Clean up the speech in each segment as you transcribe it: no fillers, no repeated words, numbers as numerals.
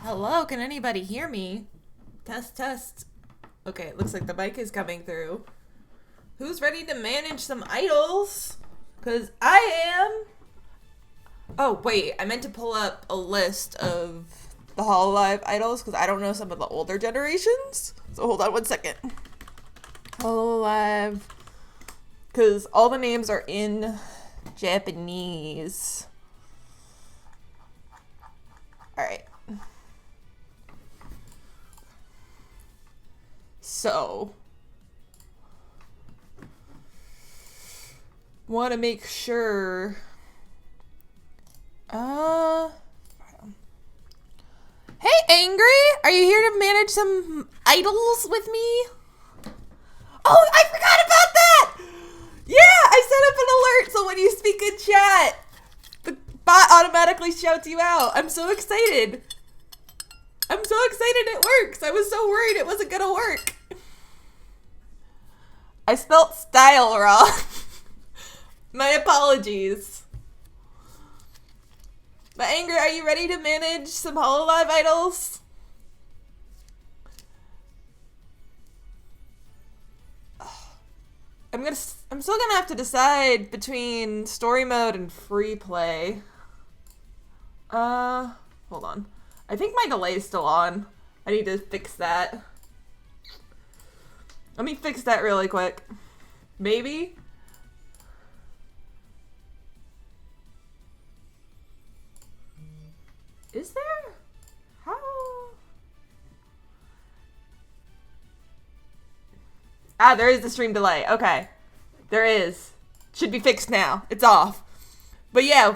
Hello, can anybody hear me? Test, test. Okay, it looks like the mic is coming through. Who's ready to manage some idols? Because I am. Oh, wait, I meant to pull up a list of the HoloLive idols because I don't know some of the older generations. So hold on one second. HoloLive. Because all the names are in Japanese. Alright. So, want to make sure. Hey, Angry, are you here to manage some idols with me? Oh, I forgot about that! Yeah, I set up an alert so when you speak in chat, the bot automatically shouts you out. I'm so excited. I'm so excited it works. I was so worried it wasn't gonna work. I spelt style wrong. My apologies. But Angry, are you ready to manage some HoloLive idols? I'm still gonna have to decide between story mode and free play. Hold on. I think my delay is still on. I need to fix that. Let me fix that really quick. Maybe? Is there? How? Ah, there is the stream delay. Okay. There is. Should be fixed now. It's off. But yeah,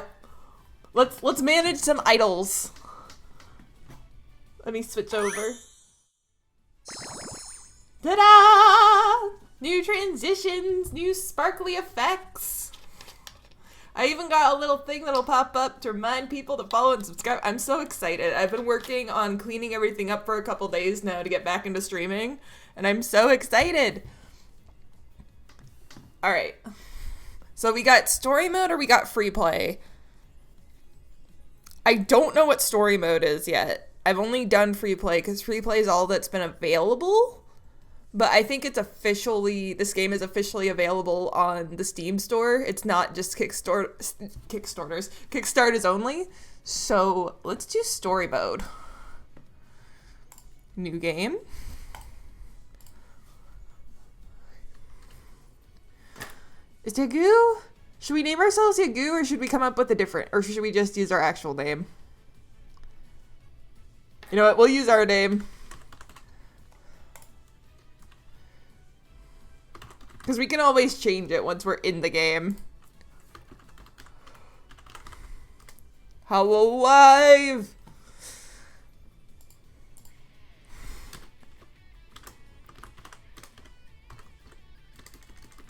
let's manage some idols. Let me switch over. Ta-da! New transitions, new sparkly effects. I even got a little thing that'll pop up to remind people to follow and subscribe. I'm so excited. I've been working on cleaning everything up for a couple days now to get back into streaming, and I'm so excited. All right. So we got story mode or we got free play? I don't know what story mode is yet. I've only done free play because free play is all that's been available. But I think it's this game is officially available on the Steam store. It's not just Kickstarters only. So let's do story mode. New game. Is Yagoo? Should we name ourselves Yagoo or should we come up with or should we just use our actual name? You know what? We'll use our name. Because we can always change it once we're in the game. HoloLive!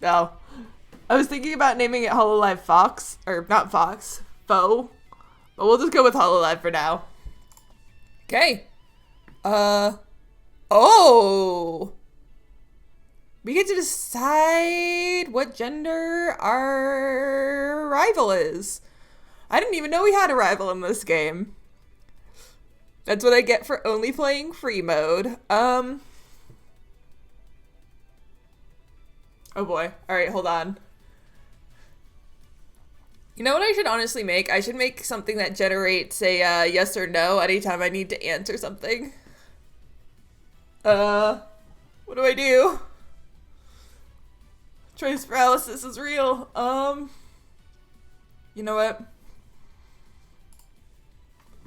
No. I was thinking about naming it HoloLive Fox. Or not Fox. Foe. But we'll just go with HoloLive for now. Okay. Oh! We get to decide what gender our rival is. I didn't even know we had a rival in this game. That's what I get for only playing free mode. Oh boy. Alright, hold on. You know what I should honestly make? I should make something that generates a yes or no anytime I need to answer something. What do I do? Choice paralysis is real. You know what?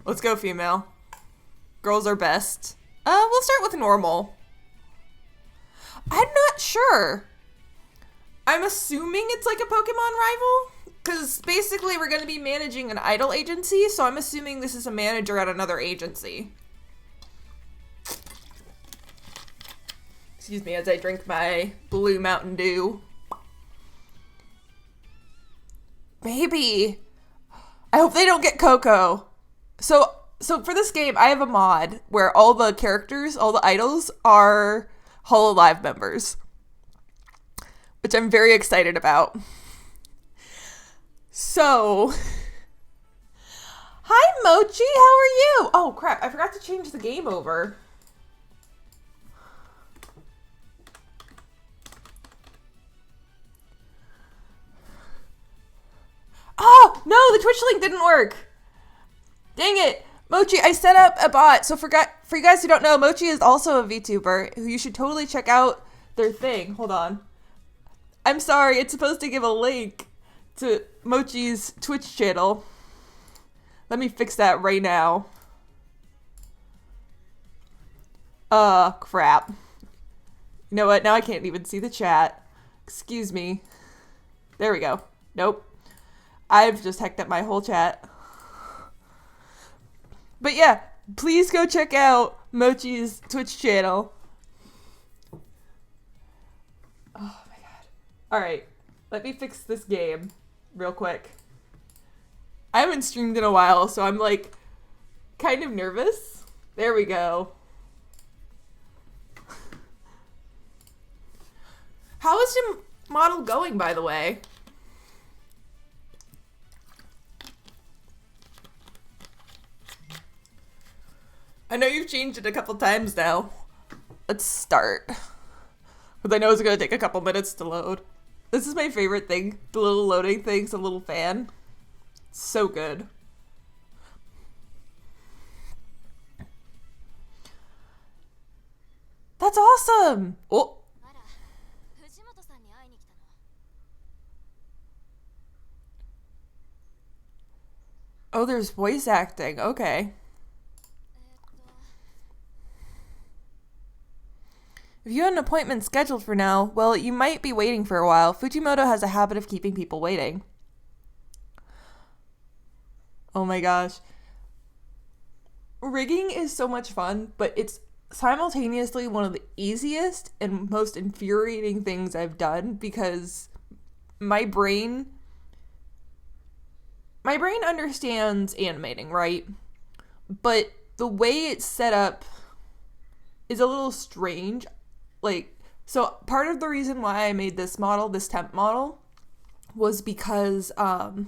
Let's go female. Girls are best. We'll start with normal. I'm not sure. I'm assuming it's like a Pokemon rival. Because basically we're going to be managing an idol agency, so I'm assuming this is a manager at another agency. Excuse me as I drink my blue Mountain Dew. Maybe. I hope they don't get Coco. So for this game, I have a mod where all the characters, all the idols are HoloLive members. Which I'm very excited about. So, Hi, Mochi. How are you? Oh, crap. I forgot to change the game over. Oh, no, the Twitch link didn't work. Dang it. Mochi, I set up a bot. So for you guys who don't know, Mochi is also a VTuber who you should totally check out their thing. Hold on. I'm sorry. It's supposed to give a link to Mochi's Twitch channel. Let me fix that right now. Crap. You know what? Now I can't even see the chat. Excuse me. There we go. Nope. I've just hacked up my whole chat. But yeah, please go check out Mochi's Twitch channel. Oh my god. Alright, let me fix this game real quick. I haven't streamed in a while, so I'm like kind of nervous. There we go. How is your model going, by the way? I know you've changed it a couple times now. Let's start. Because I know it's going to take a couple minutes to load. This is my favorite thing. The little loading thing's a little fan. It's so good. That's awesome! Oh. Oh, there's voice acting. Okay. If you had an appointment scheduled for now, well, you might be waiting for a while. Fujimoto has a habit of keeping people waiting. Oh my gosh. Rigging is so much fun, but it's simultaneously one of the easiest and most infuriating things I've done because my brain understands animating, right? But the way it's set up is a little strange. Like, so part of the reason why I made this model, this temp model, was because I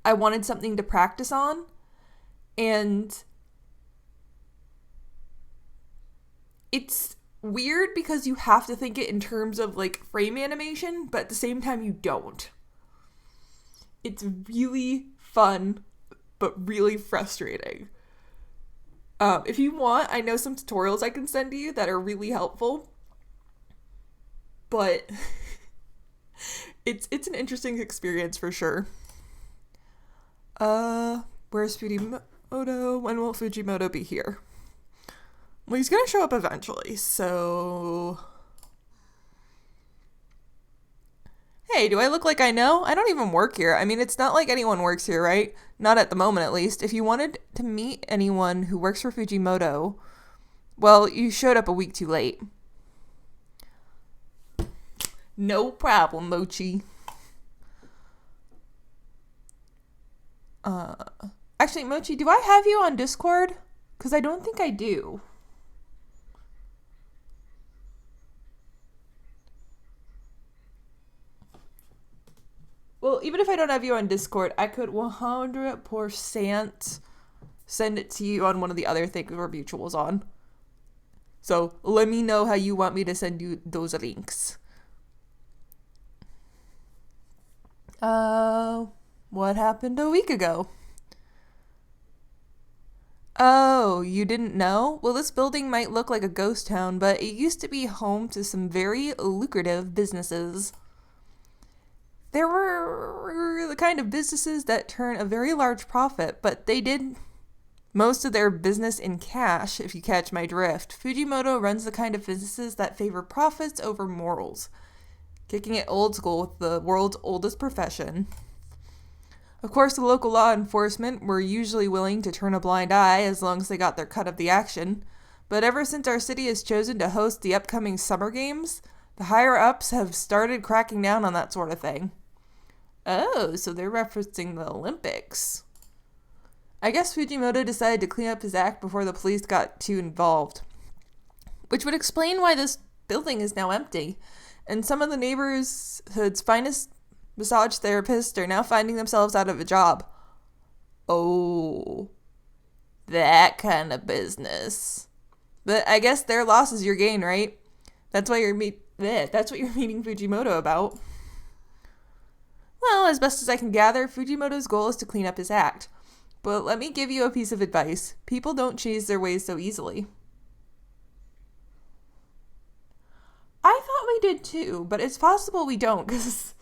wanted something to practice on. And it's weird because you have to think it in terms of like frame animation, but at the same time you don't. It's really fun, but really frustrating. If you want, I know some tutorials I can send to you that are really helpful. But it's an interesting experience for sure. Where's Fujimoto? When will Fujimoto be here? Well, he's gonna show up eventually, so... Hey, do I look like I know? I don't even work here. I mean, it's not like anyone works here, right? Not at the moment, at least. If you wanted to meet anyone who works for Fujimoto, well, you showed up a week too late. No problem, Mochi. Actually, Mochi, do I have you on Discord? Because I don't think I do. Well, even if I don't have you on Discord, I could 100% send it to you on one of the other things we're mutuals on. So let me know how you want me to send you those links. What happened a week ago? Oh, you didn't know? Well, this building might look like a ghost town, but it used to be home to some very lucrative businesses. There were the kind of businesses that turn a very large profit, but they did most of their business in cash, if you catch my drift. Fujimoto runs the kind of businesses that favor profits over morals, kicking it old school with the world's oldest profession. Of course, the local law enforcement were usually willing to turn a blind eye as long as they got their cut of the action, but ever since our city has chosen to host the upcoming summer games, the higher-ups have started cracking down on that sort of thing. Oh, so they're referencing the Olympics. I guess Fujimoto decided to clean up his act before the police got too involved. Which would explain why this building is now empty, and some of the neighborhood's finest massage therapists are now finding themselves out of a job. Oh, that kind of business. But I guess their loss is your gain, right? That's why that's what you're meeting Fujimoto about. Well, as best as I can gather, Fujimoto's goal is to clean up his act. But let me give you a piece of advice. People don't change their ways so easily. I thought we did too, but it's possible we don't, because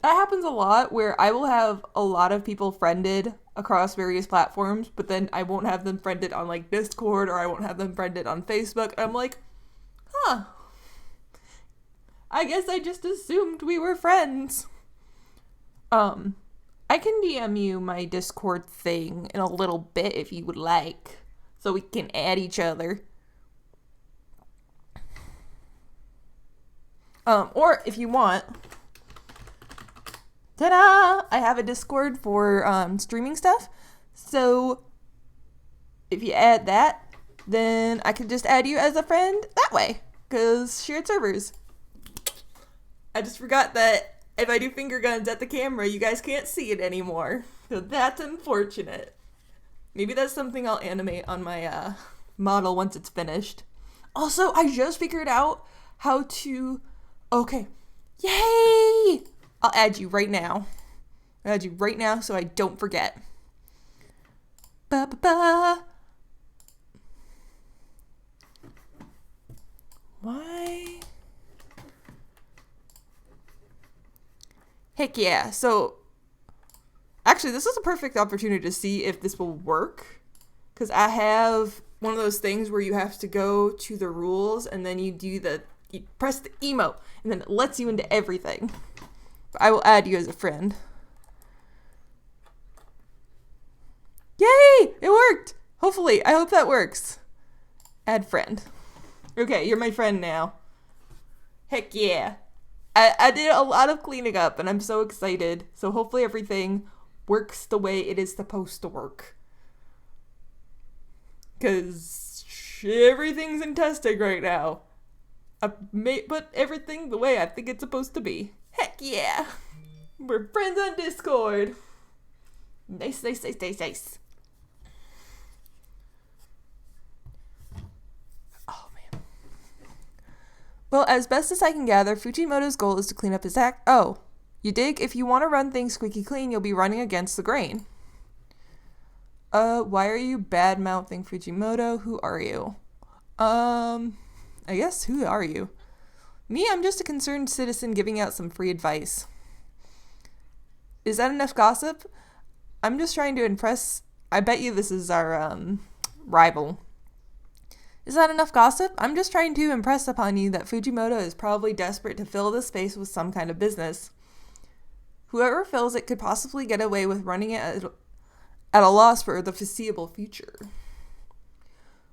that happens a lot where I will have a lot of people friended across various platforms, but then I won't have them friended on like Discord, or I won't have them friended on Facebook. I'm like, I guess I just assumed we were friends. I can DM you my Discord thing in a little bit if you would like, so we can add each other. Or if you want, ta-da! I have a Discord for streaming stuff. So if you add that, then I can just add you as a friend that way, because shared servers. I just forgot that if I do finger guns at the camera, you guys can't see it anymore. So that's unfortunate. Maybe that's something I'll animate on my model once it's finished. Also, I just figured out how to... Okay. Yay! I'll add you right now. I'll add you right now so I don't forget. Ba-ba-ba. Why? Heck yeah. So, actually, this is a perfect opportunity to see if this will work. Because I have one of those things where you have to go to the rules and then you press the emote and then it lets you into everything. But I will add you as a friend. Yay! It worked! Hopefully. I hope that works. Add friend. Okay, you're my friend now. Heck yeah. I did a lot of cleaning up and I'm so excited. So hopefully everything works the way it is supposed to work. Because everything's in testing right now. I may put everything the way I think it's supposed to be. Heck yeah. We're friends on Discord. Nice. Well, as best as I can gather, Fujimoto's goal is to clean up his act. Oh, you dig? If you want to run things squeaky clean, you'll be running against the grain. Why are you bad-mouthing Fujimoto? Who are you? I guess, who are you? Me, I'm just a concerned citizen giving out some free advice. Is that enough gossip? I'm just trying to impress... I bet you this is our, rival. Is that enough gossip? I'm just trying to impress upon you that Fujimoto is probably desperate to fill the space with some kind of business. Whoever fills it could possibly get away with running it at a loss for the foreseeable future.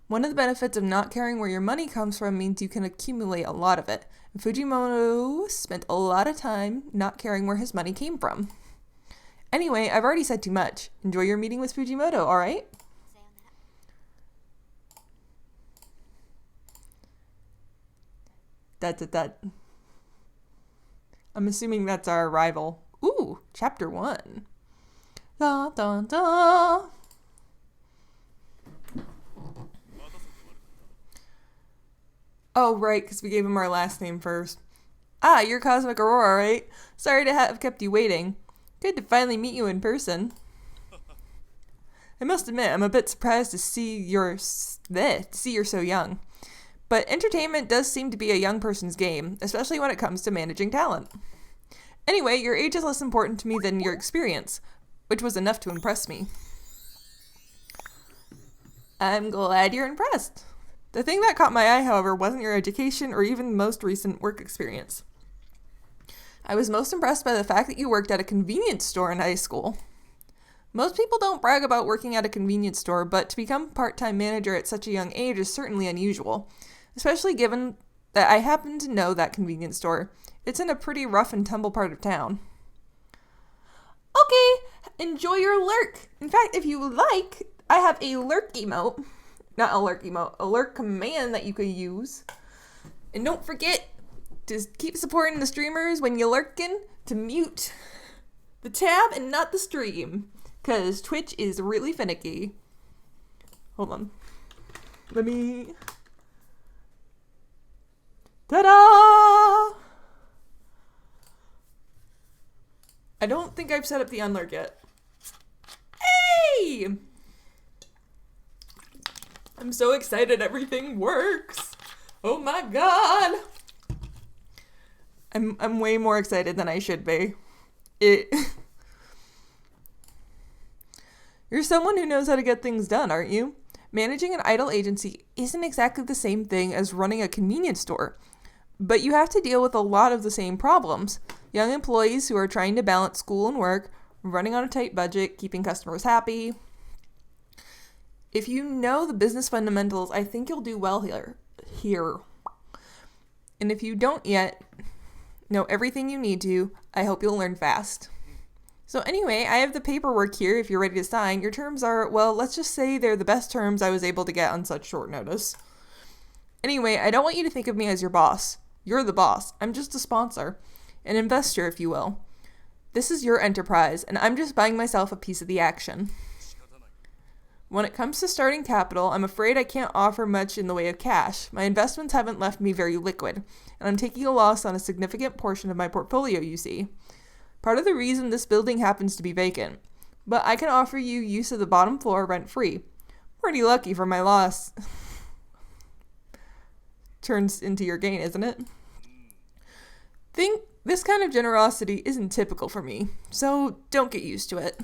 One of the benefits of not caring where your money comes from means you can accumulate a lot of it. And Fujimoto spent a lot of time not caring where his money came from. Anyway, I've already said too much. Enjoy your meeting with Fujimoto, alright? That. I'm assuming that's our rival. Ooh, chapter 1. Da da da. Oh, right, because we gave him our last name first. Ah, you're Cosmic Aurora, right? Sorry to have kept you waiting. Good to finally meet you in person. I must admit, I'm a bit surprised to see you're so young. But entertainment does seem to be a young person's game, especially when it comes to managing talent. Anyway, your age is less important to me than your experience, which was enough to impress me. I'm glad you're impressed. The thing that caught my eye, however, wasn't your education or even most recent work experience. I was most impressed by the fact that you worked at a convenience store in high school. Most people don't brag about working at a convenience store, but to become a part-time manager at such a young age is certainly unusual, especially given that I happen to know that convenience store. It's in a pretty rough and tumble part of town. Okay, enjoy your lurk. In fact, if you would like, I have a lurk emote. Not a lurk emote, a lurk command that you could use. And don't forget to keep supporting the streamers when you're lurking to mute the tab and not the stream. because Twitch is really finicky. Hold on. Let me... Ta-da! I don't think I've set up the unlurk yet. Hey! I'm so excited everything works. Oh my god. I'm way more excited than I should be. You're someone who knows how to get things done, aren't you? Managing an idol agency isn't exactly the same thing as running a convenience store, but you have to deal with a lot of the same problems. Young employees who are trying to balance school and work, running on a tight budget, keeping customers happy. If you know the business fundamentals, I think you'll do well here. And if you don't yet know everything you need to, I hope you'll learn fast. So anyway, I have the paperwork here if you're ready to sign. Your terms are, well, let's just say they're the best terms I was able to get on such short notice. Anyway, I don't want you to think of me as your boss. You're the boss. I'm just a sponsor. An investor, if you will. This is your enterprise, and I'm just buying myself a piece of the action. When it comes to starting capital, I'm afraid I can't offer much in the way of cash. My investments haven't left me very liquid, and I'm taking a loss on a significant portion of my portfolio, you see. Part of the reason this building happens to be vacant, but I can offer you use of the bottom floor rent-free. Pretty lucky for my loss. Turns into your gain, isn't it? Think this kind of generosity isn't typical for me, so don't get used to it.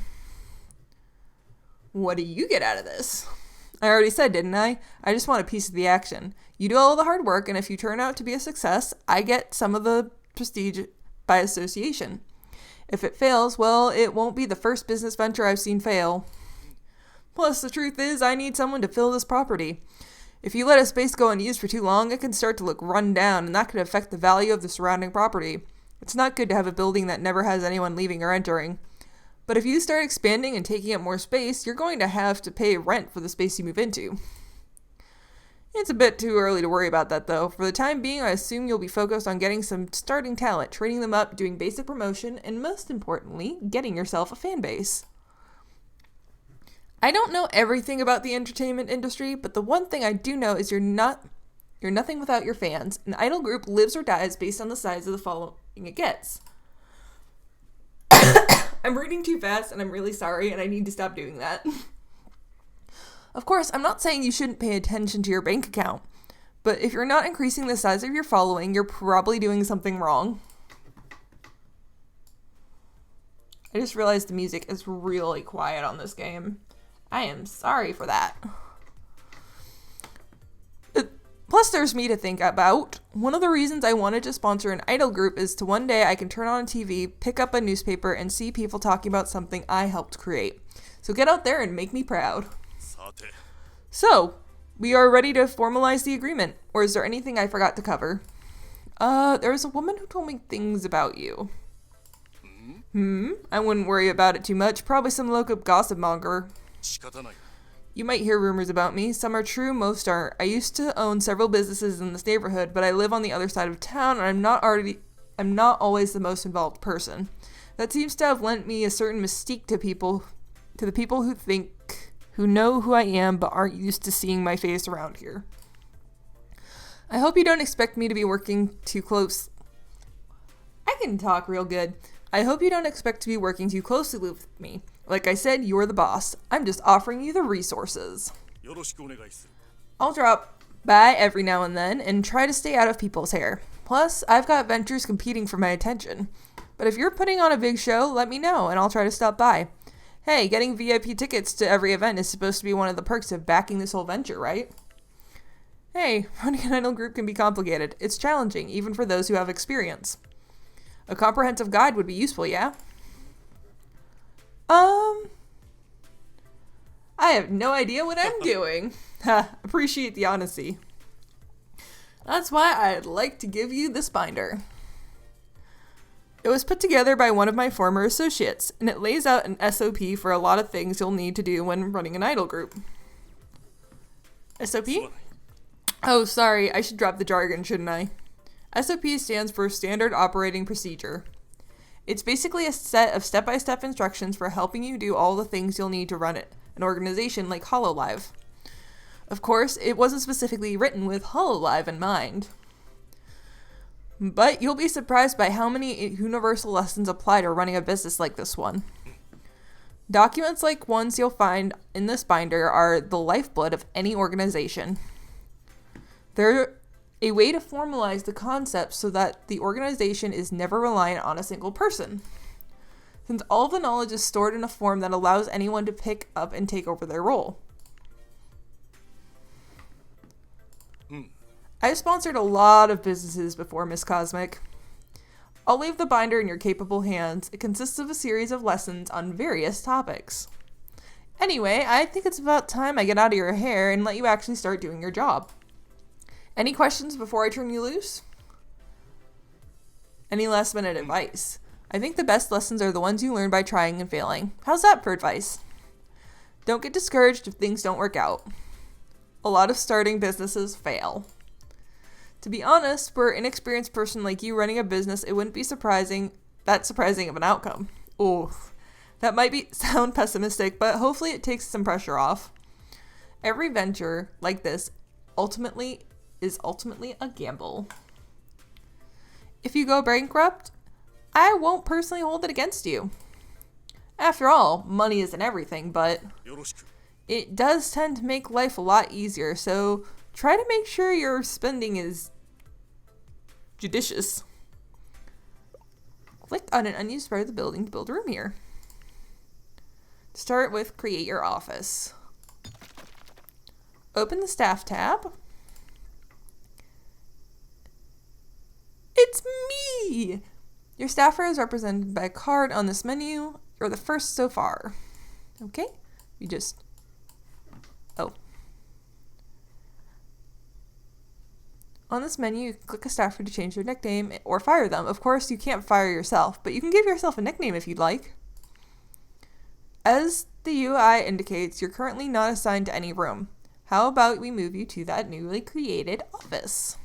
What do you get out of this? I already said, didn't I? I just want a piece of the action. You do all the hard work, and if you turn out to be a success, I get some of the prestige by association. If it fails, well, it won't be the first business venture I've seen fail. Plus, the truth is, I need someone to fill this property. If you let a space go unused for too long, it can start to look run down, and that could affect the value of the surrounding property. It's not good to have a building that never has anyone leaving or entering. But if you start expanding and taking up more space, you're going to have to pay rent for the space you move into. It's a bit too early to worry about that, though. For the time being, I assume you'll be focused on getting some starting talent, training them up, doing basic promotion, and most importantly, getting yourself a fan base. I don't know everything about the entertainment industry, but the one thing I do know is you're nothing without your fans. An idol group lives or dies based on the size of the following it gets. I'm reading too fast, and I'm really sorry, and I need to stop doing that. Of course, I'm not saying you shouldn't pay attention to your bank account, but if you're not increasing the size of your following, you're probably doing something wrong. I just realized the music is really quiet on this game. I am sorry for that. Plus, there's me to think about. One of the reasons I wanted to sponsor an idol group is to one day I can turn on TV, pick up a newspaper, and see people talking about something I helped create. So get out there and make me proud. So, we are ready to formalize the agreement, or is there anything I forgot to cover? There was a woman who told me things about you. I wouldn't worry about it too much. Probably some local gossip monger. You might hear rumors about me. Some are true, most aren't. I used to own several businesses in this neighborhood, but I live on the other side of town, and I'm not always the most involved person. That seems to have lent me a certain mystique to the people who know who I am, but aren't used to seeing my face around here. I hope you don't expect me to be working too close. I can talk real good. I hope you don't expect to be working too closely with me. Like I said, you're the boss. I'm just offering you the resources. I'll drop by every now and then and try to stay out of people's hair. Plus, I've got ventures competing for my attention. But if you're putting on a big show, let me know and I'll try to stop by. Hey, getting VIP tickets to every event is supposed to be one of the perks of backing this whole venture, right? Hey, running an idol group can be complicated. It's challenging, even for those who have experience. A comprehensive guide would be useful, yeah? I have no idea what I'm doing. Appreciate the honesty. That's why I'd like to give you this binder. It was put together by one of my former associates, and it lays out an SOP for a lot of things you'll need to do when running an idol group. SOP? Oh, sorry, I should drop the jargon, shouldn't I? SOP stands for Standard Operating Procedure. It's basically a set of step-by-step instructions for helping you do all the things you'll need to run an organization like HoloLive. Of course, it wasn't specifically written with HoloLive in mind. But you'll be surprised by how many universal lessons apply to running a business like this one. Documents like ones you'll find in this binder are the lifeblood of any organization. They're a way to formalize the concept so that the organization is never reliant on a single person, since all the knowledge is stored in a form that allows anyone to pick up and take over their role. I've sponsored a lot of businesses before, Miss Cosmic. I'll leave the binder in your capable hands. It consists of a series of lessons on various topics. Anyway, I think it's about time I get out of your hair and let you actually start doing your job. Any questions before I turn you loose? Any last minute advice? I think the best lessons are the ones you learn by trying and failing. How's that for advice? Don't get discouraged if things don't work out. A lot of starting businesses fail. To be honest, for an inexperienced person like you running a business, it wouldn't be surprising of an outcome. Oof. That might sound pessimistic, but hopefully it takes some pressure off. Every venture like this is ultimately a gamble. If you go bankrupt, I won't personally hold it against you. After all, money isn't everything, but it does tend to make life a lot easier, so try to make sure your spending is judicious. Click on an unused part of the building to build a room here. Start with Create Your Office. Open the Staff tab. It's me! Your staffer is represented by a card on this menu. You're the first so far. Okay? On this menu, you can click a staffer to change their nickname or fire them. Of course, you can't fire yourself, but you can give yourself a nickname if you'd like. As the UI indicates, you're currently not assigned to any room. How about we move you to that newly created office?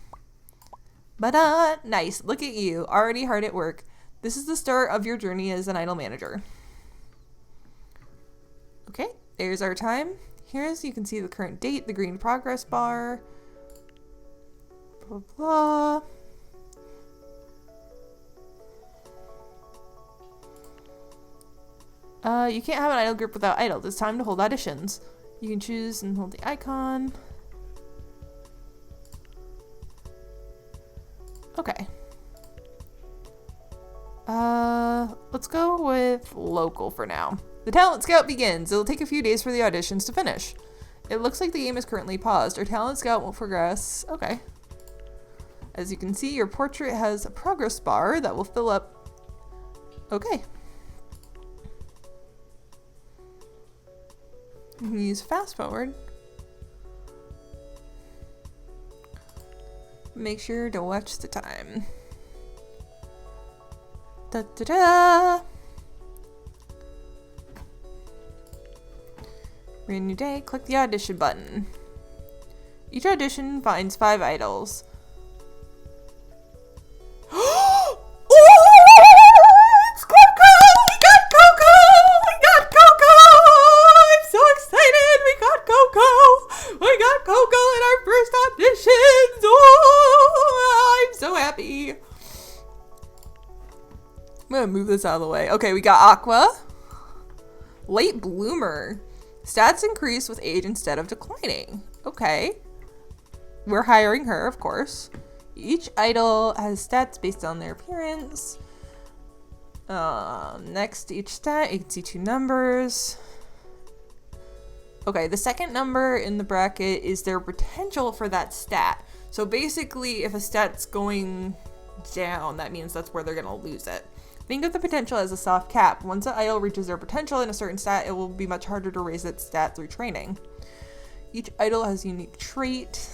Nice. Look at you, already hard at work. This is the start of your journey as an idle manager. Okay, there's our time. Here's, you can see the current date, the green progress bar. Blah, blah. You can't have an idle group without idle. It's time to hold auditions. You can choose and hold the icon. Okay. Let's go with local for now. The talent scout begins. It'll take a few days for the auditions to finish. It looks like the game is currently paused. Our talent scout will progress. Okay. As you can see, your portrait has a progress bar that will fill up. Okay. You can use fast forward. Make sure to watch the time. Da da da! Brand new day, click the audition button. Each audition finds 5 idols. It's Coco! We got Coco! We got Coco! I'm so excited! We got Coco! We got Coco in our first auditions! Oh, I'm so happy! I'm gonna move this out of the way. Okay, we got Aqua. Late bloomer. Stats increase with age instead of declining. Okay. We're hiring her, of course. Each idol has stats based on their appearance. Next to each stat, you can see 2 numbers. Okay, the second number in the bracket is their potential for that stat. So basically, if a stat's going down, that means that's where they're gonna lose it. Think of the potential as a soft cap. Once an idol reaches their potential in a certain stat, it will be much harder to raise its stat through training. Each idol has a unique trait.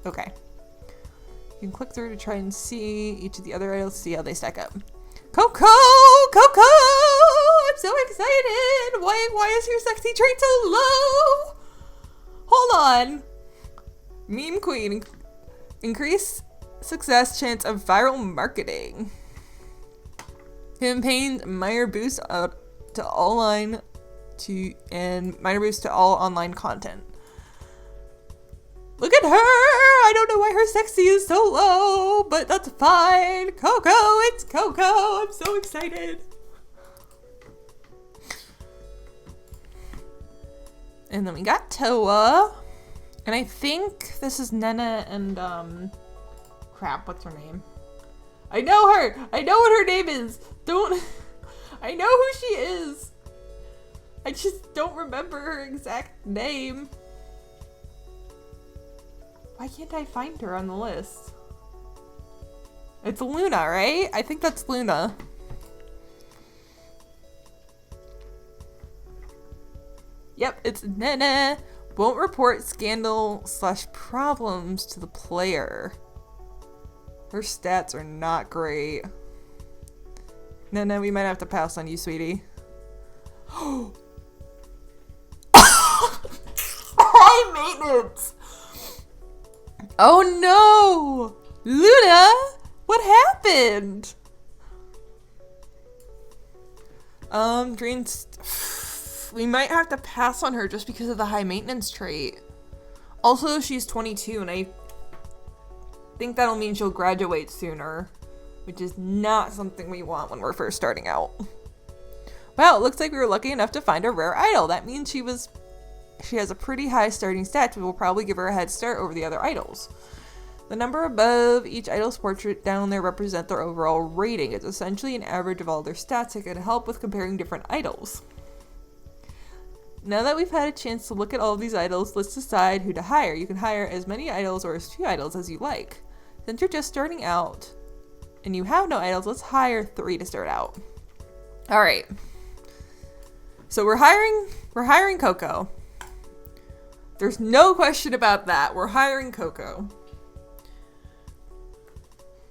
Okay. You can click through to try and see each of the other idols to see how they stack up. Coco! Coco! I'm so excited! Why is your sexy trait so low? Hold on. Meme queen. Increase success chance of viral marketing. Campaign minor boost to all online minor boost to all online content. Look at her! I don't know why her sexy is so low, but that's fine. Coco, it's Coco. I'm so excited. And then we got Toa. And I think this is Nena and, crap, what's her name? I know her! I know what her name is! I know who she is! I just don't remember her exact name. Why can't I find her on the list? It's Luna, right? I think that's Luna. Yep, it's Nene. Won't report scandal/problems to the player. Her stats are not great. Nene, we might have to pass on you, sweetie. High maintenance! Oh no! Luna! What happened? Dreams. We might have to pass on her just because of the high maintenance trait. Also, she's 22 and I think that'll mean she'll graduate sooner, which is not something we want when we're first starting out. Wow, it looks like we were lucky enough to find a rare idol. That means she has a pretty high starting stat, which will probably give her a head start over the other idols. The number above each idol's portrait down there represent their overall rating. It's essentially an average of all their stats that can help with comparing different idols. Now that we've had a chance to look at all of these idols, let's decide who to hire. You can hire as many idols or as few idols as you like. Since you're just starting out and you have no idols, let's hire 3 to start out. Alright. So we're hiring Coco. There's no question about that. We're hiring Coco.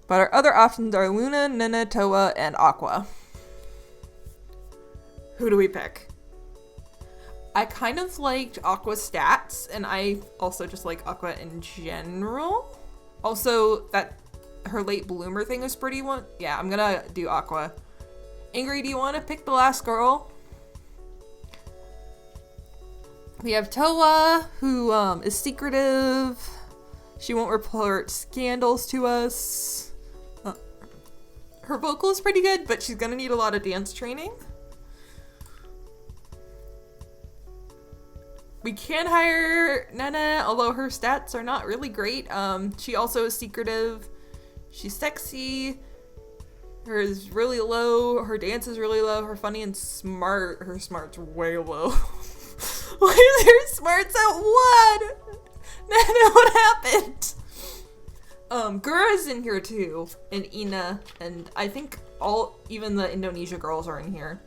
But our other options are Luna, Nena, Toa, and Aqua. Who do we pick? I kind of liked Aqua's stats, and I also just like Aqua in general. Also, that her late bloomer thing was pretty one. Yeah, I'm gonna do Aqua. Ingrid, do you want to pick the last girl? We have Toa, who is secretive. She won't report scandals to us. Her vocal is pretty good, but she's gonna need a lot of dance training. We can hire Nena, although her stats are not really great. She also is secretive. She's sexy. Hers is really low. Her dance is really low. Her funny and smart. Her smart's way low. Why is her smarts at 1? Nena, what happened? Gura's in here too, and Ina, and I think even the Indonesia girls are in here.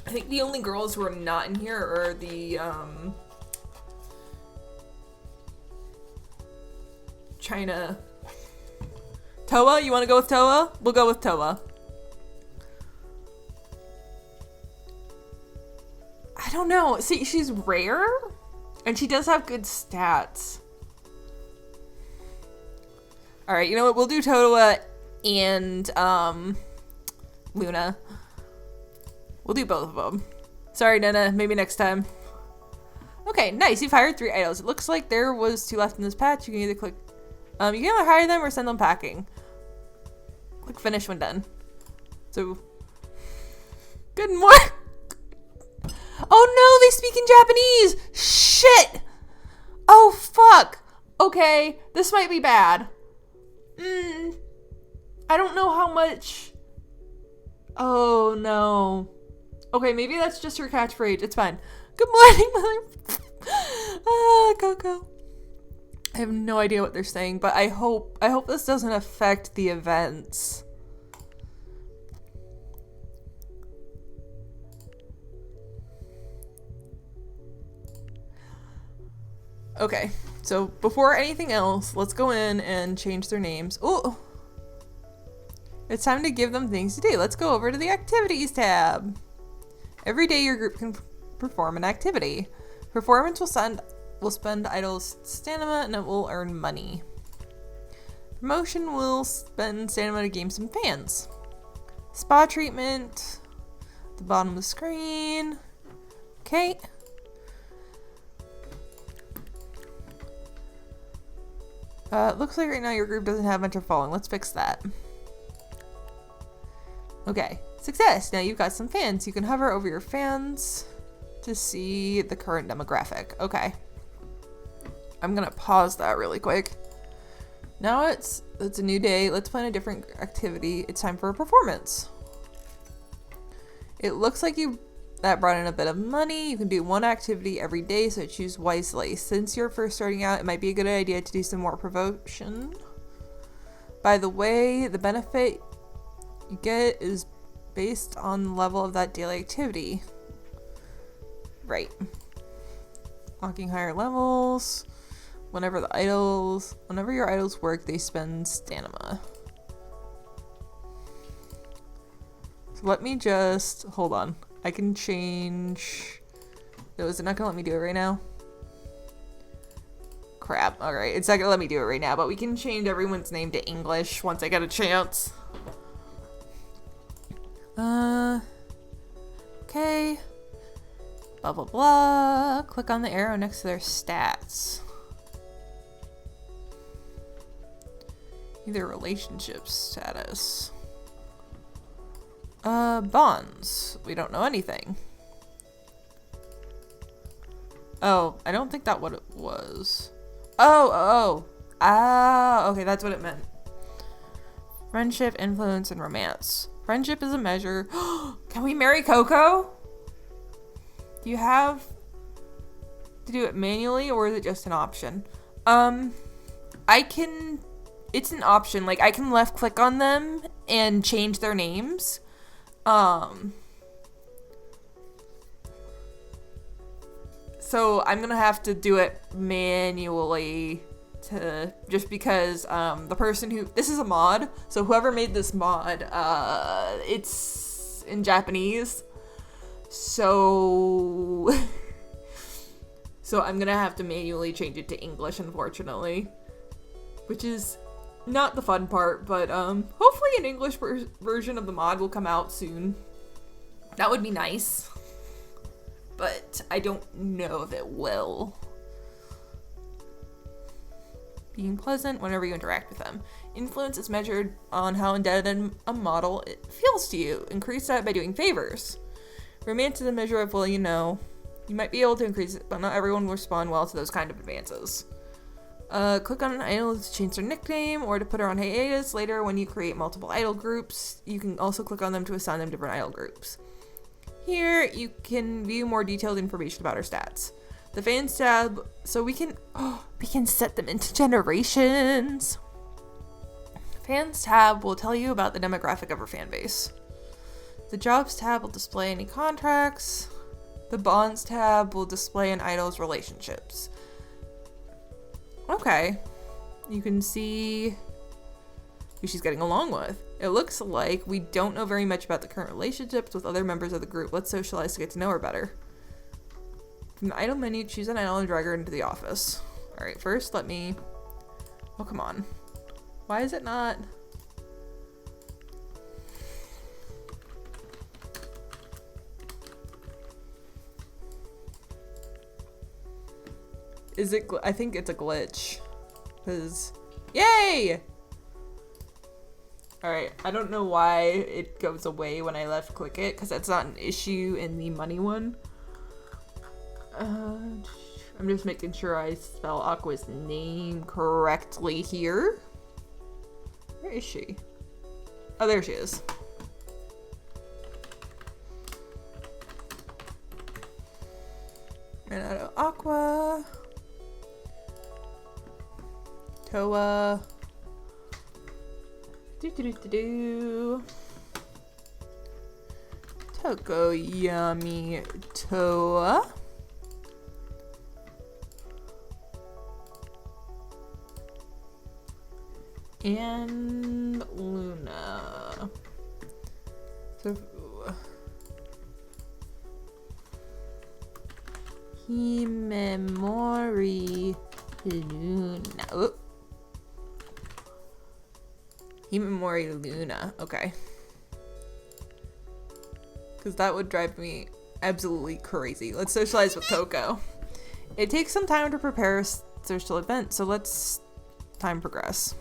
I think the only girls who are not in here are the, China. Toa, you want to go with Toa? We'll go with Toa. I don't know. See, she's rare, and she does have good stats. Alright, you know what? We'll do Toa and, Luna. We'll do both of them. Sorry, Nena. Maybe next time. Okay, nice. You've hired 3 idols. It looks like there was 2 left in this patch. You can either click... you can either hire them or send them packing. Click finish when done. So... Good morning! Oh no, they speak in Japanese! Shit! Oh, fuck! Okay, this might be bad. I don't know how much... Oh, no. Okay, maybe that's just her catchphrase. It's fine. Good morning, mother. Coco. I have no idea what they're saying, but I hope this doesn't affect the events. Okay, so before anything else, let's go in and change their names. Oh, it's time to give them things to do. Let's go over to the activities tab. Every day your group can perform an activity. Performance will spend idols stamina and it will earn money. Promotion will spend stamina to gain some fans. Spa treatment. The bottom of the screen. Okay. Looks like right now your group doesn't have much of following. Let's fix that. Okay. Success! Now you've got some fans. You can hover over your fans to see the current demographic. Okay. I'm gonna pause that really quick. Now it's a new day. Let's plan a different activity. It's time for a performance. It looks like that brought in a bit of money. You can do one activity every day, so choose wisely. Since you're first starting out, it might be a good idea to do some more promotion. By the way, the benefit you get is based on the level of that daily activity. Right. Unlocking higher levels. Whenever your idols work, they spend stamina. So let me just, hold on. I can change, no, is it not gonna let me do it right now? Crap, alright, it's not gonna let me do it right now, but we can change everyone's name to English once I get a chance. Okay. Blah, blah, blah. Click on the arrow next to their stats. Either relationship status. Bonds. We don't know anything. Oh, I don't think that's what it was. Ah, okay, that's what it meant. Friendship, influence, and romance. Friendship is a measure. Can we marry Coco? Do you have to do it manually, or is it just an option? It's an option. Like, I can left click on them and change their names. So I'm gonna have to do it manually just because the person this is a mod, so whoever made this mod, it's in Japanese, so I'm gonna have to manually change it to English, unfortunately, which is not the fun part, but hopefully an English version of the mod will come out soon. That would be nice, but I don't know if it will. Being pleasant whenever you interact with them. Influence is measured on how indebted a model it feels to you. Increase that by doing favors. Romance is a measure of, well, you know. You might be able to increase it, but not everyone will respond well to those kind of advances. Click on an idol to change their nickname or to put her on hiatus. Later, when you create multiple idol groups, you can also click on them to assign them different idol groups. Here, you can view more detailed information about her stats. The fans tab, so we can set them into generations. Fans tab will tell you about the demographic of her fan base. The jobs tab will display any contracts. The bonds tab will display an idol's relationships. Okay. You can see who she's getting along with. It looks like we don't know very much about the current relationships with other members of the group. Let's socialize to get to know her better. From the idol menu, choose an idol and drag her into the office. Alright, first let me... Oh, come on. Why is it not... Is it... I think it's a glitch. Because... Yay! Alright, I don't know why it goes away when I left click it, because that's not an issue in the money one. I'm just making sure I spell Aqua's name correctly here. Where is she? Oh, there she is. Renato Aqua. Toa. Toko Yami Toa. And Luna. So Himemori Luna. Oh. Himemori Luna. Okay. because that would drive me absolutely crazy. Let's socialize with Coco. It takes some time to prepare a social event, so let's time progress.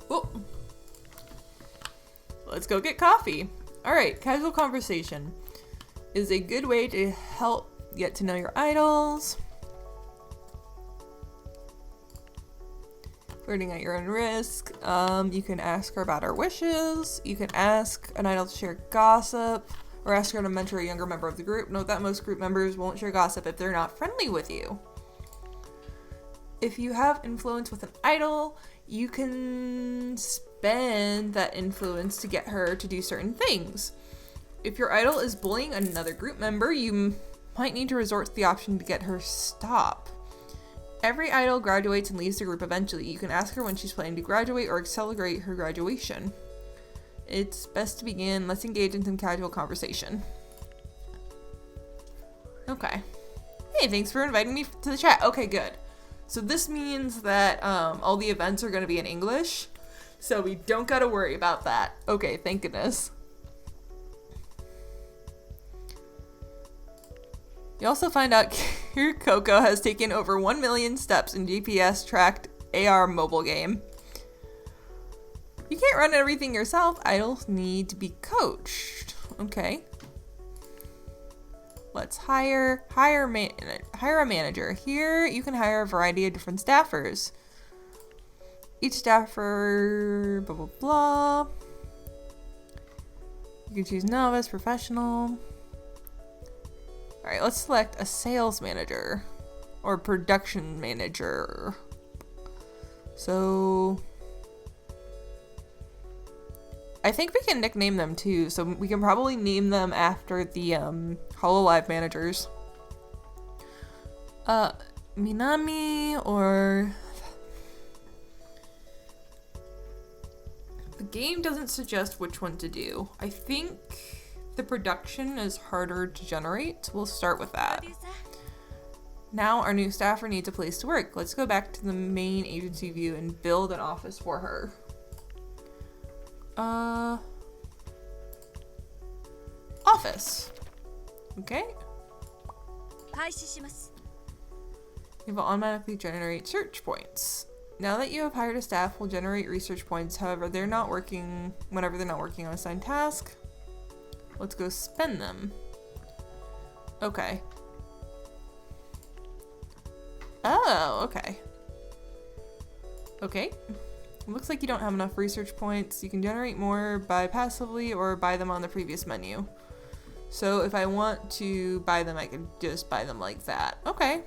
Oh. Let's go get coffee. Alright, casual conversation is a good way to help get to know your idols. Flirting at your own risk. You can ask her about her wishes. You can ask an idol to share gossip, or ask her to mentor a younger member of the group. Note that most group members won't share gossip if they're not friendly with you. If you have influence with an idol, you can spend that influence to get her to do certain things. If your idol is bullying another group member, you might need to resort to the option to get her to stop. Every idol graduates and leaves the group eventually. You can ask her when she's planning to graduate or accelerate her graduation. It's best to begin. Let's engage in some casual conversation. Okay. Hey, thanks for inviting me to the chat. Okay, good. So this means that all the events are going to be in English, so we don't got to worry about that. Okay, thank goodness. You also find out here Coco has taken over 1 million steps in GPS-tracked AR mobile game. You can't run everything yourself. Idols need to be coached. Okay. Let's hire a manager. Here you can hire a variety of different staffers. Each staffer, blah, blah, blah. You can choose novice, professional. All right, let's select a sales manager or production manager. So I think we can nickname them too, so we can probably name them after the HoloLive managers. Minami or... The game doesn't suggest which one to do. I think the production is harder to generate. We'll start with that. Now our new staffer needs a place to work. Let's go back to the main agency view and build an office for her. Office. Okay. It will automatically generate search points. Now that you have hired a staff, will generate research points. However, they're not working whenever they're not working on a assigned task. Let's go spend them. Okay. Oh, okay. Okay. Looks like you don't have enough research points. You can generate more by passively or buy them on the previous menu. So if I want to buy them, I can just buy them like that. Okay.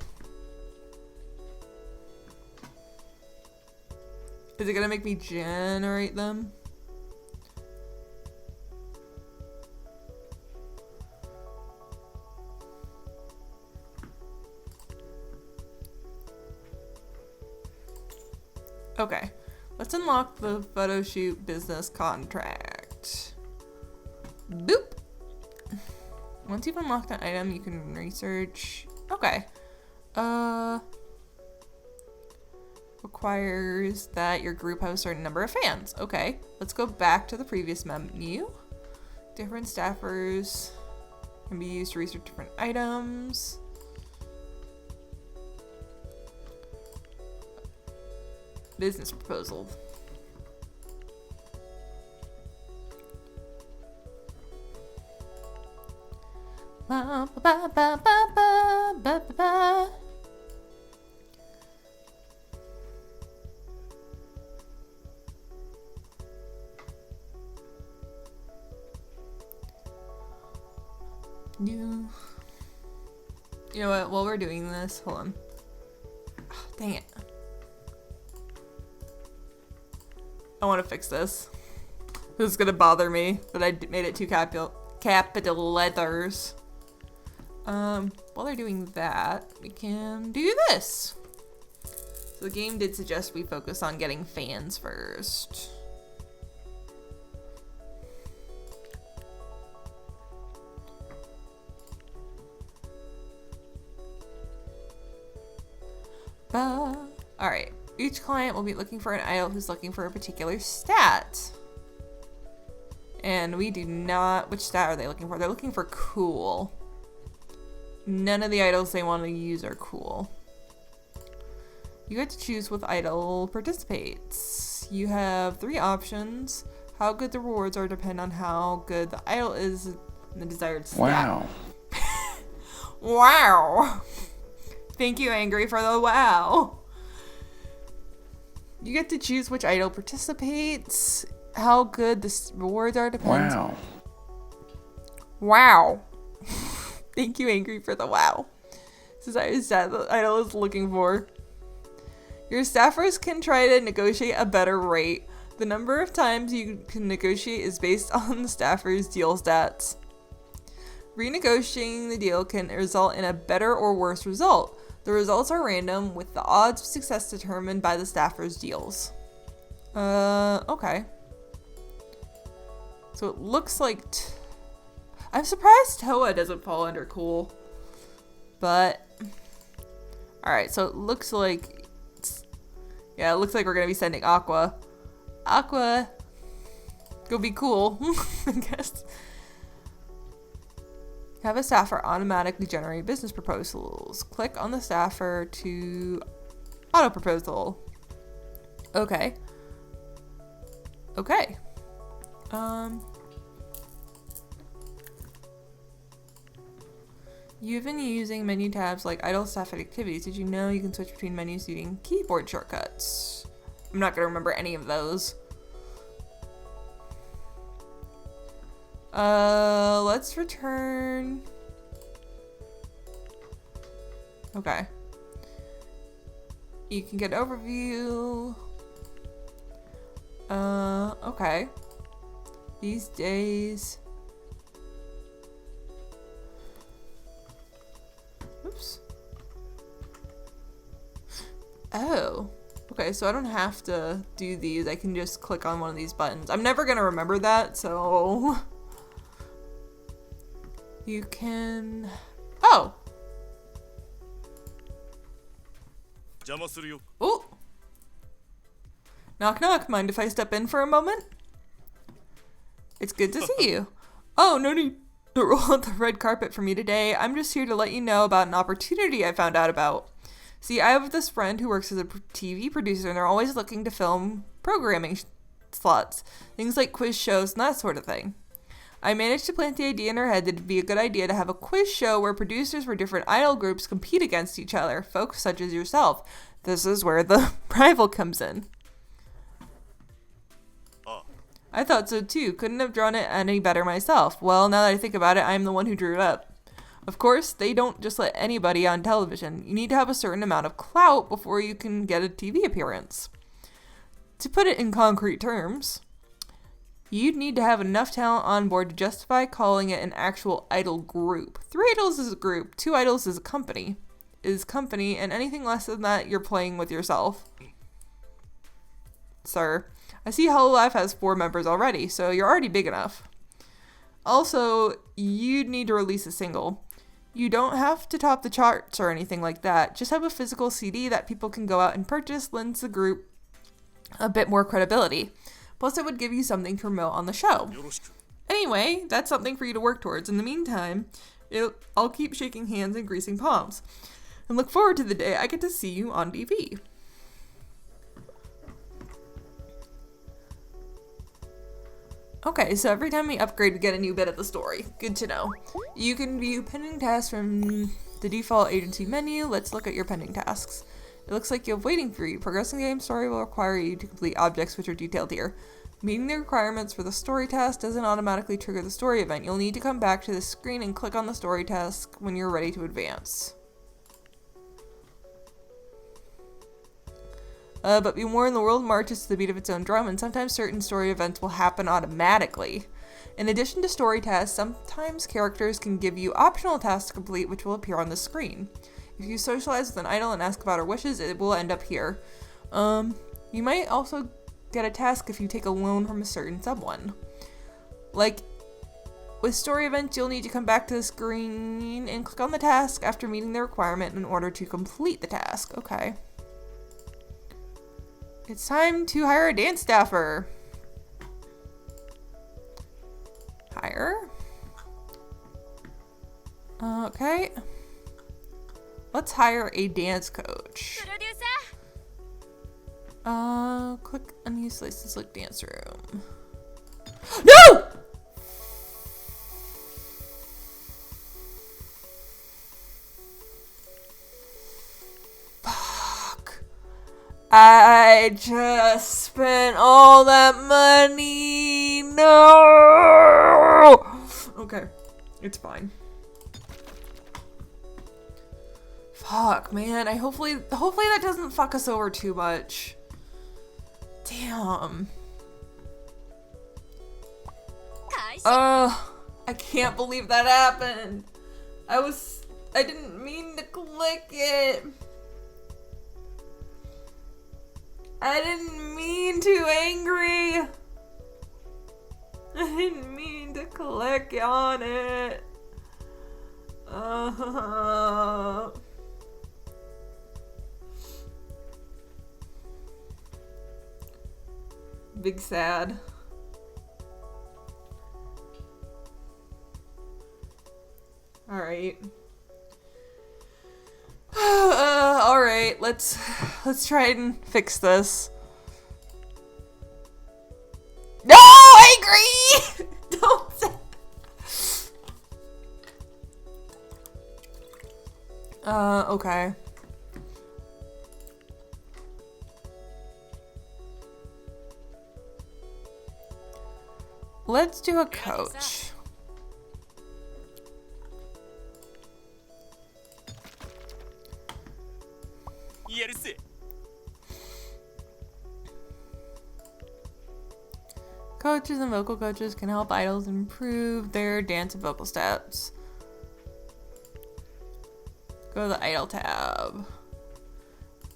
Is it gonna make me generate them? Okay. Let's unlock the photo shoot business contract. Boop. Once you've unlocked an item, you can research. Okay. Requires that your group have a certain number of fans. Okay. Let's go back to the previous menu. Different staffers can be used to research different items. Business proposal. Ba, ba, ba, ba, ba, ba, ba, ba. You know what? While we're doing this, hold on. Oh, dang it. I want to fix this. This is gonna bother me that I made it too capital letters. While they're doing that, we can do this. So the game did suggest we focus on getting fans first. Alright. Each client will be looking for an idol who's looking for a particular stat. And we do not... Which stat are they looking for? They're looking for cool. None of the idols they want to use are cool. You get to choose what idol participates. You have 3 options. How good the rewards are depend on how good the idol is and the desired stat. Wow. Wow. Thank you, Angry, for the wow. You get to choose which idol participates. How good the rewards are depends. Wow. Wow. Thank you, Angry, for the wow. This is what the idol is looking for. Your staffers can try to negotiate a better rate. The number of times you can negotiate is based on the staffer's deal stats. Renegotiating the deal can result in a better or worse result. The results are random, with the odds of success determined by the staffer's deals. Okay. So it looks like... I'm surprised Toa doesn't fall under cool. But... Alright, so it looks like... Yeah, it looks like we're going to be sending Aqua. Aqua! Go be cool, I guess. Have a staffer automatically generate business proposals. Click on the staffer to auto proposal. Okay. Okay. You've been using menu tabs like idle staff and activities. Did you know you can switch between menus using keyboard shortcuts? I'm not gonna remember any of those. Let's return. Okay. You can get overview. Okay. These days. Oops. Oh. Okay, so I don't have to do these. I can just click on one of these buttons. I'm never gonna remember that, so... You can... Oh! Oh! Knock knock, mind if I step in for a moment? It's good to see you. Oh, no need to roll out the red carpet for me today. I'm just here to let you know about an opportunity I found out about. See, I have this friend who works as a TV producer, and they're always looking to film programming slots. Things like quiz shows and that sort of thing. I managed to plant the idea in her head that it'd be a good idea to have a quiz show where producers for different idol groups compete against each other, folks such as yourself. This is where the rival comes in. I thought so too. Couldn't have drawn it any better myself. Well, now that I think about it, I'm the one who drew it up. Of course, they don't just let anybody on television. You need to have a certain amount of clout before you can get a TV appearance. To put it in concrete terms, you'd need to have enough talent on board to justify calling it an actual idol group. 3 idols is a group, 2 idols is a company. And anything less than that, you're playing with yourself. Sir, I see HoloLive has 4 members already, so you're already big enough. Also, you'd need to release a single. You don't have to top the charts or anything like that. Just have a physical CD that people can go out and purchase, lends the group a bit more credibility. Plus, it would give you something to promote on the show. Anyway, that's something for you to work towards. In the meantime, I'll keep shaking hands and greasing palms. And look forward to the day I get to see you on TV. Okay, so every time we upgrade, we get a new bit of the story. Good to know. You can view pending tasks from the default agency menu. Let's look at your pending tasks. It looks like you have waiting for you. Progressing the game story will require you to complete objects which are detailed here. Meeting the requirements for the story task doesn't automatically trigger the story event. You'll need to come back to the screen and click on the story task when you're ready to advance. But be warned, the world marches to the beat of its own drum, and sometimes certain story events will happen automatically. In addition to story tasks, sometimes characters can give you optional tasks to complete, which will appear on the screen. If you socialize with an idol and ask about her wishes, it will end up here. You might also get a task if you take a loan from a certain someone. Like, with story events, you'll need to come back to the screen and click on the task after meeting the requirement in order to complete the task. Okay. It's time to hire a dance staffer. Hire. Okay. Let's hire a dance coach. Click unused license like dance room. No! Fuck. I just spent all that money. No! Okay. It's fine. Fuck, man. Hopefully that doesn't fuck us over too much. Damn. I can't believe that happened. I didn't mean to click it. I didn't mean to, Angry. I didn't mean to click on it. Big sad. All right. All right. Let's try and fix this. No, Angry! Don't say. Okay. Let's do a coach. Coaches and vocal coaches can help idols improve their dance and vocal steps. Go to the idol tab.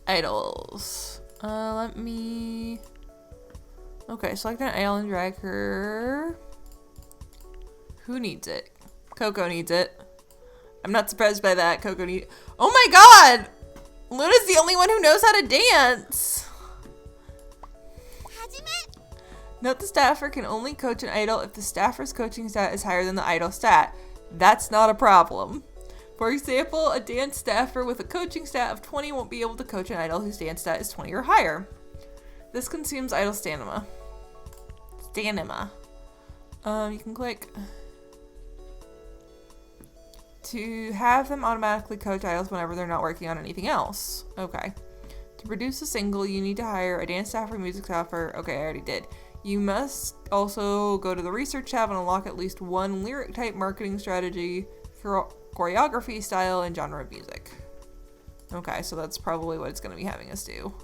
Idols. Let me... Okay, select an idol and drag her. Who needs it? Coco needs it. I'm not surprised by that. Coco needs... Oh my god! Luna's the only one who knows how to dance! Note the staffer can only coach an idol if the staffer's coaching stat is higher than the idol stat. That's not a problem. For example, a dance staffer with a coaching stat of 20 won't be able to coach an idol whose dance stat is 20 or higher. This consumes idol stamina. You can click to have them automatically coach idols whenever they're not working on anything else. Okay. To produce a single, you need to hire a dance staffer, music staffer. Okay, I already did. You must also go to the research tab and unlock at least one lyric type marketing strategy for choreography, style, and genre of music. Okay, so that's probably what it's going to be having us do.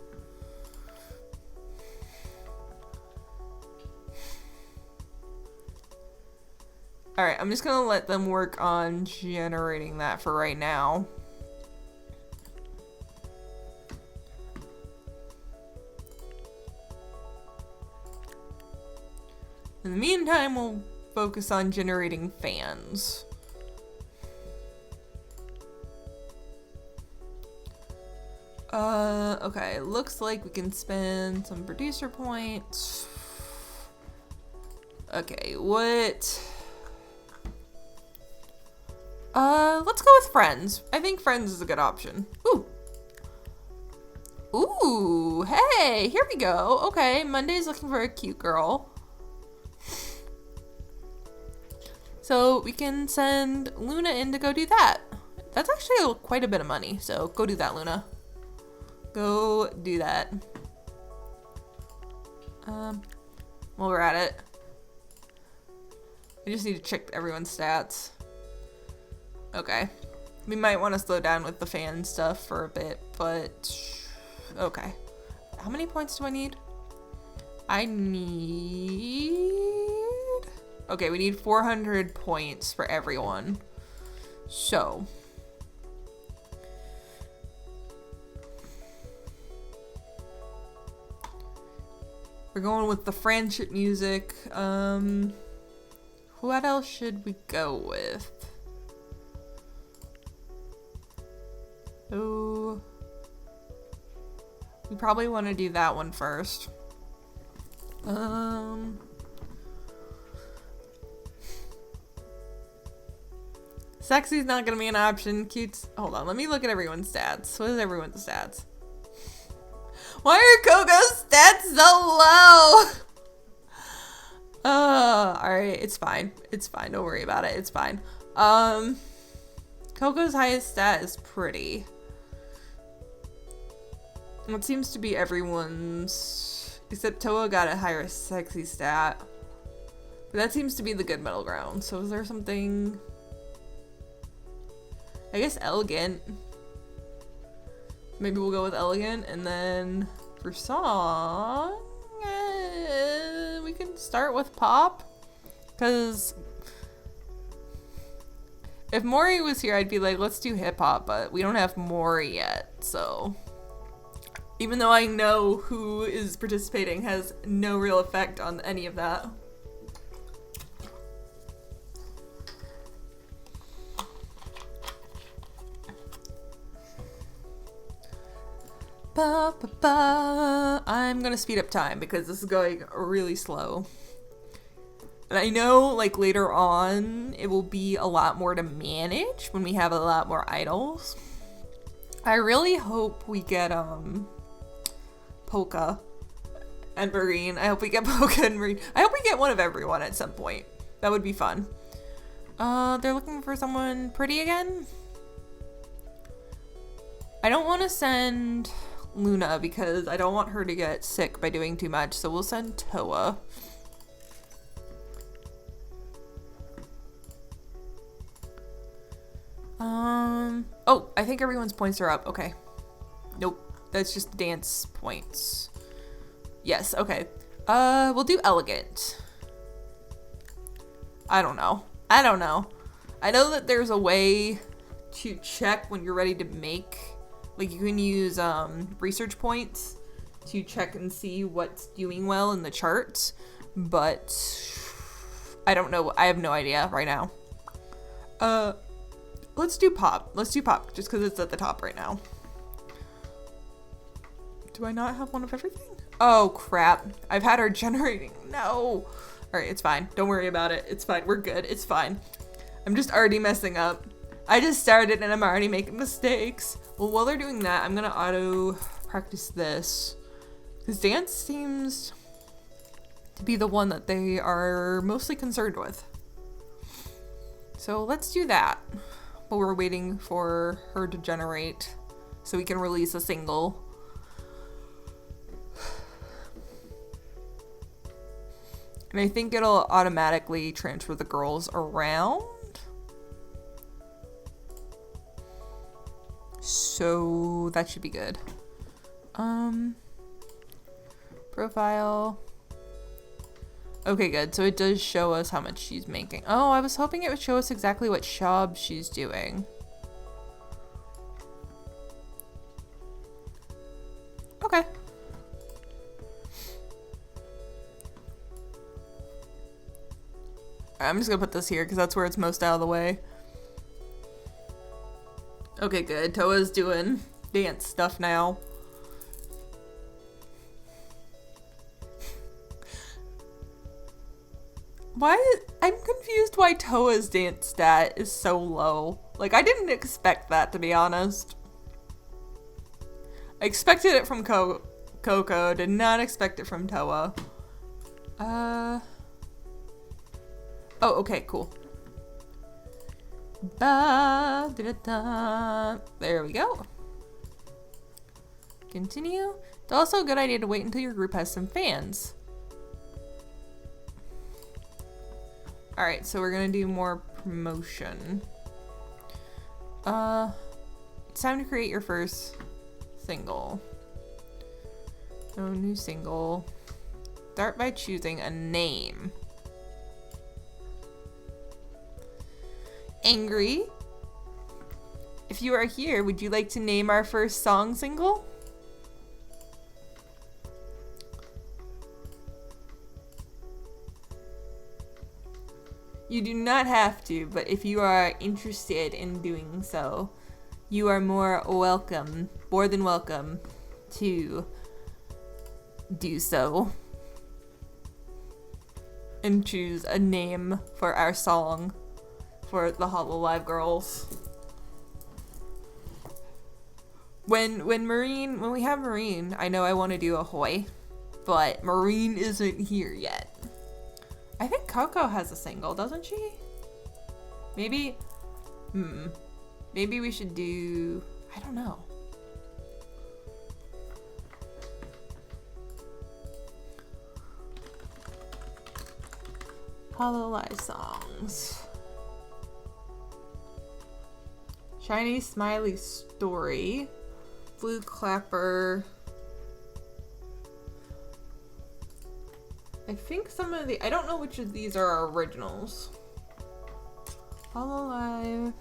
Alright, I'm just going to let them work on generating that for right now. In the meantime, we'll focus on generating fans. Okay, looks like we can spend some producer points. Okay, what? Let's go with Friends. I think Friends is a good option. Ooh. Ooh, hey, here we go. Okay, Monday's looking for a cute girl. So we can send Luna in to go do that. That's actually quite a bit of money, so go do that, Luna. Go do that. While we're at it, I just need to check everyone's stats. Okay. We might want to slow down with the fan stuff for a bit, but okay. How many points do I need? I need... Okay, we need 400 points for everyone. So... we're going with the friendship music. What else should we go with? Oh, We probably want to do that one first. Sexy's not gonna be an option. Cute's... Hold on, let me look at everyone's stats. What is everyone's stats? Why are Coco's stats so low? Alright, it's fine. It's fine. Don't worry about it. It's fine. Coco's highest stat is pretty. It seems to be everyone's... Except Toa got a higher sexy stat. But that seems to be the good middle ground. So is there something... I guess elegant. Maybe we'll go with elegant, and then for song, we can start with pop. Because if Mori was here, I'd be like, let's do hip hop, but we don't have Mori yet, so even though I know who is participating has no real effect on any of that. I'm gonna speed up time because this is going really slow. And I know, like, later on, it will be a lot more to manage when we have a lot more idols. I really hope we get, Polka and Marine. I hope we get Polka and Marine. I hope we get one of everyone at some point. That would be fun. They're looking for someone pretty again? I don't want to send Luna because I don't want her to get sick by doing too much, so we'll send Toa. Oh, I think everyone's points are up. Okay. Nope. That's just dance points. Yes, okay. We'll do elegant. I don't know. I know that there's a way to check when you're ready to make. Like, you can use research points to check and see what's doing well in the charts, but I don't know. I have no idea right now. Let's do pop. Let's do pop just because it's at the top right now. Do I not have one of everything? Oh, crap. I've had her generating. No. All right, it's fine. Don't worry about it. It's fine. We're good. It's fine. I'm just already messing up. I just started and I'm already making mistakes. Well, while they're doing that, I'm gonna auto practice this. Because dance seems to be the one that they are mostly concerned with. So let's do that while we're waiting for her to generate so we can release a single. And I think it'll automatically transfer the girls around. So that should be good. Profile. Okay, good. So it does show us how much she's making. Oh, I was hoping it would show us exactly what job she's doing. Okay. I'm just gonna put this here because that's where it's most out of the way. Okay, good. Toa's doing dance stuff now. I'm confused why Toa's dance stat is so low. Like, I didn't expect that, to be honest. I expected it from Coco, did not expect it from Toa. Oh, okay, cool. There we go. Continue. It's also a good idea to wait until your group has some fans. Alright, so we're gonna do more promotion. It's time to create your first single. Oh, new single. Start by choosing a name. Angry. If you are here, would you like to name our first song single? You do not have to, but if you are interested in doing so, you are more than welcome to do so and choose a name for our song for the HoloLive girls. When we have Marine, I know I want to do Ahoy, but Marine isn't here yet. I think Coco has a single, doesn't she? Maybe, maybe we should do, I don't know. HoloLive songs. Shiny Smiley Story. Blue Clapper. I think some of I don't know which of these are our originals. HoloLive.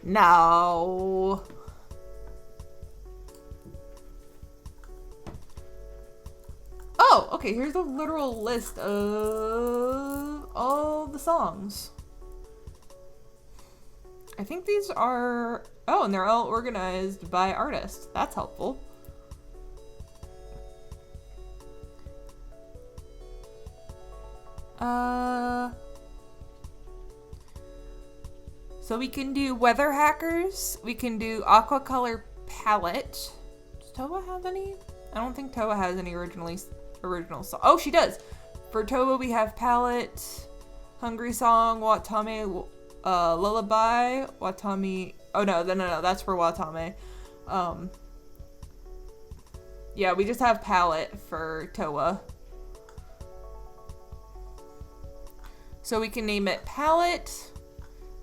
No. Oh, okay, here's a literal list of all the songs. I think these are, oh, and they're all organized by artist. That's helpful. So we can do Weather Hackers. We can do Aqua Color Palette. Does Toa have any? I don't think Toa has any original song. Oh, she does. For Toa, we have Palette, Hungry Song, Watame, Lullaby, Watame. Oh no, that's for Watame. Yeah, we just have Palette for Toa. So we can name it Palette.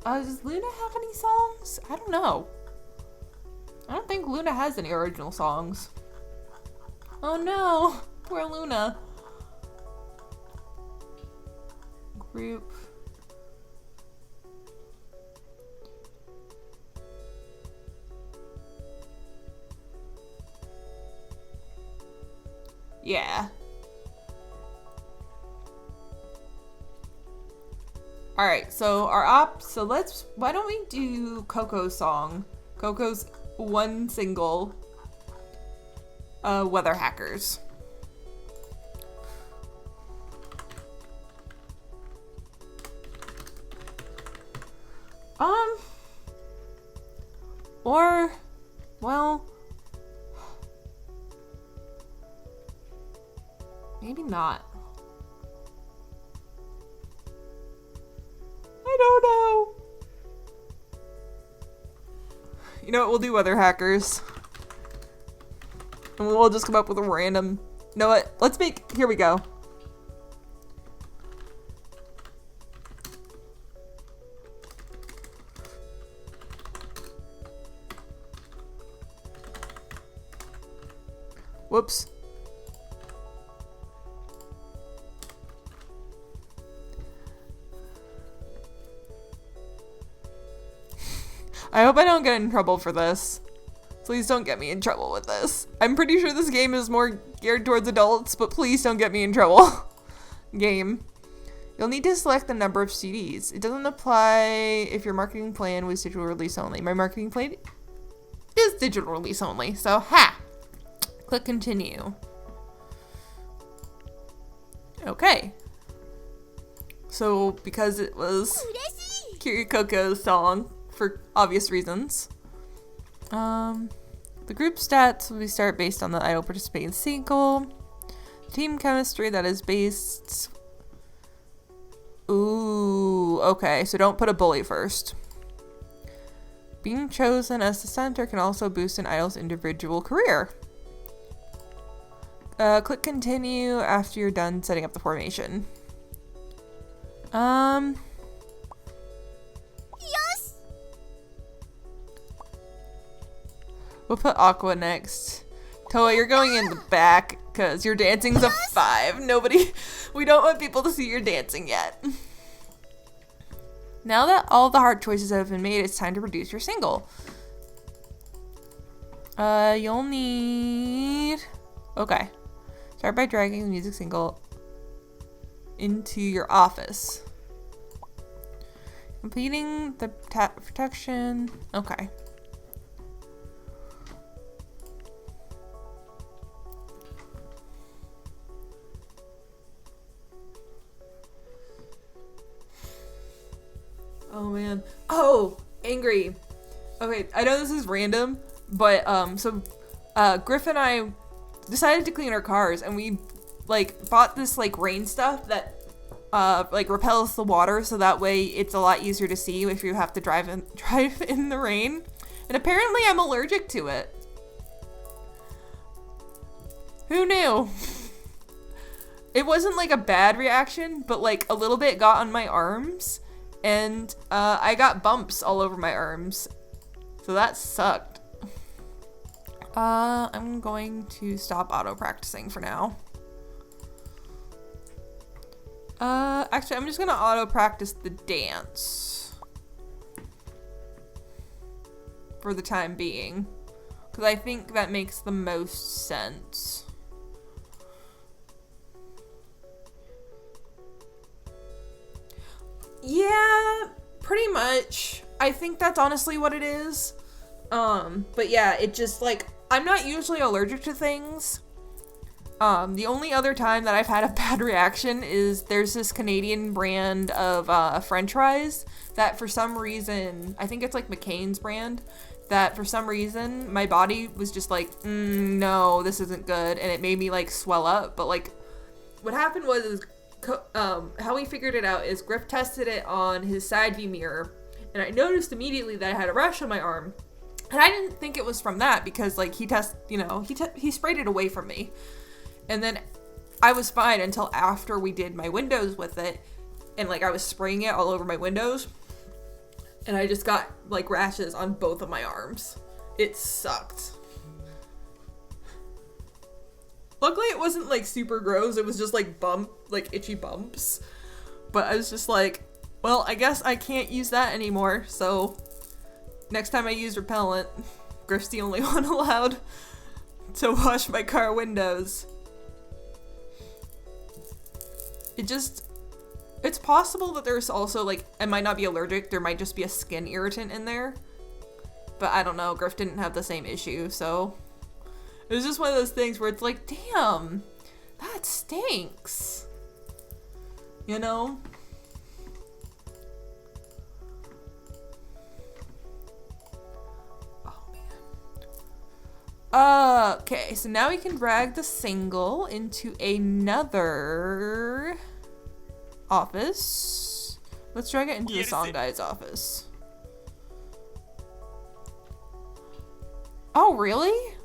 Does Luna have any songs? I don't know. I don't think Luna has any original songs. Oh no, poor Luna. Group. Yeah. Alright, so why don't we do Coco's song? Coco's one single, Weather Hackers. Or, well, maybe not. I don't know. You know what? We'll do Weather Hackers. And we'll just come up with a random... You know what? Let's make... Here we go. Whoops. I hope I don't get in trouble for this. Please don't get me in trouble with this. I'm pretty sure this game is more geared towards adults, but please don't get me in trouble. Game. You'll need to select the number of CDs. It doesn't apply if your marketing plan was digital release only. My marketing plan is digital release only, so ha! Click continue. Okay. So, because it was Kirikoko's song, for obvious reasons, the group stats will start based on the idol participating single. Team chemistry that is based... Ooh, okay, so don't put a bully first. Being chosen as the center can also boost an idol's individual career. Click continue after you're done setting up the formation. Yes. We'll put Aqua next. Toa, you're going in the back because your dancing's a 5. We don't want people to see your dancing yet. Now that all the hard choices have been made, it's time to produce your single. You'll need... Okay. Start by dragging the music single into your office. Completing the protection. Okay. Oh, Angry. Okay, I know this is random, but Griff and I decided to clean our cars, and we like bought this like rain stuff that like repels the water, so that way it's a lot easier to see if you have to drive in the rain. And apparently I'm allergic to it. Who knew? It wasn't like a bad reaction, but like a little bit got on my arms, and I got bumps all over my arms. So that sucked. I'm going to stop auto practicing for now. Actually, I'm just gonna auto practice the dance for the time being, because I think that makes the most sense. Yeah, pretty much. I think that's honestly what it is. But yeah, it just like, I'm not usually allergic to things. The only other time that I've had a bad reaction is there's this Canadian brand of French fries that for some reason, I think it's like McCain's brand, that for some reason my body was just like, no, this isn't good, and it made me like swell up. But like, what happened was, how we figured it out is Griff tested it on his side view mirror, and I noticed immediately that I had a rash on my arm. And I didn't think it was from that because like he sprayed it away from me. And then I was fine until after we did my windows with it, and like I was spraying it all over my windows, and I just got like rashes on both of my arms. It sucked. Luckily it wasn't like super gross, it was just like itchy bumps. But I was just like, well, I guess I can't use that anymore, so next time I use repellent, Griff's the only one allowed to wash my car windows. It's possible that there's also like, I might not be allergic, there might just be a skin irritant in there. But I don't know, Griff didn't have the same issue, so it was just one of those things where it's like, damn, that stinks. You know? Okay, so now we can drag the single into another office. Let's drag it into the song guy's office. Oh, really?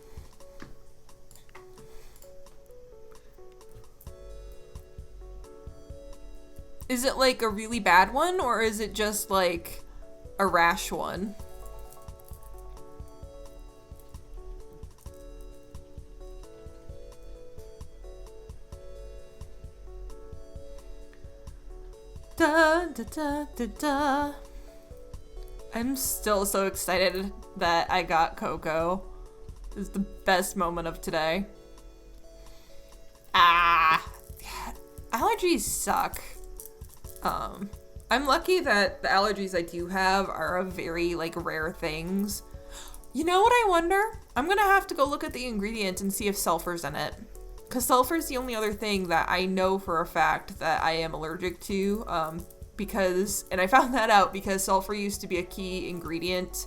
Is it like a really bad one, or is it just like a rash one? Da, da, da, da, da. I'm still so excited that I got Coco. This is the best moment of today. Allergies suck. I'm lucky that the allergies I do have are of very like rare things. You know what I wonder? I'm gonna have to go look at the ingredients and see if sulfur's in it. Because sulfur is the only other thing that I know for a fact that I am allergic to, and I found that out because sulfur used to be a key ingredient.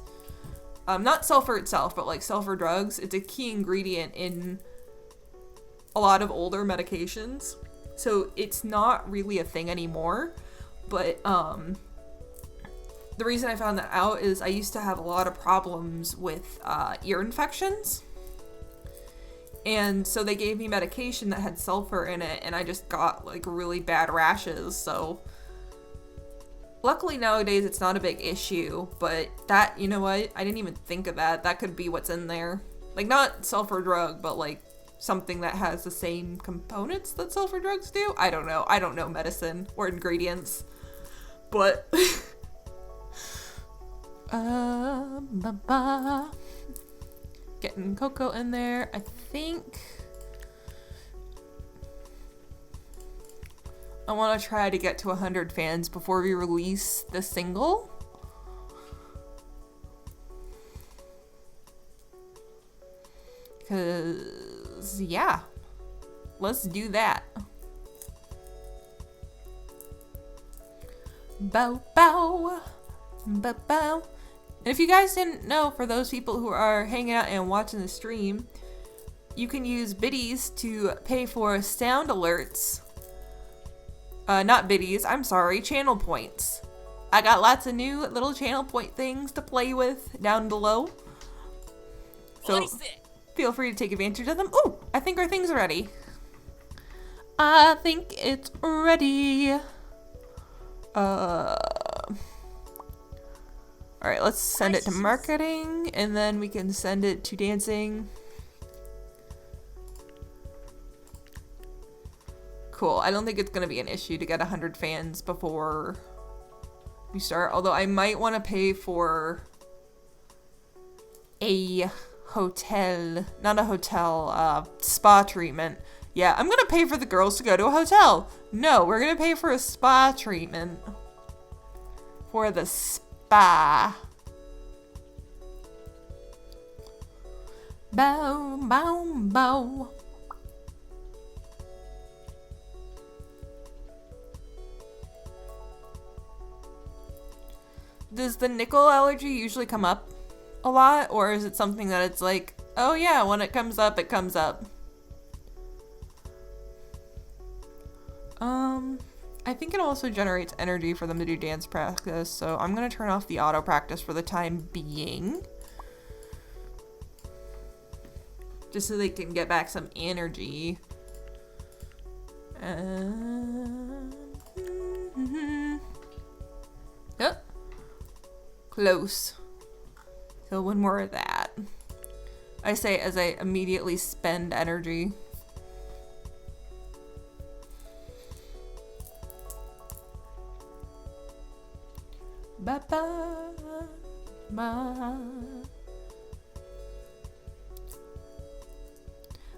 Not sulfur itself, but like sulfur drugs. It's a key ingredient in a lot of older medications. So it's not really a thing anymore. But the reason I found that out is I used to have a lot of problems with ear infections. And so they gave me medication that had sulfur in it, and I just got like really bad rashes. So luckily nowadays it's not a big issue, but that, you know what? I didn't even think of that. That could be what's in there. Like not sulfur drug, but like something that has the same components that sulfur drugs do. I don't know. I don't know medicine or ingredients. But getting Coco in there. I think I want to try to get to 100 fans before we release the single. Cause yeah, let's do that. Bow bow, Ba-bow. And if you guys didn't know, for those people who are hanging out and watching the stream, you can use biddies to pay for sound alerts. Not biddies, I'm sorry, channel points. I got lots of new little channel point things to play with down below. So feel free to take advantage of them. Ooh, I think our thing's ready. I think it's ready. Alright, let's send it to marketing, and then we can send it to dancing. Cool. I don't think it's going to be an issue to get 100 fans before we start. Although I might want to pay for a hotel. Not a hotel, spa treatment. Yeah, I'm going to pay for the girls to go to a hotel. No, we're going to pay for a spa treatment. For the spa. Bow, bow, bow. Does the nickel allergy usually come up a lot? Or is it something that it's like, oh yeah, when it comes up, it comes up? I think it also generates energy for them to do dance practice, so I'm gonna turn off the auto practice for the time being. Just so they can get back some energy. Yep. Close. So one more of that. I say as I immediately spend energy. Ba ba ba ba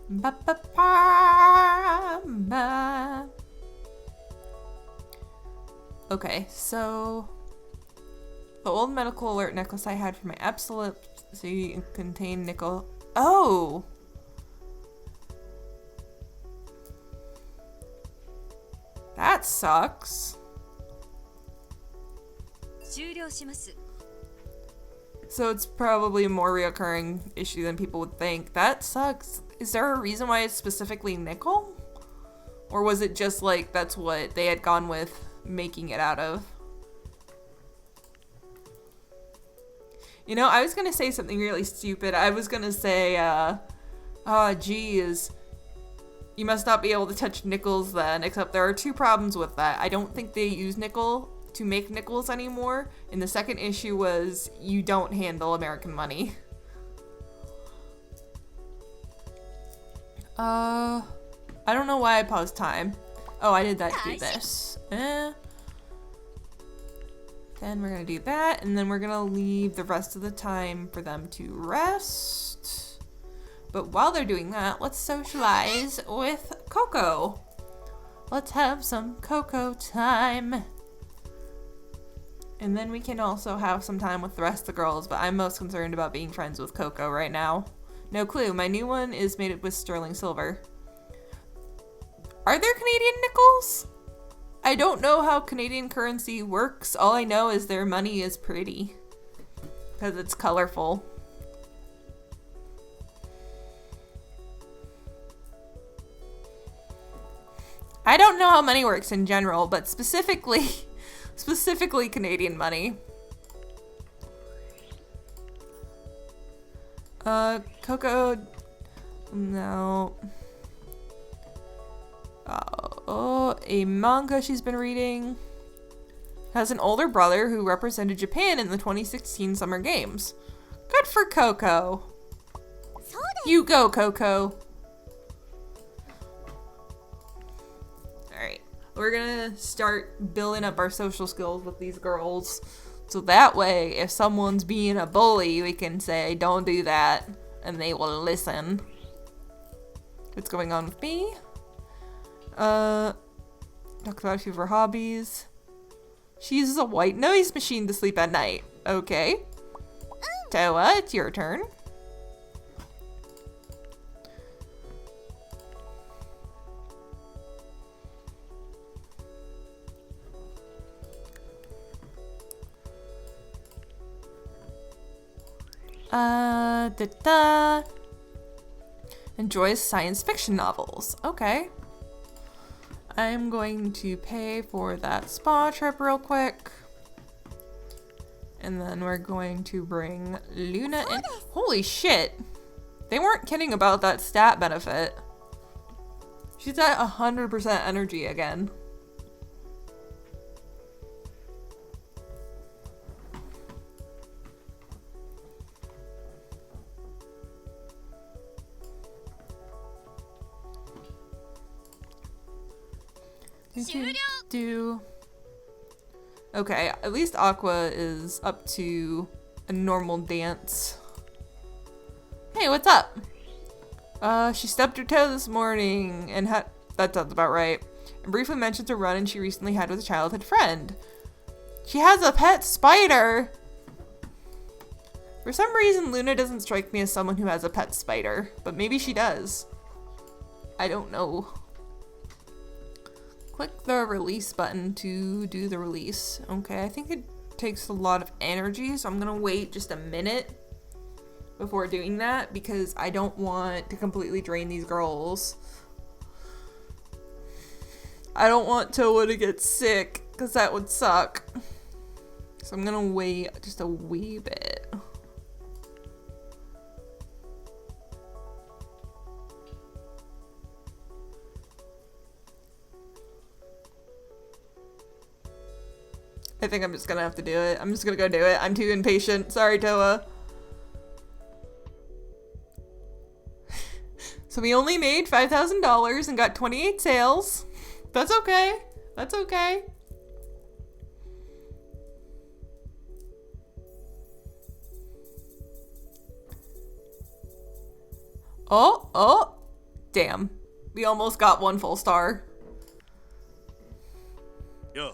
ba ba ba. Okay, so the old medical alert necklace I had for my epilepsy contained nickel. Oh! That sucks. So it's probably a more reoccurring issue than people would think. That sucks. Is there a reason why it's specifically nickel? Or was it just like that's what they had gone with making it out of? You know, I was gonna say something really stupid. I was gonna say, oh geez, you must not be able to touch nickels then, except there are two problems with that. I don't think they use nickel to make nickels anymore, and the second issue was you don't handle American money. I don't know why I paused time. Oh, I did that to do this. Then we're gonna do that, and then we're gonna leave the rest of the time for them to rest. But while they're doing that, let's socialize with Coco. Let's have some Coco time. And then we can also have some time with the rest of the girls, but I'm most concerned about being friends with Coco right now. No clue. My new one is made with sterling silver. Are there Canadian nickels? I don't know how Canadian currency works. All I know is their money is pretty. Because it's colorful. I don't know how money works in general, but specifically Canadian money. Coco, no. Oh, a manga she's been reading. Has an older brother who represented Japan in the 2016 Summer Games. Good for Coco. You go, Coco. Alright, we're gonna start building up our social skills with these girls. So that way, if someone's being a bully, we can say, don't do that, and they will listen. What's going on with me? Talk about a few of her hobbies. She uses a white noise machine to sleep at night. Okay. Toa, it's your turn. Enjoys science fiction novels. Okay. I'm going to pay for that spa trip real quick. And then we're going to bring Luna in. Holy shit. They weren't kidding about that stat benefit. She's at 100% energy again. Okay, at least Aqua is up to a normal dance. Hey, what's up? She stubbed her toe this morning and had... That sounds about right. And briefly mentions a run-in she recently had with a childhood friend. She has a pet spider! For some reason, Luna doesn't strike me as someone who has a pet spider, but maybe she does. I don't know. Click the release button to do the release. Okay, I think it takes a lot of energy, so I'm gonna wait just a minute before doing that because I don't want to completely drain these girls. I don't want Toa to get sick because that would suck. So I'm gonna wait just a wee bit. I think I'm just gonna have to do it. I'm just gonna go do it. I'm too impatient. Sorry, Toa. So we only made $5,000 and got 28 sales. That's okay. That's okay. Oh, damn. We almost got 1 full star. Yeah.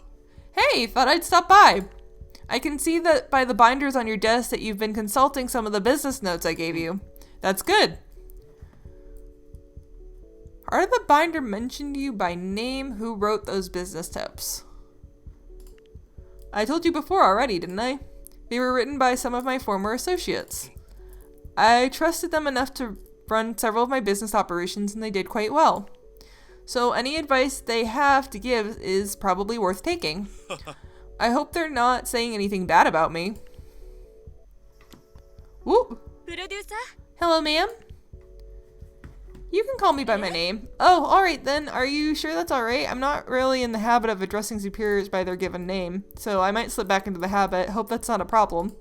Hey, thought I'd stop by. I can see that by the binders on your desk that you've been consulting some of the business notes I gave you. That's good. Part of the binder mentioned you by name. Who wrote those business tips? I told you before already, didn't I? They were written by some of my former associates. I trusted them enough to run several of my business operations and they did quite well. So any advice they have to give is probably worth taking. I hope they're not saying anything bad about me. Whoop. Hello, ma'am. You can call me by my name. Oh, alright then. Are you sure that's alright? I'm not really in the habit of addressing superiors by their given name, so I might slip back into the habit. Hope that's not a problem.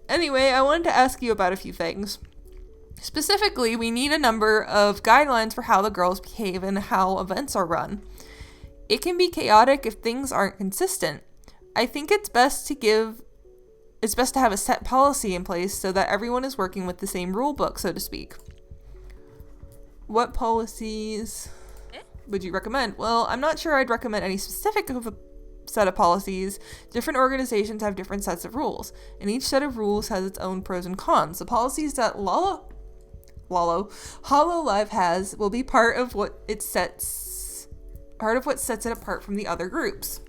Anyway, I wanted to ask you about a few things. Specifically, we need a number of guidelines for how the girls behave and how events are run. It can be chaotic if things aren't consistent. I think it's best to have a set policy in place so that everyone is working with the same rule book, so to speak. What policies would you recommend? Well, I'm not sure I'd recommend any specific set of policies. Different organizations have different sets of rules, and each set of rules has its own pros and cons. The policies that HoloLive has will be part of what sets it apart from the other groups.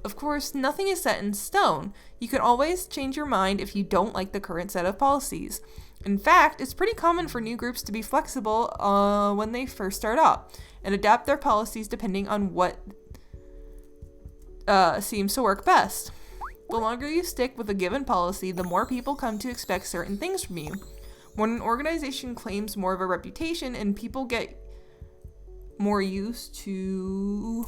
Of course, nothing is set in stone. You can always change your mind if you don't like the current set of policies. In fact, it's pretty common for new groups to be flexible when they first start out and adapt their policies depending on what seems to work best. The longer you stick with a given policy, the more people come to expect certain things from you. When an organization claims more of a reputation and people get more used to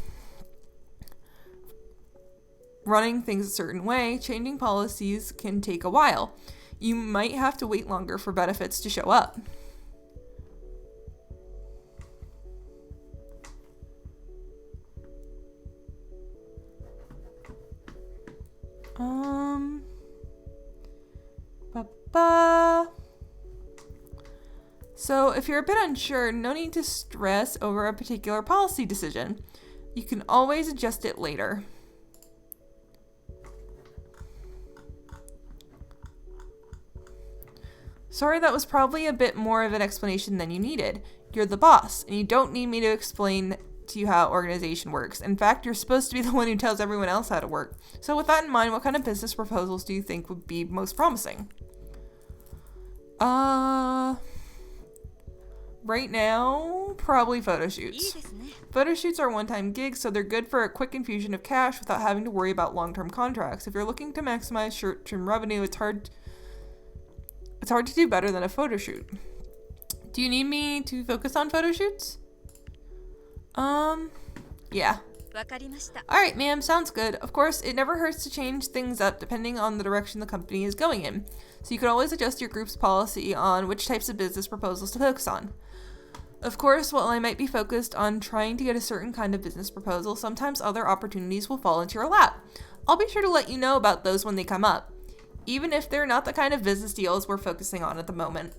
running things a certain way, changing policies can take a while. You might have to wait longer for benefits to show up. So if you're a bit unsure, no need to stress over a particular policy decision. You can always adjust it later. Sorry, that was probably a bit more of an explanation than you needed. You're the boss, and you don't need me to explain to you how organization works. In fact, you're supposed to be the one who tells everyone else how to work. So with that in mind, what kind of business proposals do you think would be most promising? Right now, probably photo shoots. Photo shoots are one-time gigs, so they're good for a quick infusion of cash without having to worry about long-term contracts. If you're looking to maximize short-term revenue, it's hard to do better than a photo shoot. Do you need me to focus on photo shoots? Yeah. Alright, ma'am, sounds good. Of course, it never hurts to change things up depending on the direction the company is going in. So you can always adjust your group's policy on which types of business proposals to focus on. Of course, while I might be focused on trying to get a certain kind of business proposal, sometimes other opportunities will fall into your lap. I'll be sure to let you know about those when they come up, even if they're not the kind of business deals we're focusing on at the moment.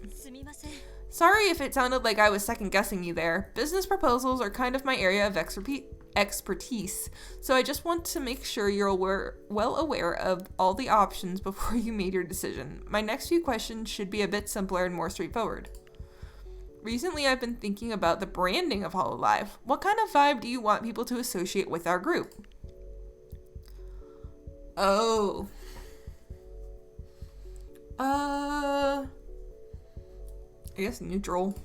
Sorry if it sounded like I was second-guessing you there. Business proposals are kind of my area of expertise, so I just want to make sure you're well aware of all the options before you made your decision. My next few questions should be a bit simpler and more straightforward. Recently, I've been thinking about the branding of HoloLive. What kind of vibe do you want people to associate with our group? Oh. I guess neutral.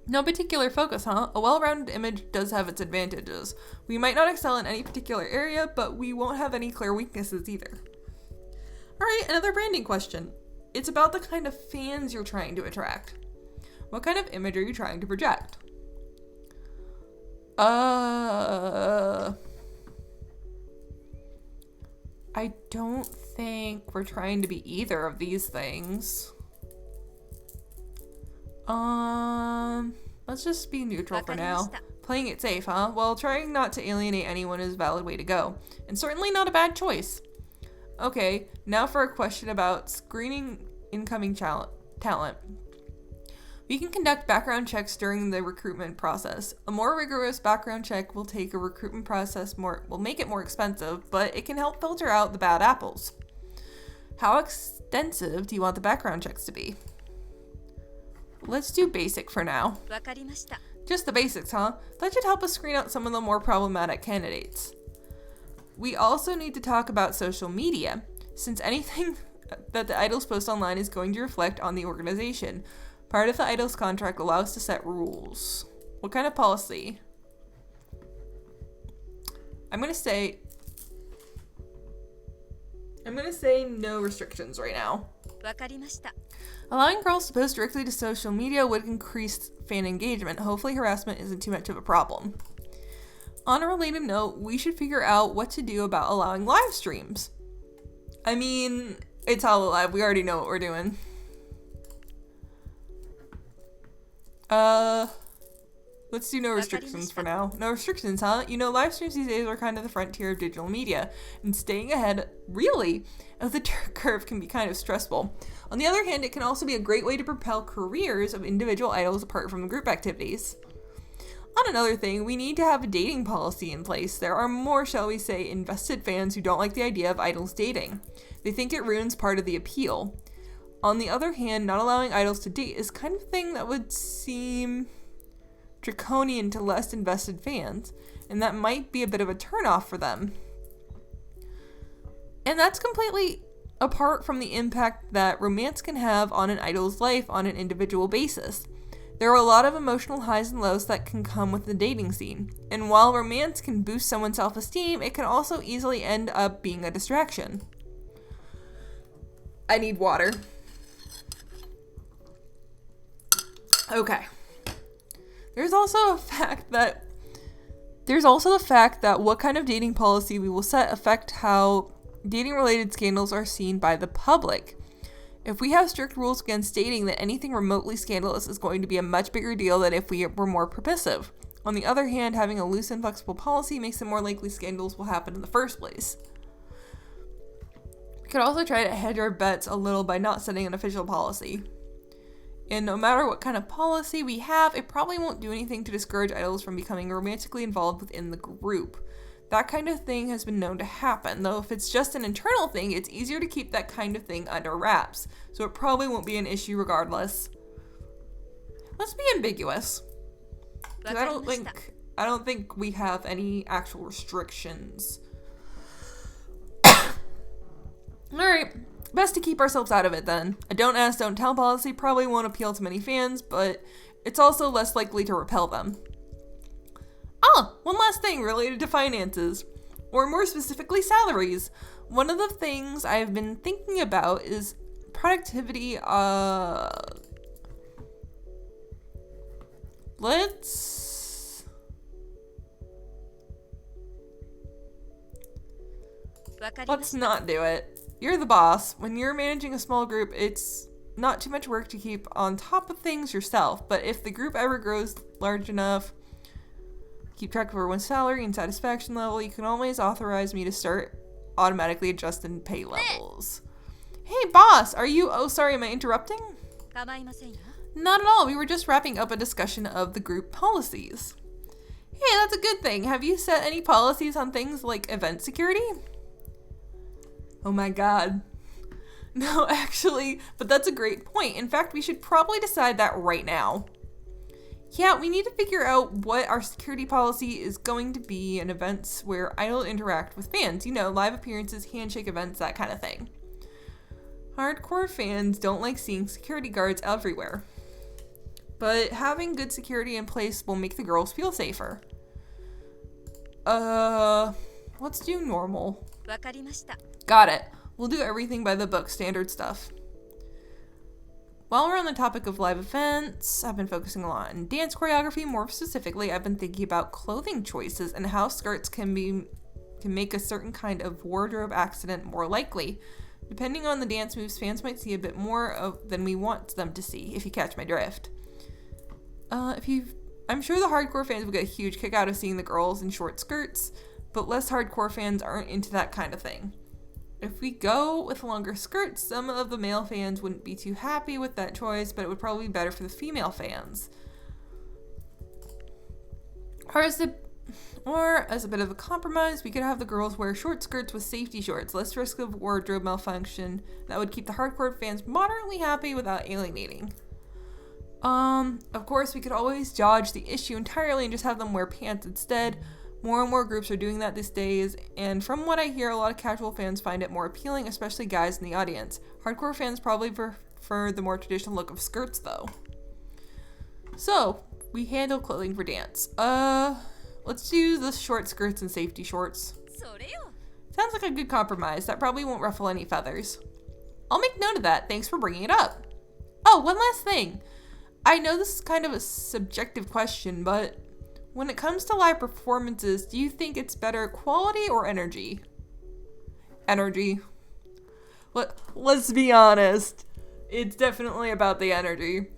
No particular focus, huh? A well-rounded image does have its advantages. We might not excel in any particular area, but we won't have any clear weaknesses either. Alright, another branding question. It's about the kind of fans you're trying to attract. What kind of image are you trying to project? I don't think we're trying to be either of these things. Let's just be neutral for now. Playing it safe, huh? Well, trying not to alienate anyone is a valid way to go. And certainly not a bad choice. Okay, now for a question about screening incoming talent. We can conduct background checks during the recruitment process. A more rigorous background check will make it more expensive, but it can help filter out the bad apples. How extensive do you want the background checks to be? Let's do basic for now. Just the basics, huh? That should help us screen out some of the more problematic candidates. We also need to talk about social media, since anything that the idols post online is going to reflect on the organization. Part of the idol's contract allows to set rules. What kind of policy? I'm gonna say no restrictions right now. Allowing girls to post directly to social media would increase fan engagement. Hopefully harassment isn't too much of a problem. On a related note, we should figure out what to do about allowing live streams. I mean, it's HoloLive. We already know what we're doing. Let's do no restrictions for now. No restrictions, huh? You know, live streams these days are kind of the frontier of digital media, and staying ahead, really, of the curve can be kind of stressful. On the other hand, it can also be a great way to propel careers of individual idols apart from the group activities. On another thing, we need to have a dating policy in place. There are more, shall we say, invested fans who don't like the idea of idols dating. They think it ruins part of the appeal. On the other hand, not allowing idols to date is kind of thing that would seem draconian to less invested fans, and that might be a bit of a turnoff for them. And that's completely apart from the impact that romance can have on an idol's life on an individual basis. There are a lot of emotional highs and lows that can come with the dating scene, and while romance can boost someone's self-esteem, it can also easily end up being a distraction. I need water. Okay. There's also the fact that what kind of dating policy we will set affect how dating-related scandals are seen by the public. If we have strict rules against dating, then anything remotely scandalous is going to be a much bigger deal than if we were more permissive. On the other hand, having a loose and flexible policy makes it more likely scandals will happen in the first place. We could also try to hedge our bets a little by not setting an official policy. And no matter what kind of policy we have, it probably won't do anything to discourage idols from becoming romantically involved within the group. That kind of thing has been known to happen, though if it's just an internal thing, it's easier to keep that kind of thing under wraps, so it probably won't be an issue regardless. Let's be ambiguous. Because I don't think we have any actual restrictions. Alright, Best to keep ourselves out of it then. A don't ask, don't tell policy probably won't appeal to many fans, but it's also less likely to repel them. One last thing related to finances, or more specifically salaries. One of the things I've been thinking about is productivity. Let's not do it. You're the boss. When you're managing a small group, it's not too much work to keep on top of things yourself, but if the group ever grows large enough, keep track of everyone's salary and satisfaction level, you can always authorize me to start automatically adjusting pay levels. Hey boss, are you, oh sorry, am I interrupting? Not at all, we were just wrapping up a discussion of the group policies. Hey, that's a good thing. Have you set any policies on things like event security? Oh my god. No, actually, but that's a great point. In fact, we should probably decide that right now. Yeah, we need to figure out what our security policy is going to be in events where idols interact with fans. You know, live appearances, handshake events, that kind of thing. Hardcore fans don't like seeing security guards everywhere. But having good security in place will make the girls feel safer. Let's do normal. Got it. We'll do everything by the book, standard stuff. While we're on the topic of live events, I've been focusing a lot on dance choreography. More specifically, I've been thinking about clothing choices and how skirts can make a certain kind of wardrobe accident more likely. Depending on the dance moves, fans might see a bit more than we want them to see, if you catch my drift. I'm sure the hardcore fans will get a huge kick out of seeing the girls in short skirts, but less hardcore fans aren't into that kind of thing. If we go with longer skirts, some of the male fans wouldn't be too happy with that choice, but it would probably be better for the female fans. Or as a bit of a compromise, we could have the girls wear short skirts with safety shorts, less risk of wardrobe malfunction. That would keep the hardcore fans moderately happy without alienating. Of course, we could always dodge the issue entirely and just have them wear pants instead. More and more groups are doing that these days, and from what I hear, a lot of casual fans find it more appealing, especially guys in the audience. Hardcore fans probably prefer the more traditional look of skirts, though. So, we handle clothing for dance. Let's do the short skirts and safety shorts. Sounds like a good compromise. That probably won't ruffle any feathers. I'll make note of that. Thanks for bringing it up. Oh, one last thing. I know this is kind of a subjective question, but when it comes to live performances, do you think it's better quality or energy? Energy. Let's be honest. It's definitely about the energy.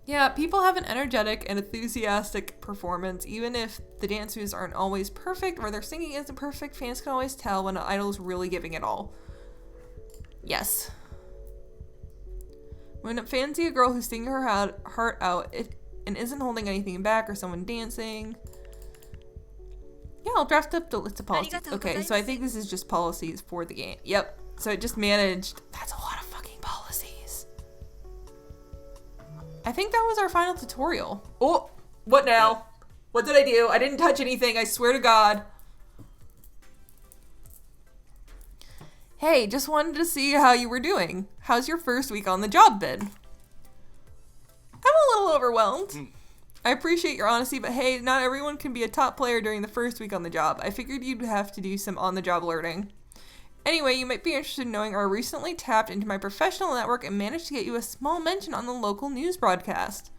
Yeah, people have an energetic and enthusiastic performance. Even if the dance moves aren't always perfect or their singing isn't perfect, fans can always tell when an idol is really giving it all. Yes. When fans see a girl who's singing her heart out and isn't holding anything back, or someone dancing. Yeah, I'll draft up the list of policies. Okay, so I think this is just policies for the game. Yep. So it just managed. That's a lot of fucking policies. I think that was our final tutorial. Oh, what now? What did I do? I didn't touch anything, I swear to God. Hey, just wanted to see how you were doing. How's your first week on the job been? I'm a little overwhelmed. I appreciate your honesty, but hey, not everyone can be a top player during the first week on the job. I figured you'd have to do some on-the-job learning. Anyway, you might be interested in knowing I recently tapped into my professional network and managed to get you a small mention on the local news broadcast.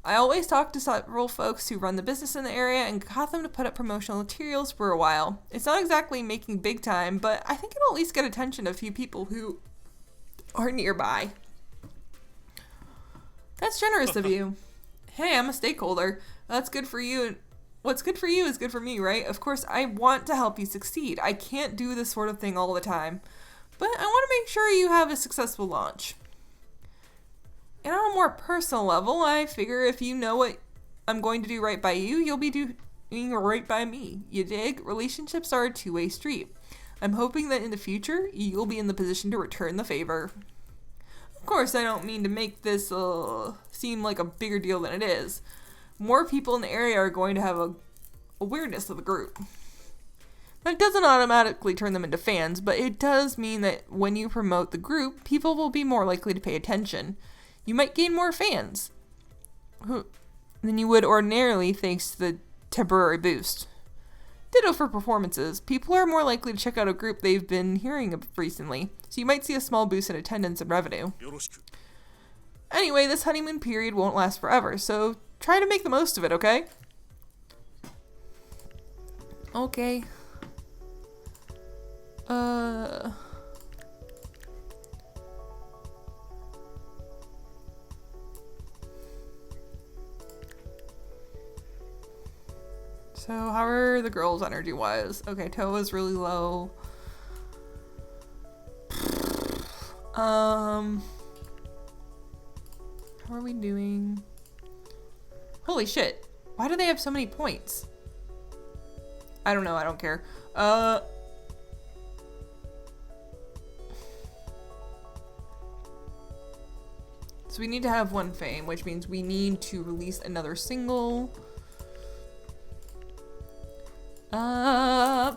I always talk to several folks who run the business in the area and got them to put up promotional materials for a while. It's not exactly making big time, but I think it'll at least get attention of a few people who are nearby. That's generous of you. Hey, I'm a stakeholder. That's good for you. What's good for you is good for me, right? Of course, I want to help you succeed. I can't do this sort of thing all the time. But I want to make sure you have a successful launch. And on a more personal level, I figure if you know what I'm going to do right by you, you'll be doing right by me. You dig? Relationships are a two-way street. I'm hoping that in the future, you'll be in the position to return the favor. Of course, I don't mean to make this seem like a bigger deal than it is. More people in the area are going to have a awareness of the group. It doesn't automatically turn them into fans, but it does mean that when you promote the group, people will be more likely to pay attention. You might gain more fans than you would ordinarily thanks to the temporary boost. Ditto for performances. People are more likely to check out a group they've been hearing of recently, so you might see a small boost in attendance and revenue. Anyway, this honeymoon period won't last forever, so try to make the most of it, okay? Okay. So how are the girls energy-wise? Okay, Toa's really low. How are we doing? Holy shit. Why do they have so many points? I don't know, I don't care. So we need to have one fame, which means we need to release another single.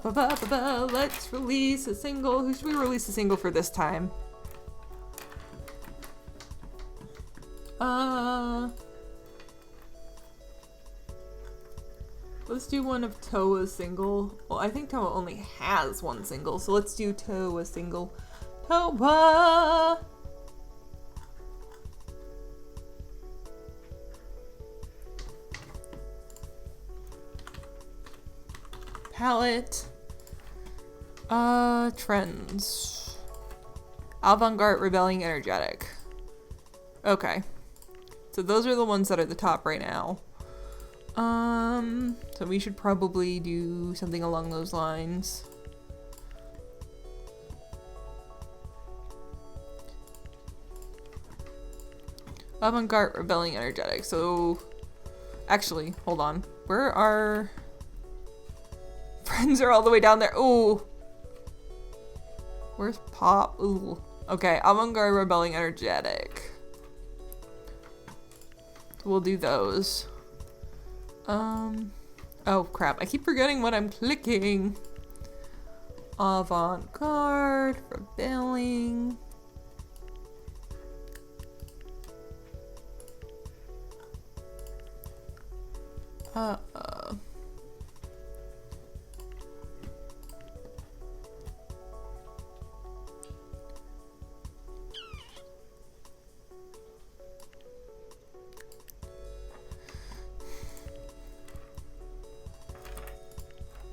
Let's release a single. Who should we release a single for this time? Let's do one of Toa's single. Well, I think Toa only has one single, so let's do Toa's single. Toa! Palette. Trends. Avant-garde, rebelling, energetic. Okay. So those are the ones that are the top right now. So we should probably do something along those lines. Avant-garde, rebelling, energetic. So, actually, hold on. Where are... Friends are all the way down there. Ooh. Where's Pop? Ooh. Okay, avant-garde, rebelling, energetic. We'll do those. Oh crap, I keep forgetting what I'm clicking. Avant-garde, rebelling.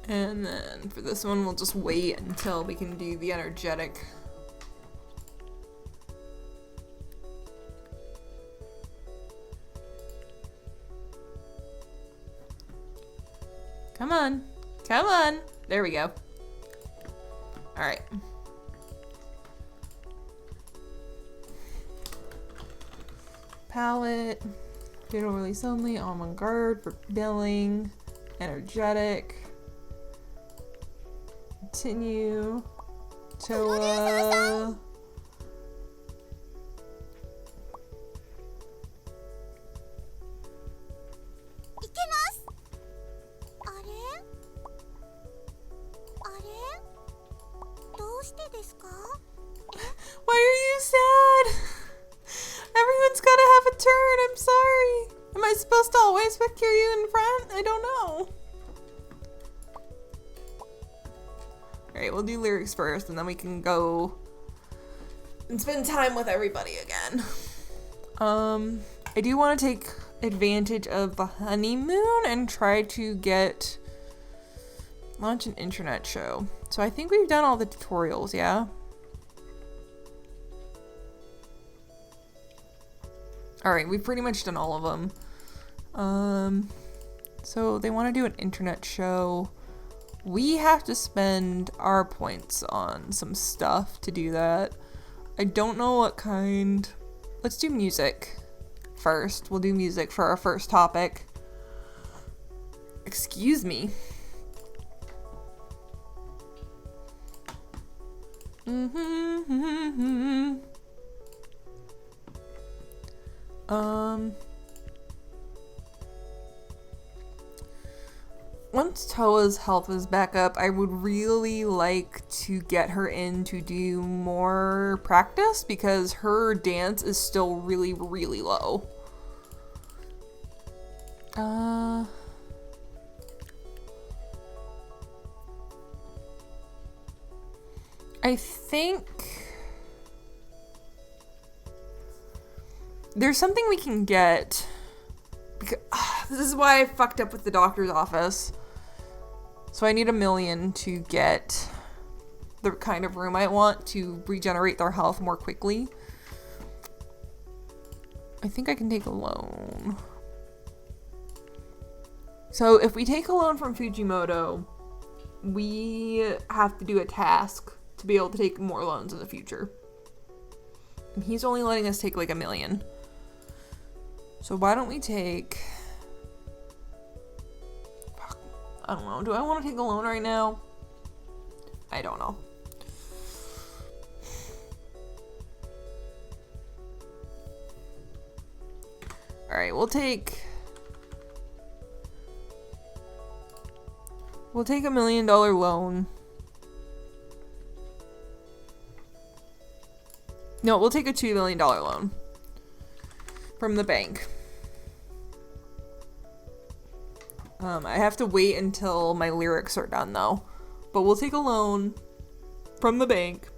And then for this one, we'll just wait until we can do the energetic. Come on. Come on. There we go. Alright. Palette. Digital release only. Avant-garde. Rebelling. Energetic. Continue. Toa. Why are you sad? Everyone's gotta have a turn. I'm sorry. Am I supposed to always picture you in front? I don't know. Alright, we'll do lyrics first, and then we can go and spend time with everybody again. I do want to take advantage of the honeymoon and try to launch an internet show. So I think we've done all the tutorials, yeah? Alright, we've pretty much done all of them. So they want to do an internet show. We have to spend our points on some stuff to do that. I don't know what kind. Let's do music first. We'll do music for our first topic. Excuse me. once Toa's health is back up, I would really like to get her in to do more practice because her dance is still really, really low. I think there's something we can get. Because, this is why I fucked up with the doctor's office. So I need $1 million to get the kind of room I want to regenerate their health more quickly. I think I can take a loan. So if we take a loan from Fujimoto, we have to do a task to be able to take more loans in the future. And he's only letting us take like $1 million. So why don't we take... Fuck, I don't know. Do I want to take a loan right now? I don't know. Alright, we'll take $1 million loan. No, we'll take a $2 million loan from the bank. I have to wait until my lyrics are done though. But we'll take a loan from the bank.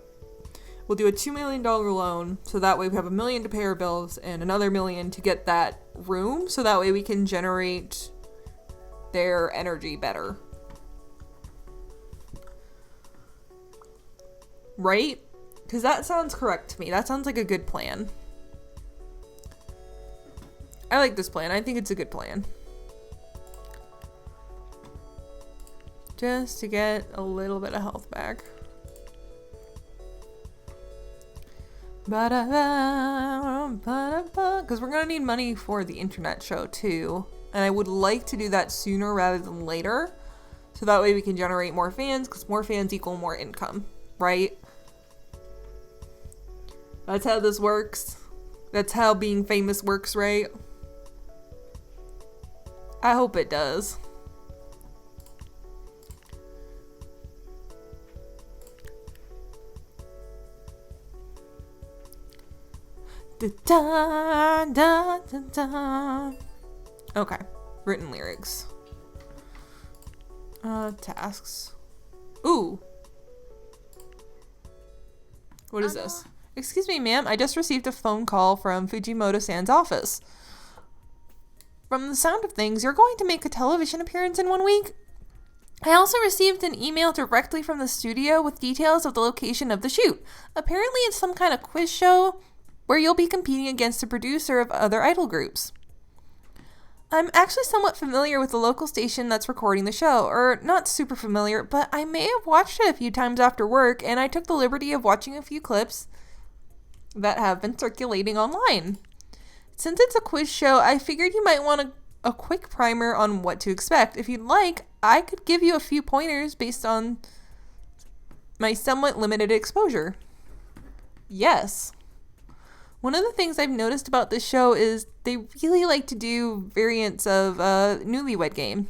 We'll do a $2 million loan, so that way we have $1 million to pay our bills and another $1 million to get that room, so that way we can generate their energy better. Right? Because that sounds correct to me. That sounds like a good plan. I like this plan. I think it's a good plan. Just to get a little bit of health back. Because we're going to need money for the internet show too. And I would like to do that sooner rather than later. So that way we can generate more fans, because more fans equal more income. Right? That's how this works. That's how being famous works, right? I hope it does. Da, da, da, da. Okay, written lyrics. Tasks. Ooh. What is this? Excuse me, ma'am. I just received a phone call from Fujimoto-san's office. From the sound of things, you're going to make a television appearance in 1 week? I also received an email directly from the studio with details of the location of the shoot. Apparently it's some kind of quiz show where you'll be competing against a producer of other idol groups. I'm actually somewhat familiar with the local station that's recording the show, or not super familiar, but I may have watched it a few times after work, and I took the liberty of watching a few clips that have been circulating online. Since it's a quiz show, I figured you might want a quick primer on what to expect. If you'd like, I could give you a few pointers based on my somewhat limited exposure. Yes. One of the things I've noticed about this show is they really like to do variants of Newlywed Game.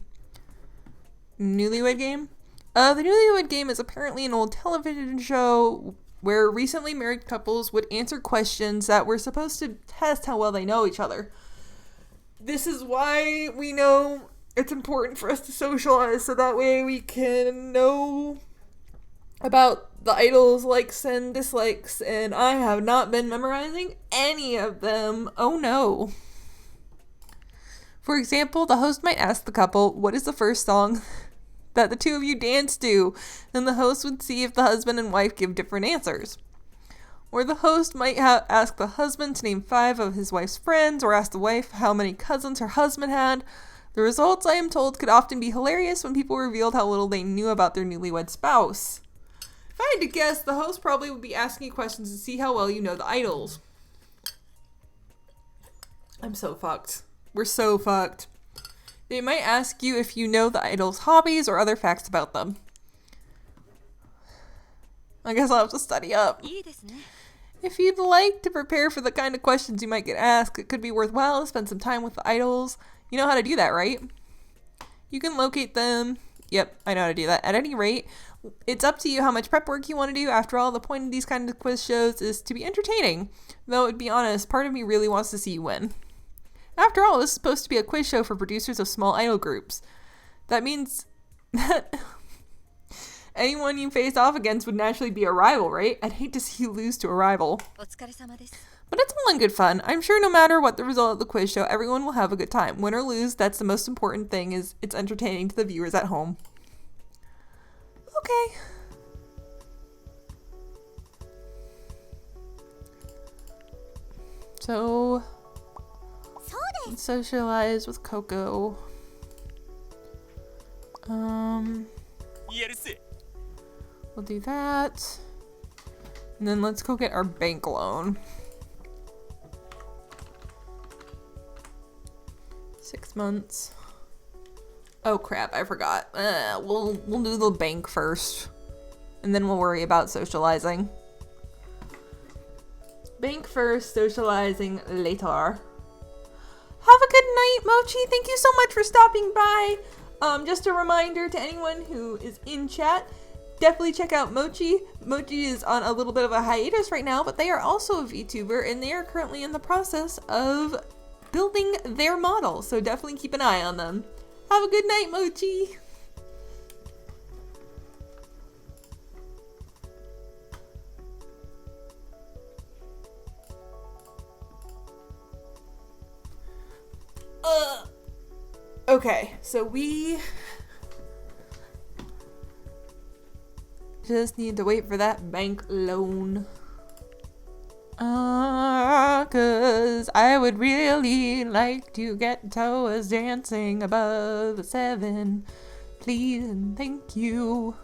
Newlywed Game? The Newlywed Game is apparently an old television show where recently married couples would answer questions that were supposed to test how well they know each other. This is why we know it's important for us to socialize, so that way we can know about the idols' likes and dislikes, and I have not been memorizing any of them. Oh no. For example, the host might ask the couple, what is the first song that the two of you dance to? And the host would see if the husband and wife give different answers. Or the host might ask the husband to name 5 of his wife's friends, or ask the wife how many cousins her husband had. The results, I am told, could often be hilarious when people revealed how little they knew about their newlywed spouse. If I had to guess, the host probably would be asking you questions to see how well you know the idols. I'm so fucked. We're so fucked. They might ask you if you know the idols' hobbies or other facts about them. I guess I'll have to study up. If you'd like to prepare for the kind of questions you might get asked, it could be worthwhile to spend some time with the idols. You know how to do that, right? You can locate them. Yep, I know how to do that. At any rate, it's up to you how much prep work you want to do. After all, the point of these kind of quiz shows is to be entertaining. Though, to be honest, part of me really wants to see you win. After all, this is supposed to be a quiz show for producers of small idol groups. That means that anyone you face off against would naturally be a rival, right? I'd hate to see you lose to a rival. But it's all in good fun. I'm sure no matter what the result of the quiz show, everyone will have a good time. Win or lose, that's the most important thing, is it's entertaining to the viewers at home. Okay. So, let's socialize with Coco. We'll do that. And then let's go get our bank loan. 6 months. Oh crap, I forgot. We'll do the bank first. And then we'll worry about socializing. Bank first, socializing later. Have a good night, Mochi. Thank you so much for stopping by. Just a reminder to anyone who is in chat, definitely check out Mochi. Mochi is on a little bit of a hiatus right now, but they are also a VTuber, and they are currently in the process of building their model, so definitely keep an eye on them. Have a good night, Mochi! Okay, so we just need to wait for that bank loan. Cause I would really like to get toes dancing above 7. Please and thank you.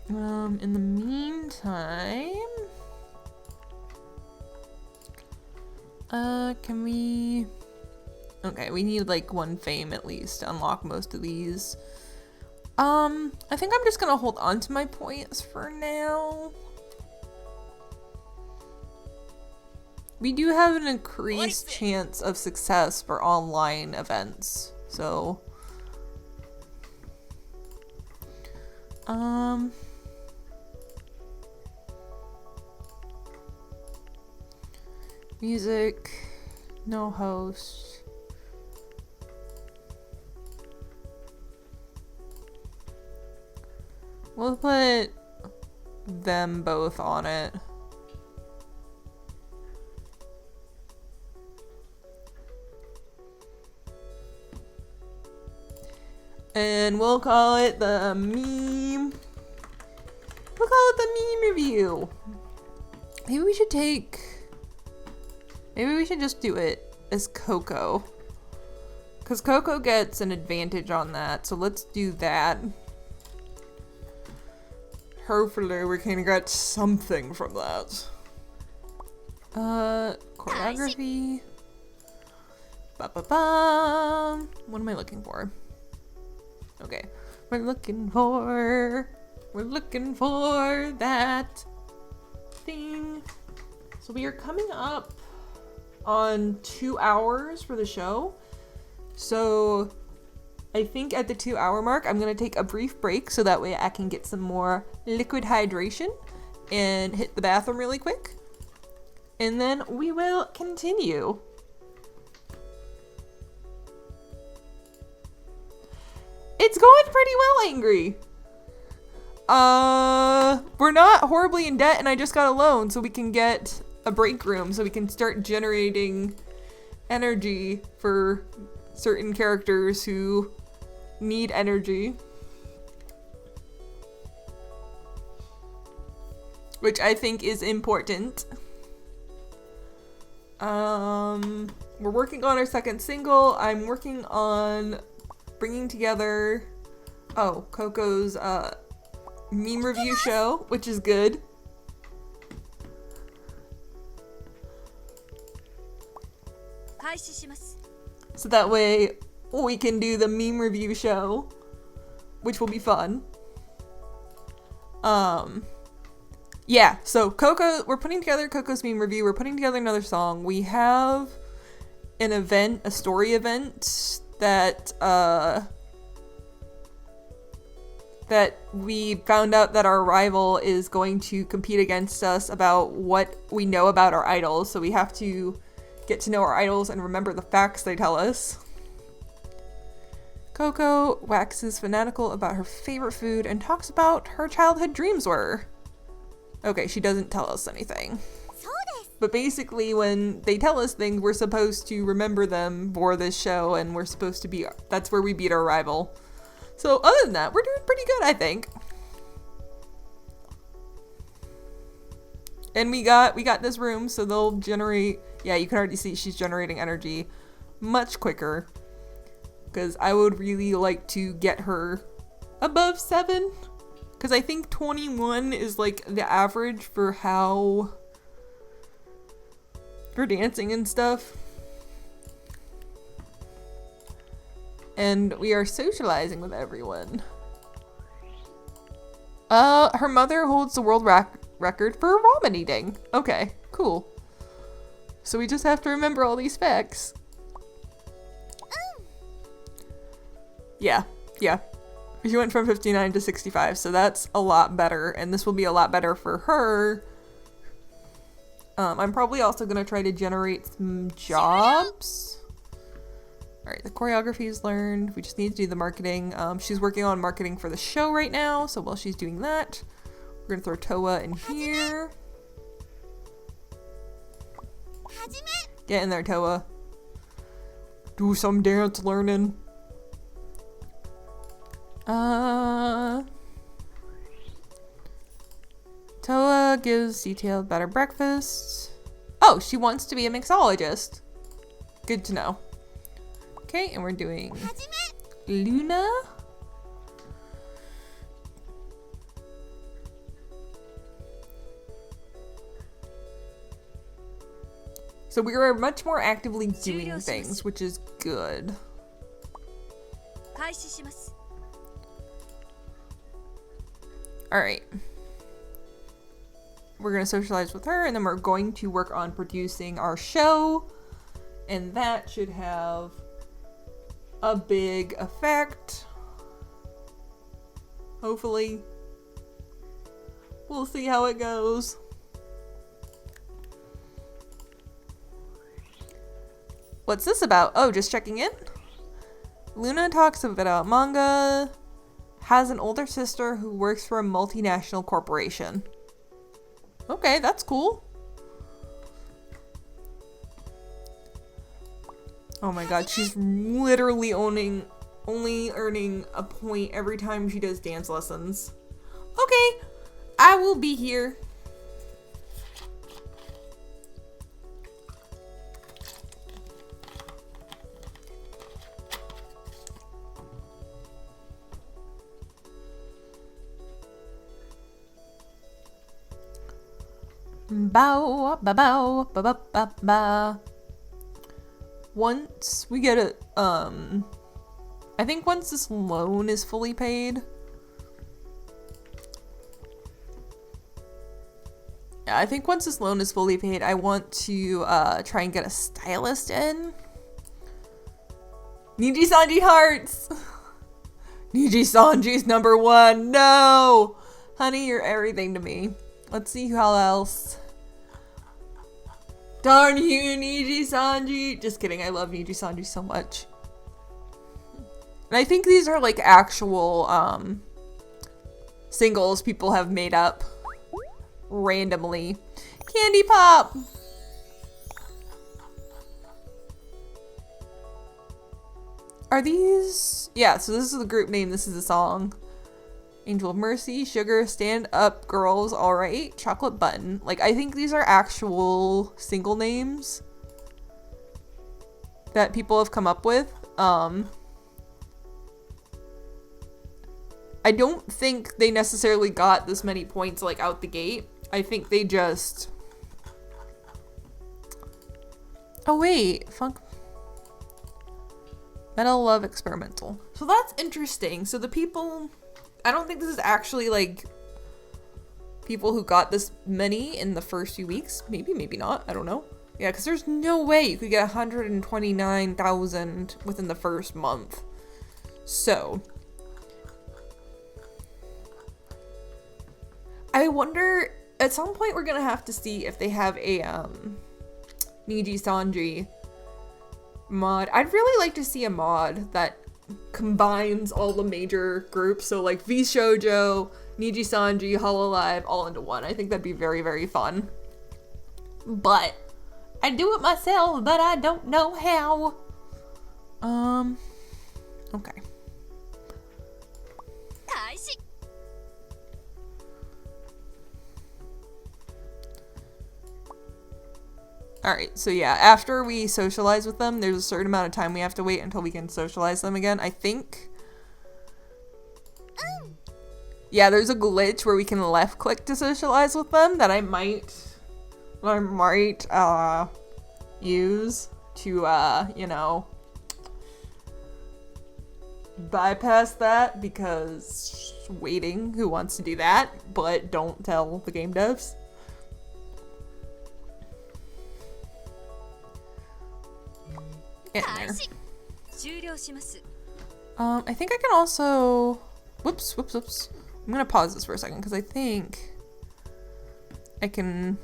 In the meantime, can we... Okay, we need like 1 fame at least to unlock most of these. I think I'm just gonna hold on to my points for now. We do have an increased chance of success for online events, so... Music, no host. We'll put them both on it. And we'll call it the meme. We'll call it the meme review. Maybe we should just do it as Coco. Because Coco gets an advantage on that. So let's do that. Hopefully we can get something from that. Choreography. Ba-ba-bum. What am I looking for? Okay. We're looking for that thing. So we are coming up on 2 hours for the show. So I think at the 2 hour mark, I'm going to take a brief break so that way I can get some more liquid hydration and hit the bathroom really quick. And then we will continue. It's going pretty well, Angry. We're not horribly in debt and I just got a loan so we can get a break room so we can start generating energy for certain characters who need energy. Which I think is important. We're working on our second single. I'm working on bringing together Coco's meme review show, which is good. So that way we can do the meme review show, which will be fun. Yeah, so Coco, we're putting together Coco's meme review. We're putting together another song. We have an event, a story event that that we found out that our rival is going to compete against us about what we know about our idols. So we have to get to know our idols and remember the facts they tell us. Coco waxes fanatical about her favorite food and talks about her childhood dreams were. Okay, she doesn't tell us anything. But basically when they tell us things, we're supposed to remember them for this show, and we're supposed to be, that's where we beat our rival. So other than that, we're doing pretty good, I think. And we got this room, so they'll generate, yeah, you can already see she's generating energy much quicker. Because I would really like to get her above 7. Because I think 21 is like the average for dancing and stuff. And we are socializing with everyone. Her mother holds the world record for ramen eating. Okay, cool. So we just have to remember all these facts. Yeah. She went from 59 to 65, so that's a lot better, and this will be a lot better for her. I'm probably also going to try to generate some jobs. Alright, the choreography is learned. We just need to do the marketing. She's working on marketing for the show right now, so while she's doing that, we're going to throw Toa in here. Get in there, Toa. Do some dance learning. Toa gives detailed better breakfast. Oh, she wants to be a mixologist. Good to know. Okay, and we're doing Luna. So we are much more actively doing things, which is good. Alright. We're going to socialize with her, and then we're going to work on producing our show. And that should have a big effect. Hopefully. We'll see how it goes. What's this about? Oh, just checking in? Luna talks a bit about manga. Has an older sister who works for a multinational corporation. Okay, that's cool. Oh my god, she's literally only earning a point every time she does dance lessons. Okay, I will be here. Bow, ba bow, ba ba ba ba. Once we get it, I think once this loan is fully paid. Yeah, I think once this loan is fully paid, I want to try and get a stylist in. Niji Sanji hearts! Niji Sanji's #1. No! Honey, you're everything to me. Let's see who else. Darn you, Niji Sanji. Just kidding, I love Niji Sanji so much. And I think these are like actual singles people have made up randomly. Candy Pop! Are these? Yeah, so this is the group name, this is the song. Angel of Mercy, Sugar, Stand Up Girls, Alright, Chocolate Button. Like, I think these are actual single names that people have come up with. I don't think they necessarily got this many points, like, out the gate. I think they just... Oh, wait. Funk... Metal Love Experimental. So that's interesting. So the people... I don't think this is actually, like, people who got this many in the first few weeks. Maybe, maybe not. I don't know. Yeah, because there's no way you could get 129,000 within the first month. So, I wonder, at some point we're gonna have to see if they have a, Niji Sanji mod. I'd really like to see a mod that combines all the major groups, so like V-Shoujo, Niji Sanji, HoloLive, all into one. I think that'd be very, very fun. But I do it myself, but I don't know how. Okay. Alright, so yeah, after we socialize with them, there's a certain amount of time we have to wait until we can socialize them again, I think. Yeah, there's a glitch where we can left click to socialize with them that I might use to, you know, bypass that, because waiting, who wants to do that? But don't tell the game devs. Get in there. I think I can also... Whoops. I'm gonna pause this for a second, because I think I can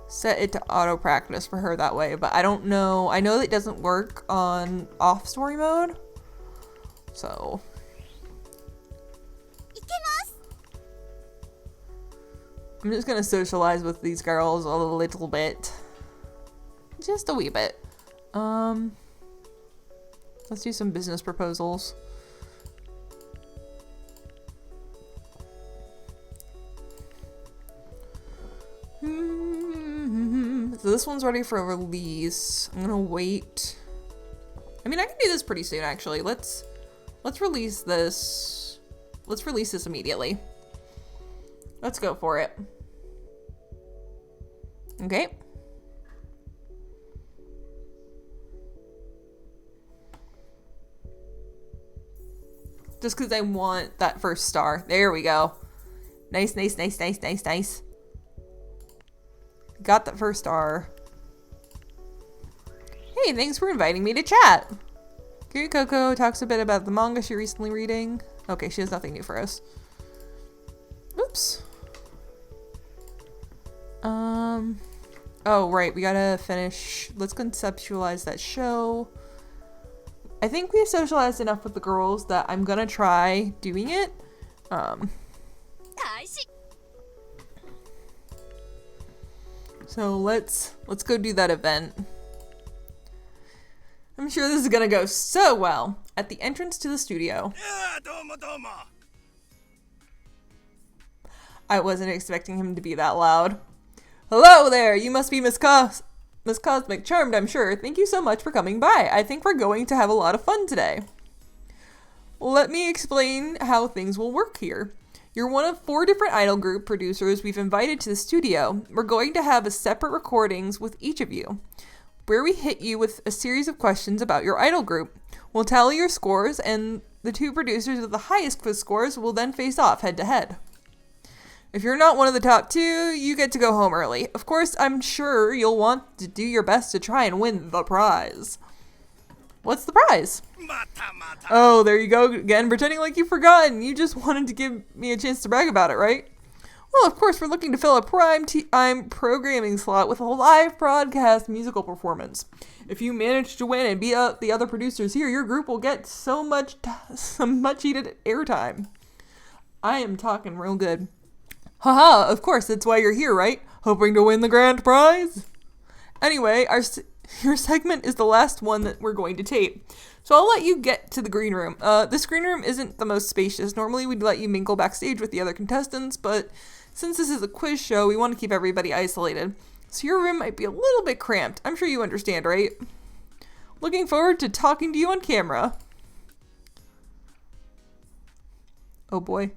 set it to auto practice for her that way, but I don't know. I know that it doesn't work on off story mode, so I'm just gonna socialize with these girls a little bit, just a wee bit. Let's do some business proposals. So this one's ready for release. I'm gonna wait. I mean, I can do this pretty soon, actually. Let's release this. Let's release this immediately. Let's go for it. Okay. Just because I want that first star. There we go. Nice. Got that first star. Hey, thanks for inviting me to chat. Kirikoko talks a bit about the manga she's recently reading. Okay, she has nothing new for us. Oops. Oh, right, we gotta finish. Let's conceptualize that show. I think we've socialized enough with the girls that I'm gonna try doing it. So let's go do that event. I'm sure this is gonna go so well. At the entrance to the studio. I wasn't expecting him to be that loud. Hello there, you must be Miss Cosmic Charmed, I'm sure. Thank you so much for coming by. I think we're going to have a lot of fun today. Let me explain how things will work here. You're one of 4 different idol group producers we've invited to the studio. We're going to have a separate recordings with each of you, where we hit you with a series of questions about your idol group. We'll tally your scores, and the 2 producers with the highest quiz scores will then face off head to head. If you're not one of the top 2, you get to go home early. Of course, I'm sure you'll want to do your best to try and win the prize. What's the prize? Oh, there you go again, pretending like you've forgotten. You just wanted to give me a chance to brag about it, right? Well, of course, we're looking to fill a prime time programming slot with a live broadcast musical performance. If you manage to win and beat out the other producers here, your group will get some much-needed airtime. I am talking real good. Haha, of course, that's why you're here, right? Hoping to win the grand prize? Anyway, your segment is the last one that we're going to tape. So I'll let you get to the green room. This green room isn't the most spacious. Normally we'd let you mingle backstage with the other contestants, but since this is a quiz show, we want to keep everybody isolated. So your room might be a little bit cramped. I'm sure you understand, right? Looking forward to talking to you on camera. Oh boy.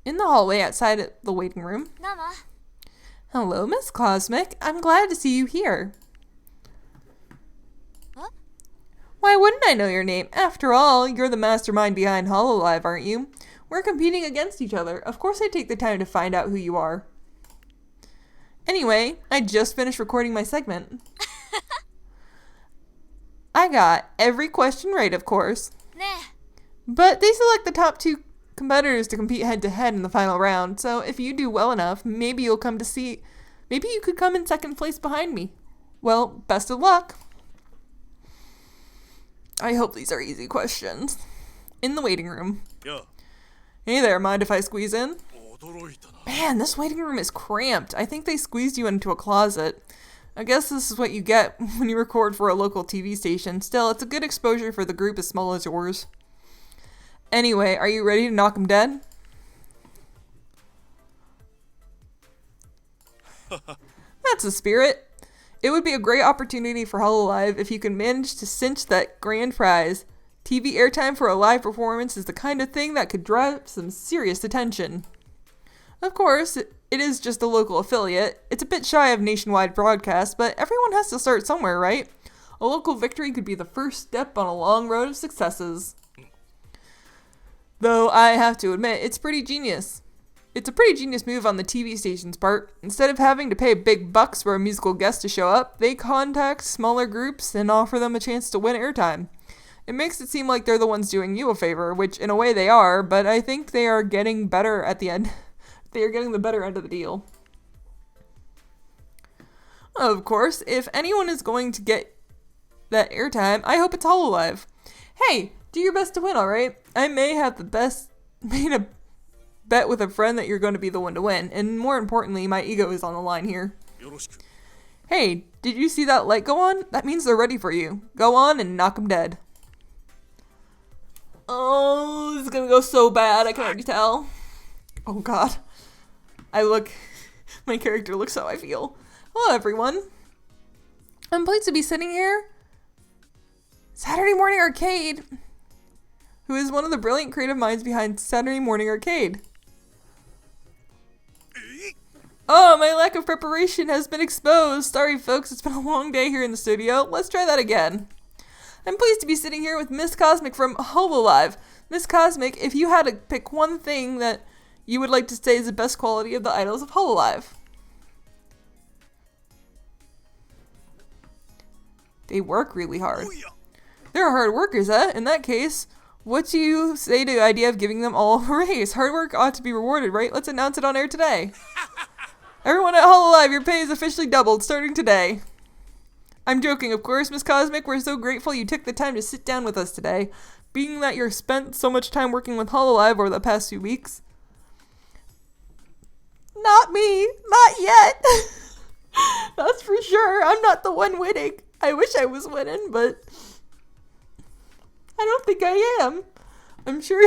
In the hallway outside the waiting room. Mama. Hello, Miss Cosmic. I'm glad to see you here. What? Why wouldn't I know your name? After all, you're the mastermind behind HoloLive, aren't you? We're competing against each other. Of course I take the time to find out who you are. Anyway, I just finished recording my segment. I got every question right, of course. But they select the top 2 competitors to compete head-to-head in the final round, so if you do well enough, maybe you could come in second place behind me. Well, best of luck. I hope these are easy questions. In the waiting room. Yeah. Hey there, mind if I squeeze in? Man, this waiting room is cramped. I think they squeezed you into a closet. I guess this is what you get when you record for a local TV station. Still, it's a good exposure for the group as small as yours. Anyway, are you ready to knock 'em dead? That's the spirit. It would be a great opportunity for HoloLive if you can manage to cinch that grand prize. TV airtime for a live performance is the kind of thing that could drive some serious attention. Of course, it is just a local affiliate. It's a bit shy of nationwide broadcast, but everyone has to start somewhere, right? A local victory could be the first step on a long road of successes. Though I have to admit, it's pretty genius. It's a pretty genius move on the TV station's part. Instead of having to pay big bucks for a musical guest to show up, they contact smaller groups and offer them a chance to win airtime. It makes it seem like they're the ones doing you a favor, which in a way they are, but I think they are getting better at the end. They are getting the better end of the deal. Of course, if anyone is going to get that airtime, I hope it's HoloLive. Hey, do your best to win, alright? I may have made a bet with a friend that you're going to be the one to win, and more importantly, my ego is on the line here. Hey, did you see that light go on? That means they're ready for you. Go on and knock them dead. Oh, this is going to go so bad, I can already tell. Oh god. My character looks how I feel. Hello everyone. I'm pleased to be sitting here. Saturday Morning Arcade, who is one of the brilliant creative minds behind Saturday Morning Arcade. Oh, my lack of preparation has been exposed. Sorry folks, it's been a long day here in the studio. Let's try that again. I'm pleased to be sitting here with Miss Cosmic from HoloLive. Miss Cosmic, if you had to pick one thing that you would like to say is the best quality of the idols of HoloLive. They work really hard. They're hard workers, eh? In that case, what do you say to the idea of giving them all a raise? Hard work ought to be rewarded, right? Let's announce it on air today. Everyone at HoloLive, your pay is officially doubled starting today. I'm joking, of course, Miss Cosmic. We're so grateful you took the time to sit down with us today. Being that you've spent so much time working with HoloLive over the past few weeks. Not me. Not yet. That's for sure. I'm not the one winning. I wish I was winning, but I don't think I am. I'm sure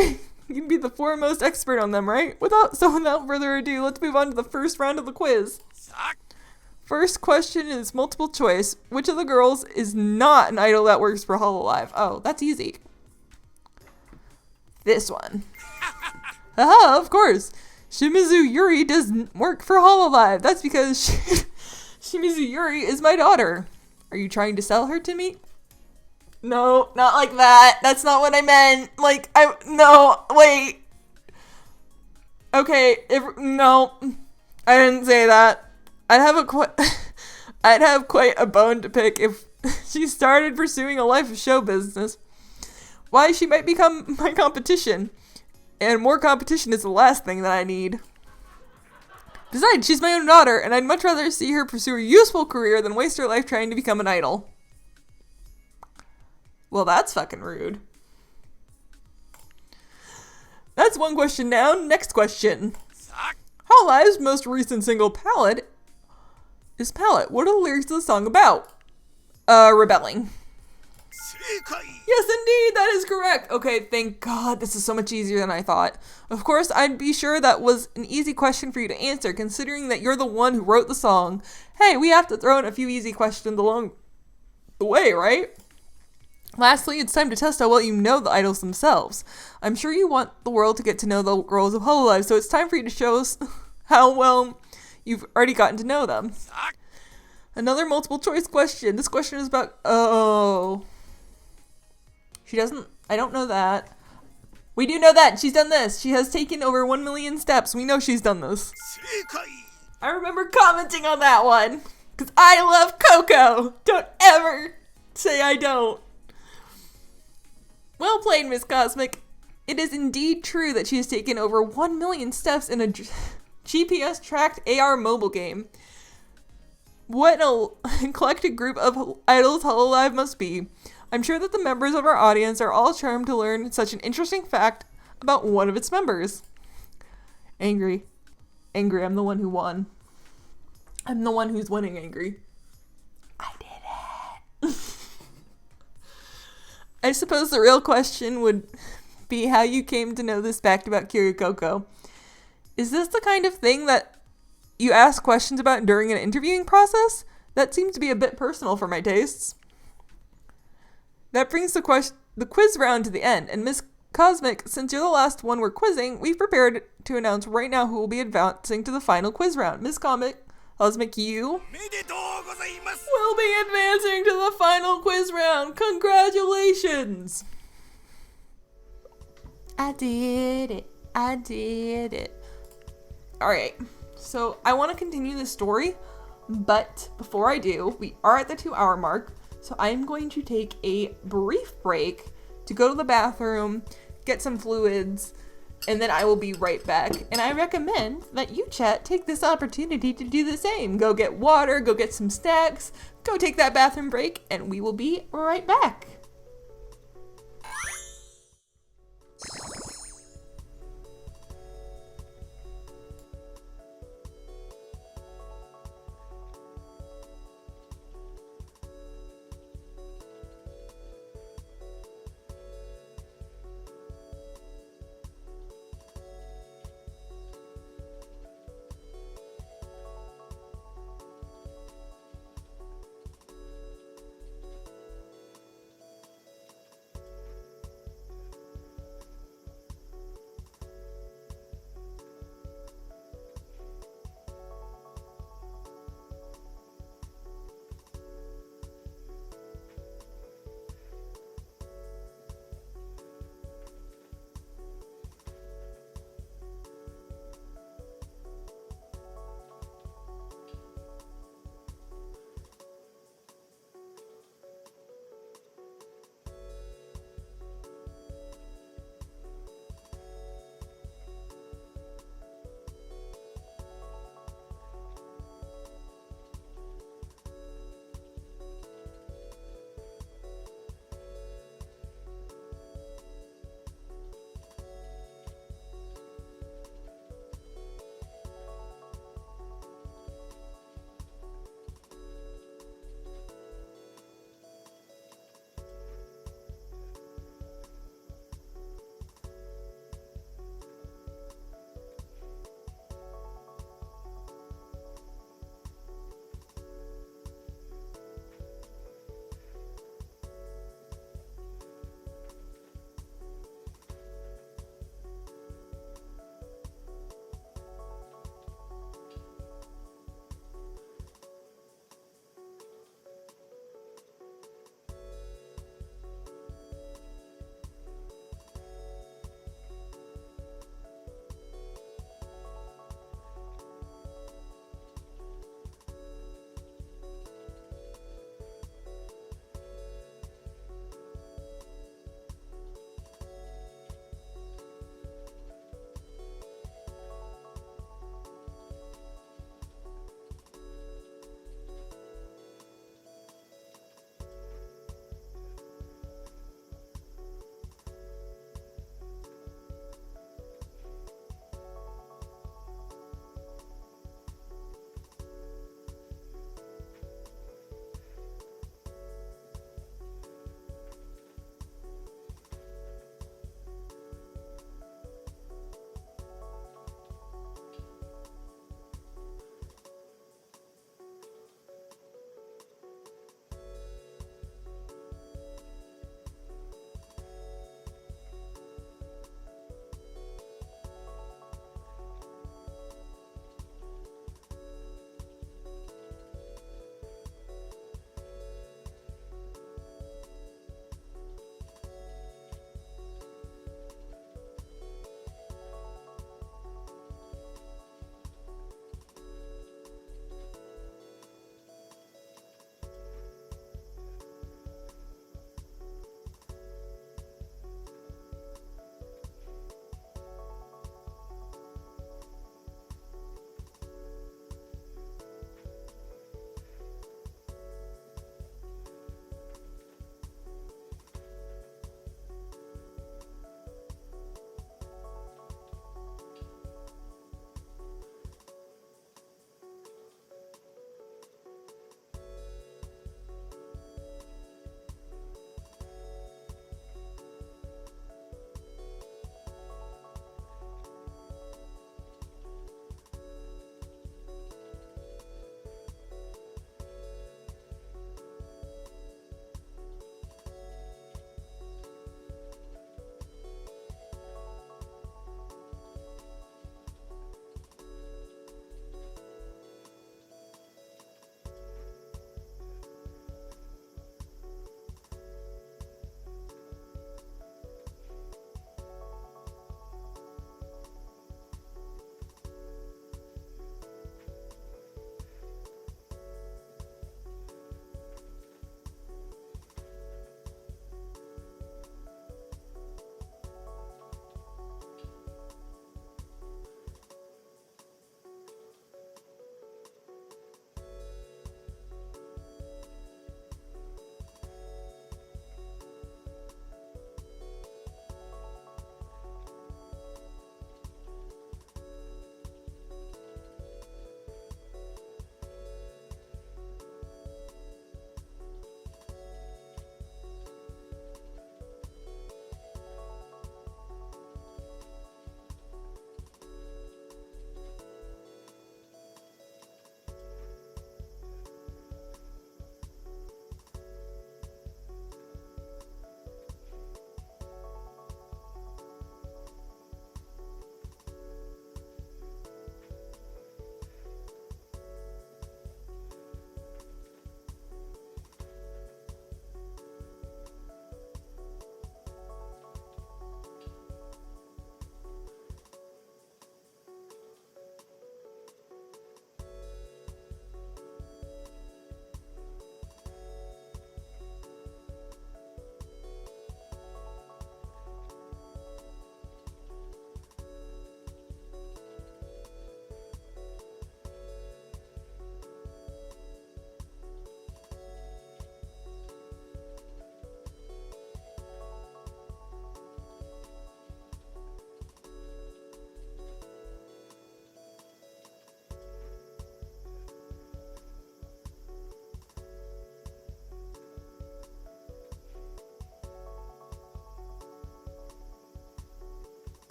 you'd be the foremost expert on them, right? Without further ado, let's move on to the first round of the quiz. First question is multiple choice. Which of the girls is not an idol that works for HoloLive? Oh, that's easy. This one. Haha, of course. Shimizu Yuri doesn't work for HoloLive. That's because Shimizu Yuri is my daughter. Are you trying to sell her to me? No, not like that. That's not what I meant. No, wait. Okay, no, I didn't say that. I'd have quite a bone to pick if she started pursuing a life of show business. Why, she might become my competition. And more competition is the last thing that I need. Besides, she's my own daughter, and I'd much rather see her pursue a useful career than waste her life trying to become an idol. Well, that's fucking rude. That's one question down. Next question. HoloLive's most recent single, Palette, is Palette. What are the lyrics of the song about? Rebelling. Yes, indeed, that is correct. Okay, thank God, this is so much easier than I thought. Of course, I'd be sure that was an easy question for you to answer, considering that you're the one who wrote the song. Hey, we have to throw in a few easy questions along the way, right? Lastly, it's time to test how well you know the idols themselves. I'm sure you want the world to get to know the girls of HoloLive, so it's time for you to show us how well you've already gotten to know them. Another multiple choice question. This question is about... Oh... She doesn't... I don't know that. We do know that. She's done this. She has taken over 1 million steps. We know she's done this. I remember commenting on that one. Because I love Coco. Don't ever say I don't. Well played, Miss Cosmic. It is indeed true that she has taken over 1 million steps in a GPS-tracked AR mobile game. What an eclectic group of idols HoloLive must be. I'm sure that the members of our audience are all charmed to learn such an interesting fact about one of its members. Angry, I'm the one who won. I'm the one who's winning, Angry. I did it. I suppose the real question would be how you came to know this fact about Kirikoko. Is this the kind of thing that you ask questions about during an interviewing process? That seems to be a bit personal for my tastes. That brings the quiz round to the end, and Miss Cosmic, since you're the last one we're quizzing, we've prepared to announce right now who will be advancing to the final quiz round. Miss Cosmic, you will be advancing to the final quiz round. Congratulations! I did it. Alright, so I want to continue the story, but before I do, we are at the 2-hour mark, so I'm going to take a brief break to go to the bathroom, get some fluids, and then I will be right back. And I recommend that you, chat, take this opportunity to do the same. Go get water, go get some snacks, go take that bathroom break, and we will be right back.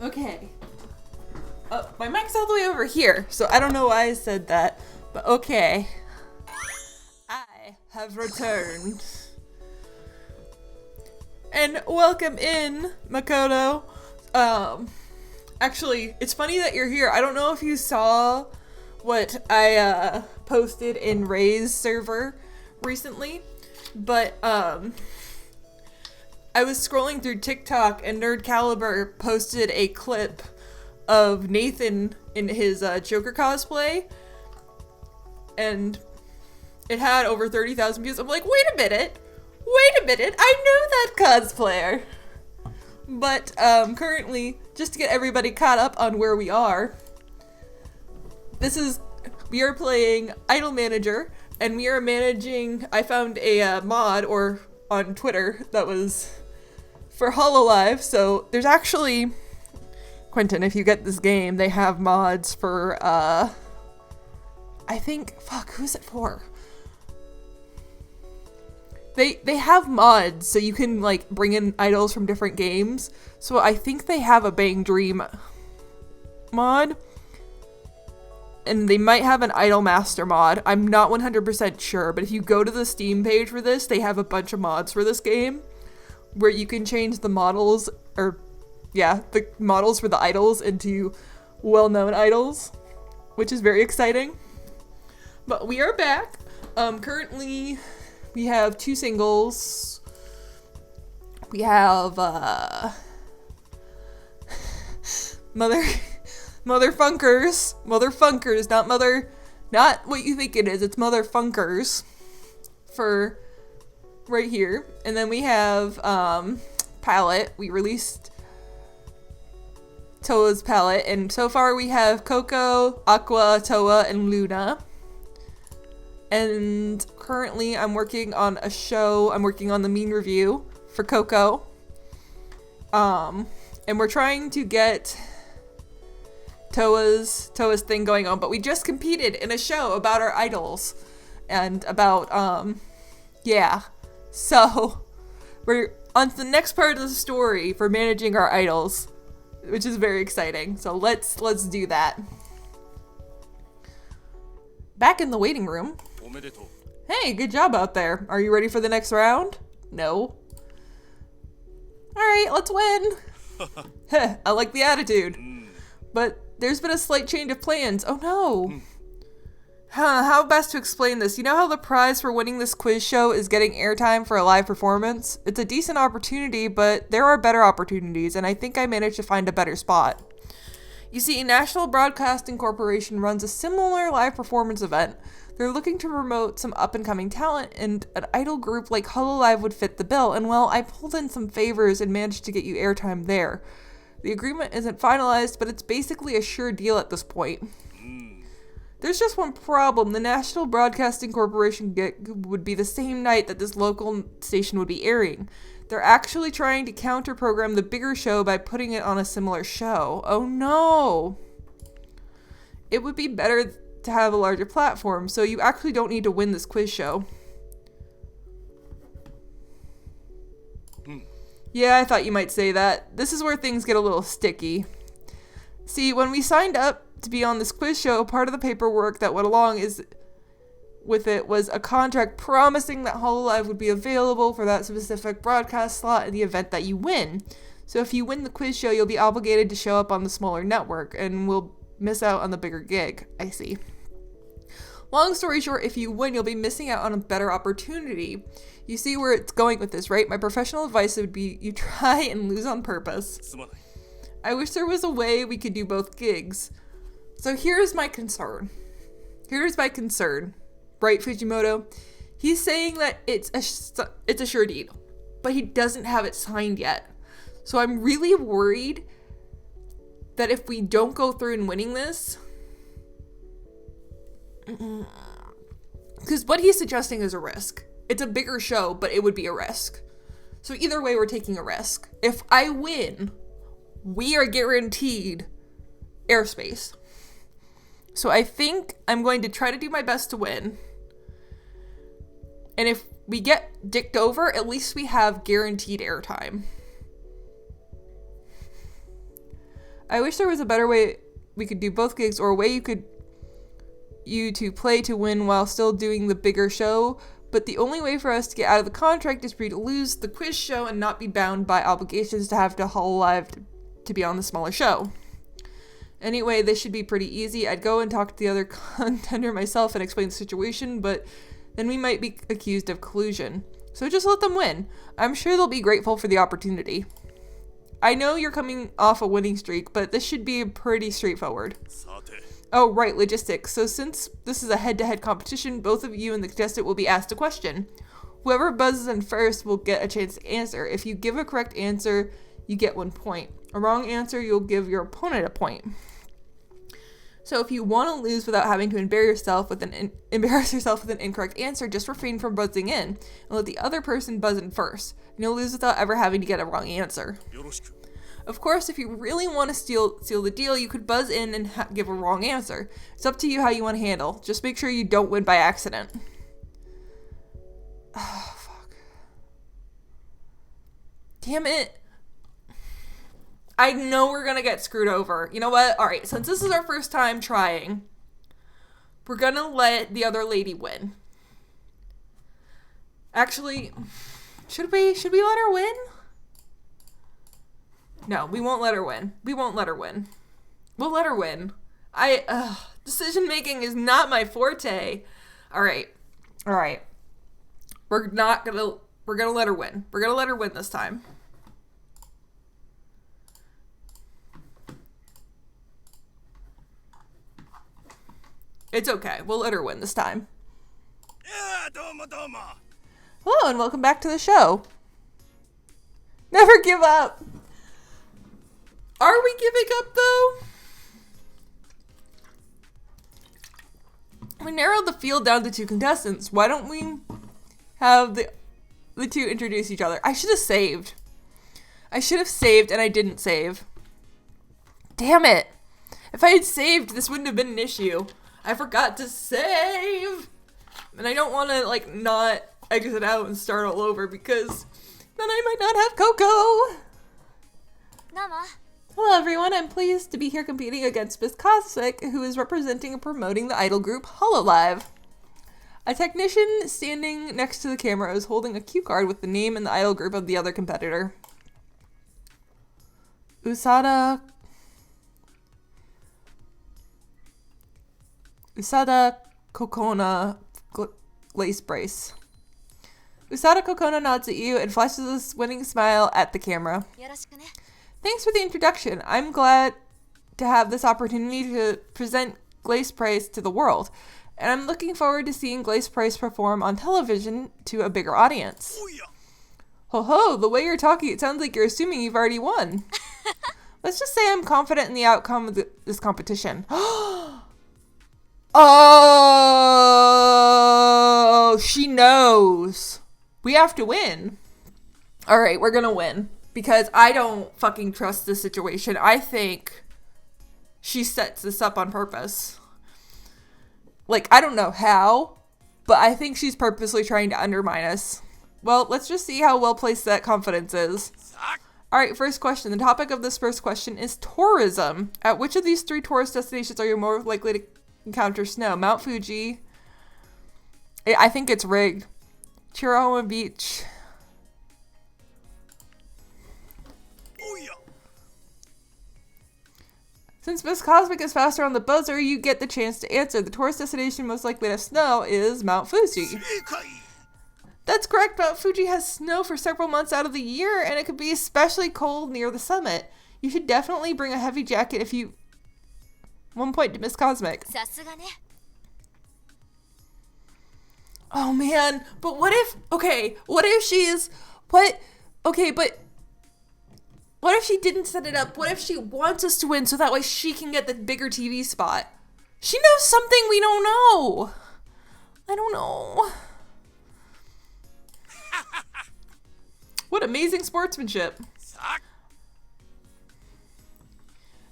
Okay. My mic's all the way over here, so I don't know why I said that, but okay. I have returned. And welcome in, Makoto. Actually, it's funny that you're here. I don't know if you saw what I posted in Ray's server recently, but I was scrolling through TikTok and Nerd Caliber posted a clip of Nathan in his Joker cosplay, and it had over 30,000 views. I'm like, wait a minute, I know that cosplayer. But currently, just to get everybody caught up on where we are, we are playing Idol Manager, and we are managing, I found a mod on Twitter that was for HoloLive. So there's actually, Quentin, if you get this game, they have mods for, I think, who's it for? They have mods, so you can, like, bring in idols from different games. So I think they have a Bang Dream mod. And they might have an Idol Master mod. I'm not 100% sure, but if you go to the Steam page for this, they have a bunch of mods for this game, where you can change the models, the models for the idols into well-known idols, which is very exciting. But we are back. Currently, we have 2 singles. We have, Motherfunkers, not what you think it is, it's Motherfunkers for right here. And then we have, palette. We released Toa's palette, and so far we have Coco, Aqua, Toa, and Luna. And currently I'm working on a show. I'm working on the mean review for Coco. And we're trying to get Toa's thing going on, but we just competed in a show about our idols and about so we're on to the next part of the story for managing our idols, which is very exciting. So let's do that. Back in the waiting room. Hey, good job out there. Are you ready for the next round? No. Alright, let's win. I like the attitude. But there's been a slight change of plans. Oh no. How best to explain this? You know how the prize for winning this quiz show is getting airtime for a live performance? It's a decent opportunity, but there are better opportunities, and I think I managed to find a better spot. You see, National Broadcasting Corporation runs a similar live performance event. They're looking to promote some up-and-coming talent, and an idol group like HoloLive would fit the bill, and well, I pulled in some favors and managed to get you airtime there. The agreement isn't finalized, but it's basically a sure deal at this point. There's just one problem. The National Broadcasting Corporation gig would be the same night that this local station would be airing. They're actually trying to counter-program the bigger show by putting it on a similar show. Oh no! It would be better to have a larger platform, so you actually don't need to win this quiz show. Yeah, I thought you might say that. This is where things get a little sticky. See, when we signed up to be on this quiz show, part of the paperwork that went along with it was a contract promising that HoloLive would be available for that specific broadcast slot in the event that you win. So if you win the quiz show, you'll be obligated to show up on the smaller network, and will miss out on the bigger gig. I see. Long story short, if you win, you'll be missing out on a better opportunity. You see where it's going with this, right? My professional advice would be you try and lose on purpose. I wish there was a way we could do both gigs. So here's my concern. Right, Fujimoto? He's saying that it's a sure deal, but he doesn't have it signed yet. So I'm really worried that if we don't go through in winning this, because what he's suggesting is a risk. It's a bigger show, but it would be a risk. So either way, we're taking a risk. If I win, we are guaranteed airspace. So I think I'm going to try to do my best to win. And if we get dicked over, at least we have guaranteed airtime. I wish there was a better way we could do both gigs, or a way you to play to win while still doing the bigger show, but the only way for us to get out of the contract is for you to lose the quiz show and not be bound by obligations to have to HoloLive to be on the smaller show. Anyway, this should be pretty easy. I'd go and talk to the other contender myself and explain the situation, but then we might be accused of collusion. So just let them win. I'm sure they'll be grateful for the opportunity. I know you're coming off a winning streak, but this should be pretty straightforward. Oh, right, logistics. So since this is a head-to-head competition, both of you and the contestant will be asked a question. Whoever buzzes in first will get a chance to answer. If you give a correct answer, you get 1 point. A wrong answer, you'll give your opponent a point. So if you want to lose without having to embarrass yourself with an incorrect answer, just refrain from buzzing in and let the other person buzz in first. And you'll lose without ever having to get a wrong answer. Of course, if you really want to seal the deal, you could buzz in and give a wrong answer. It's up to you how you want to handle. Just make sure you don't win by accident. Oh, fuck. Damn it. I know we're going to get screwed over. You know what? Alright, since this is our first time trying, we're going to let the other lady win. Actually, should we let her win? No, we won't let her win. We won't let her win. We'll let her win. Decision making is not my forte. Alright. We're gonna let her win. We're gonna let her win this time. It's okay. We'll let her win this time. Hello and welcome back to the show. Never give up. Are we giving up, though? We narrowed the field down to 2 contestants. Why don't we have the 2 introduce each other? I should have saved. And I didn't save. Damn it. If I had saved, this wouldn't have been an issue. I forgot to save. And I don't want to, not exit out and start all over because then I might not have Coco. Nama. Hello everyone, I'm pleased to be here competing against Miss Cosmic, who is representing and promoting the idol group HoloLive. A technician standing next to the camera is holding a cue card with the name and the idol group of the other competitor. Usada Kokona Lace Brace. Usada Kokona nods at you and flashes a winning smile at the camera. Thanks for the introduction. I'm glad to have this opportunity to present Glace Price to the world, and I'm looking forward to seeing Glace Price perform on television to a bigger audience. Ho ho, the way you're talking, it sounds like you're assuming you've already won. Let's just say I'm confident in the outcome of this competition. Oh, she knows. We have to win. Alright, we're gonna win. Because I don't fucking trust this situation. I think she sets this up on purpose. I don't know how, but I think she's purposely trying to undermine us. Well, let's just see how well placed that confidence is. Alright, first question. The topic of this first question is tourism. At which of these 3 tourist destinations are you more likely to encounter snow? Mount Fuji. I think it's rigged. Chirahoma Beach. Since Miss Cosmic is faster on the buzzer, you get the chance to answer. The tourist destination most likely to have snow is Mount Fuji. That's correct. Mount Fuji has snow for several months out of the year, and it could be especially cold near the summit. You should definitely bring a heavy jacket if you... 1 point to Miss Cosmic. Oh man, but what if... Okay, what if she's... What... Okay, but... What if she didn't set it up? What if she wants us to win so that way she can get the bigger TV spot? She knows something we don't know. I don't know. What amazing sportsmanship.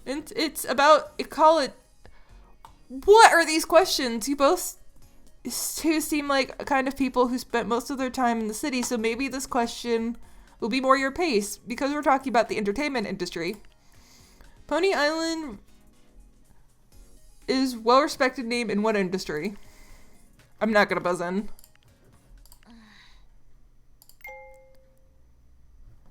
And it's about, call it... What are these questions? You both two seem like a kind of people who spent most of their time in the city, so maybe this question... will be more your pace, because we're talking about the entertainment industry. Pony Island is well-respected name in what industry? I'm not gonna buzz in.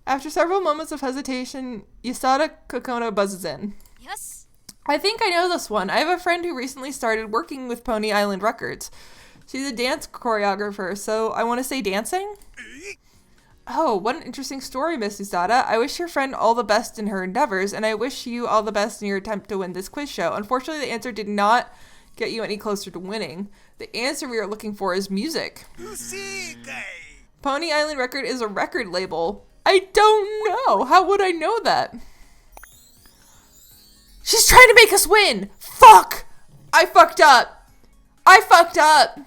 After several moments of hesitation, Yasada Kokono buzzes in. Yes. I think I know this one. I have a friend who recently started working with Pony Island Records. She's a dance choreographer, so I want to say dancing? Oh, what an interesting story, Miss Yasada. I wish your friend all the best in her endeavors, and I wish you all the best in your attempt to win this quiz show. Unfortunately, the answer did not get you any closer to winning. The answer we are looking for is music. Pony Island Record is a record label. I don't know. How would I know that? She's trying to make us win. Fuck! I fucked up. I fucked up.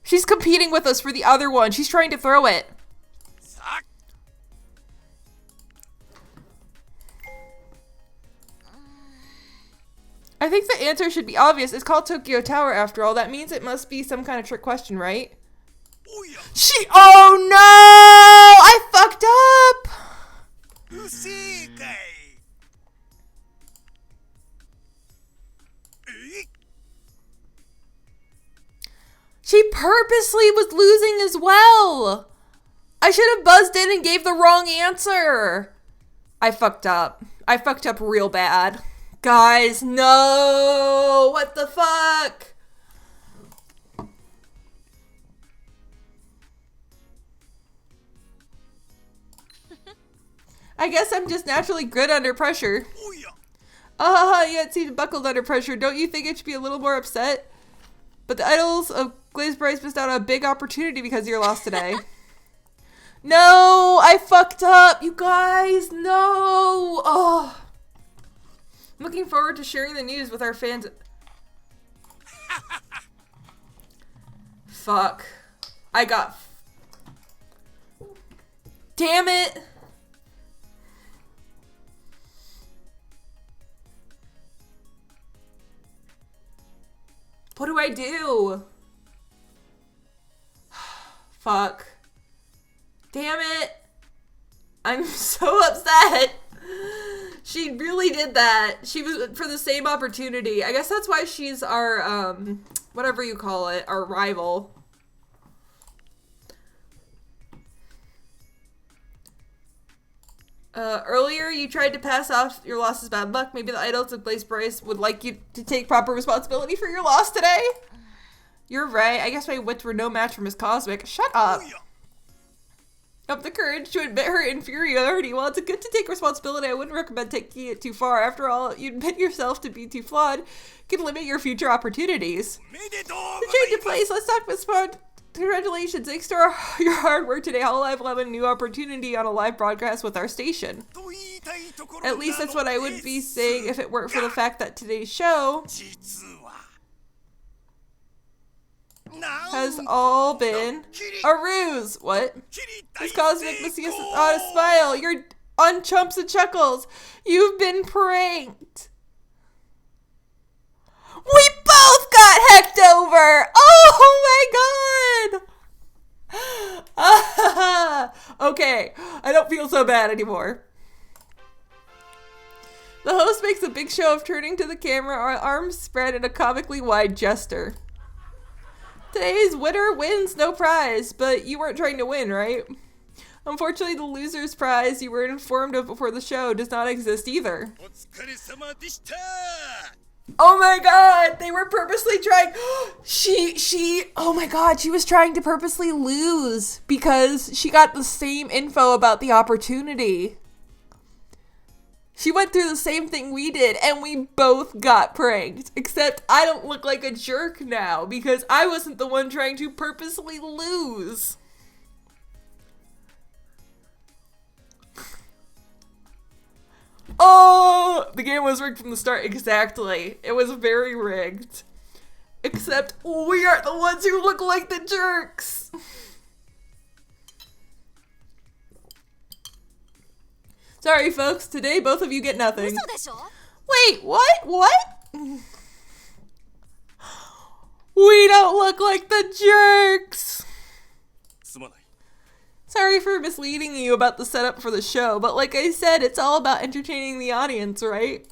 She's competing with us for the other one. She's trying to throw it. I think the answer should be obvious. It's called Tokyo Tower after all. That means it must be some kind of trick question, right? Oh no! I fucked up! She purposely was losing as well. I should have buzzed in and gave the wrong answer. I fucked up. I fucked up real bad. Guys, no! What the fuck? I guess I'm just naturally good under pressure. Yeah, it seems buckled under pressure. Don't you think it should be a little more upset? But the idols of Glaze Bryce missed out on a big opportunity because of your loss today. No, I fucked up, you guys. No. Oh. I'm looking forward to sharing the news with our fans. Fuck. I got... Damn it. What do I do? Fuck. Damn it. I'm so upset. She really did that. She was for the same opportunity. I guess that's why she's our, whatever you call it, our rival. Earlier you tried to pass off your loss as bad luck. Maybe the idols of Blaze Bryce would like you to take proper responsibility for your loss today. You're right. I guess my wits were no match for Miss Cosmic. Shut up. Have the courage to admit her inferiority. While it's good to take responsibility, I wouldn't recommend taking it too far. After all, you admit yourself to be too flawed can limit your future opportunities. To change of place, let's talk Miss Spud. Congratulations, thanks to your hard work today, HoloLive will have a new opportunity on a live broadcast with our station. At least that's what I would be saying if it weren't for the fact that today's show has all been a ruse. What? This Cosmic Messias on a smile. You're on Chumps and Chuckles. You've been pranked. We both got hecked over. Oh my god. Okay, I don't feel so bad anymore. The host makes a big show of turning to the camera, our arms spread in a comically wide gesture. Today's winner wins no prize, but you weren't trying to win, right? Unfortunately, the loser's prize you were informed of before the show does not exist either. Oh my god, they were purposely trying. Oh my god, she was trying to purposely lose because she got the same info about the opportunity. She went through the same thing we did, and we both got pranked. Except I don't look like a jerk now because I wasn't the one trying to purposely lose. Oh, the game was rigged from the start. Exactly. It was very rigged. Except we are the ones who look like the jerks. Sorry, folks. Today, both of you get nothing. Wait, what? What? We don't look like the jerks. Sorry for misleading you about the setup for the show, but like I said, it's all about entertaining the audience, right?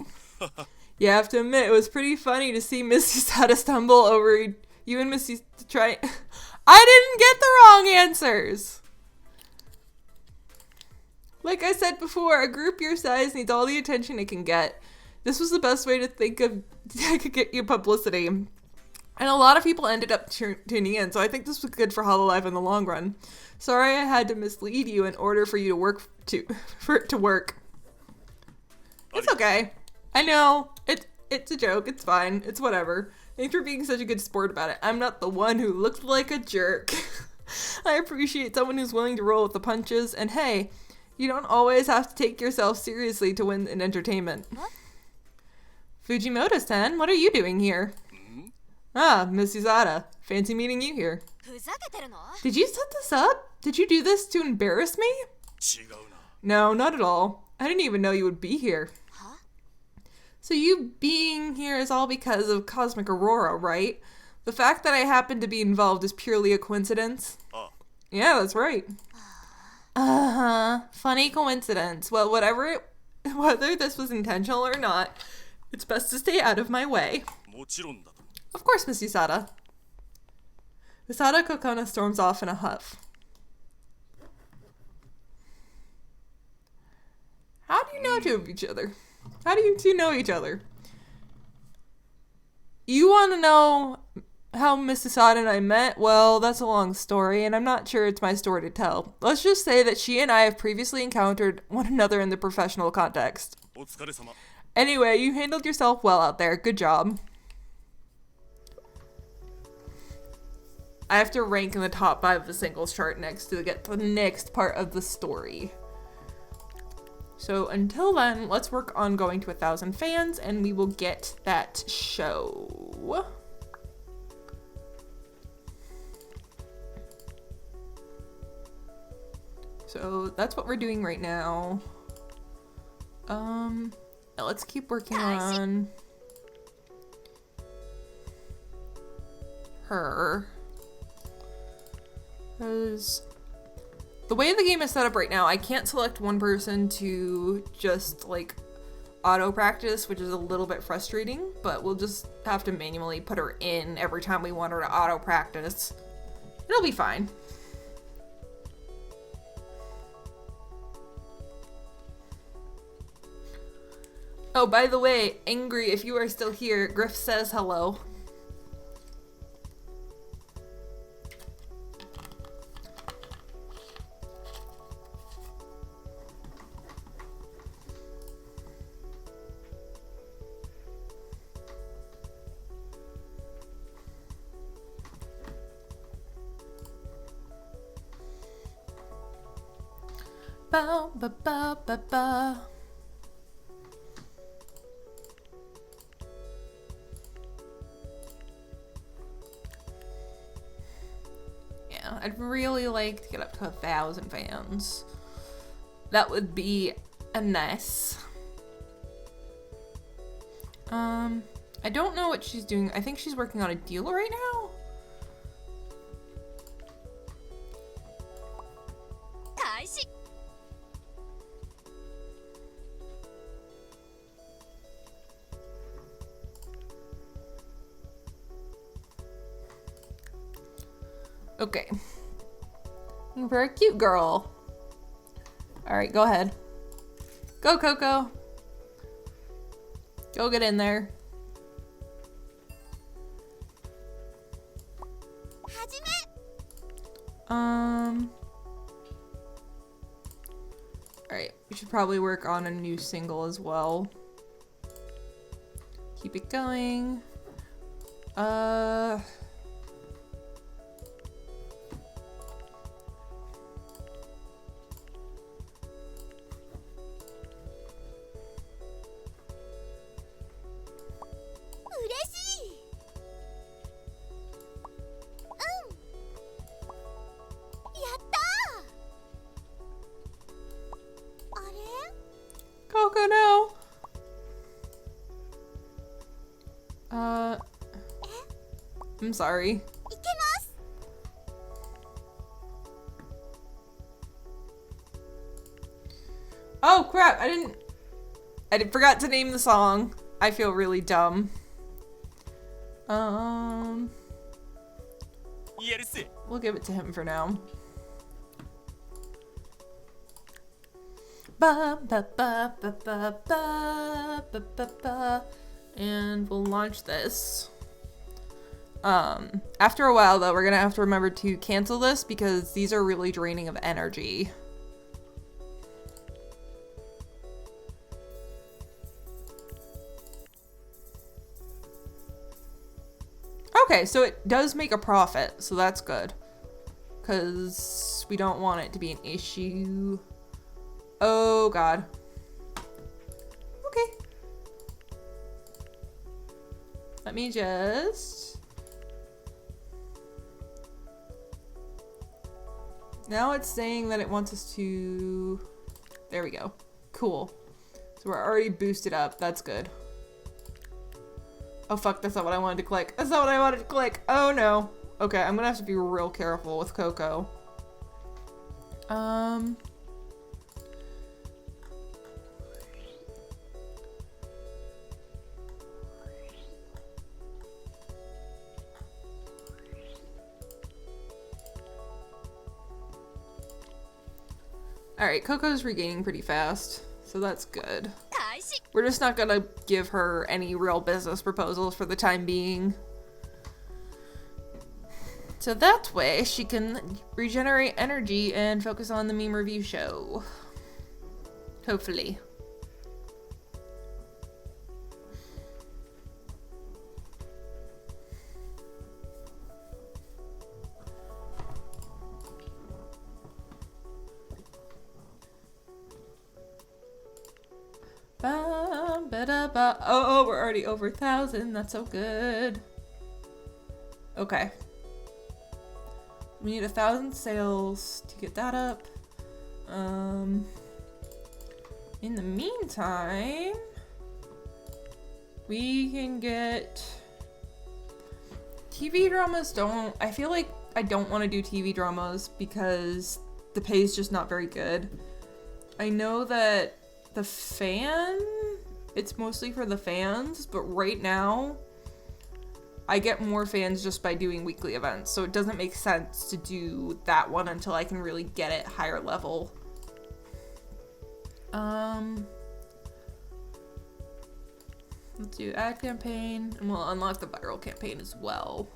You have to admit, it was pretty funny to see Missy Sada stumble over you and Missy to try. I didn't get the wrong answers! Like I said before, a group your size needs all the attention it can get. This was the best way to think of I could get you publicity. And a lot of people ended up tuning in, so I think this was good for HoloLive in the long run. Sorry I had to mislead you in order for you to work for it to work. It's okay. I know. It's a joke. It's fine. It's whatever. Thanks for being such a good sport about it. I'm not the one who looked like a jerk. I appreciate someone who's willing to roll with the punches, and hey, you don't always have to take yourself seriously to win in entertainment. What? Fujimoto-san, what are you doing here? Ah, Miss Izada. Fancy meeting you here. ふざけてるの? Did you set this up? Did you do this to embarrass me? No, not at all. I didn't even know you would be here. Huh? So you being here is all because of Cosmic Aurora, right? The fact that I happen to be involved is purely a coincidence? Yeah, that's right. Funny coincidence. Well, whether this was intentional or not, it's best to stay out of my way. Of course, Miss Usada. Usada Kokona storms off in a huff. How do you know two of each other? How do you two know each other? You want to know how Miss Usada and I met? Well, that's a long story, and I'm not sure it's my story to tell. Let's just say that she and I have previously encountered one another in the professional context. Anyway, you handled yourself well out there. Good job. I have to rank in the top 5 of the singles chart next to get the next part of the story. So until then, let's work on going to 1,000 fans and we will get that show. So that's what we're doing right now. Let's keep working on her. Because the way the game is set up right now, I can't select one person to just like auto practice, which is a little bit frustrating, but we'll just have to manually put her in every time we want her to auto practice. It'll be fine. Oh, by the way, Angry, if you are still here, Griff says hello. Ba ba ba ba ba. Yeah, I'd really like to get up to 1,000 fans. That would be a nice. I don't know what she's doing. I think she's working on a deal right now. Okay. Looking for a cute girl. Alright, go ahead. Go, Coco. Go get in there. Alright, we should probably work on a new single as well. Keep it going. Coco, no! I'm sorry. Oh crap, I forgot to name the song. I feel really dumb. We'll give it to him for now. Ba ba ba ba ba ba ba ba ba. And we'll launch this. After a while though, we're gonna have to remember to cancel this because these are really draining of energy. Okay, so it does make a profit, so that's good. Because we don't want it to be an issue. Oh god. Okay. Let me just... Now it's saying that it wants us to... There we go. Cool. So we're already boosted up. That's good. Oh fuck, that's not what I wanted to click. That's not what I wanted to click. Oh no. Okay, I'm gonna have to be real careful with Coco. Alright, Coco's regaining pretty fast, so that's good. We're just not gonna give her any real business proposals for the time being. So that way she can regenerate energy and focus on the meme review show. Hopefully. Oh, we're already over 1,000. That's so good. Okay. We need 1,000 sales to get that up. In the meantime, we can get TV dramas. I feel like I don't want to do TV dramas because the pay is just not very good. I know that the fan, it's mostly for the fans, but right now I get more fans just by doing weekly events, so it doesn't make sense to do that one until I can really get it higher level. Let's do ad campaign, and we'll unlock the viral campaign as well.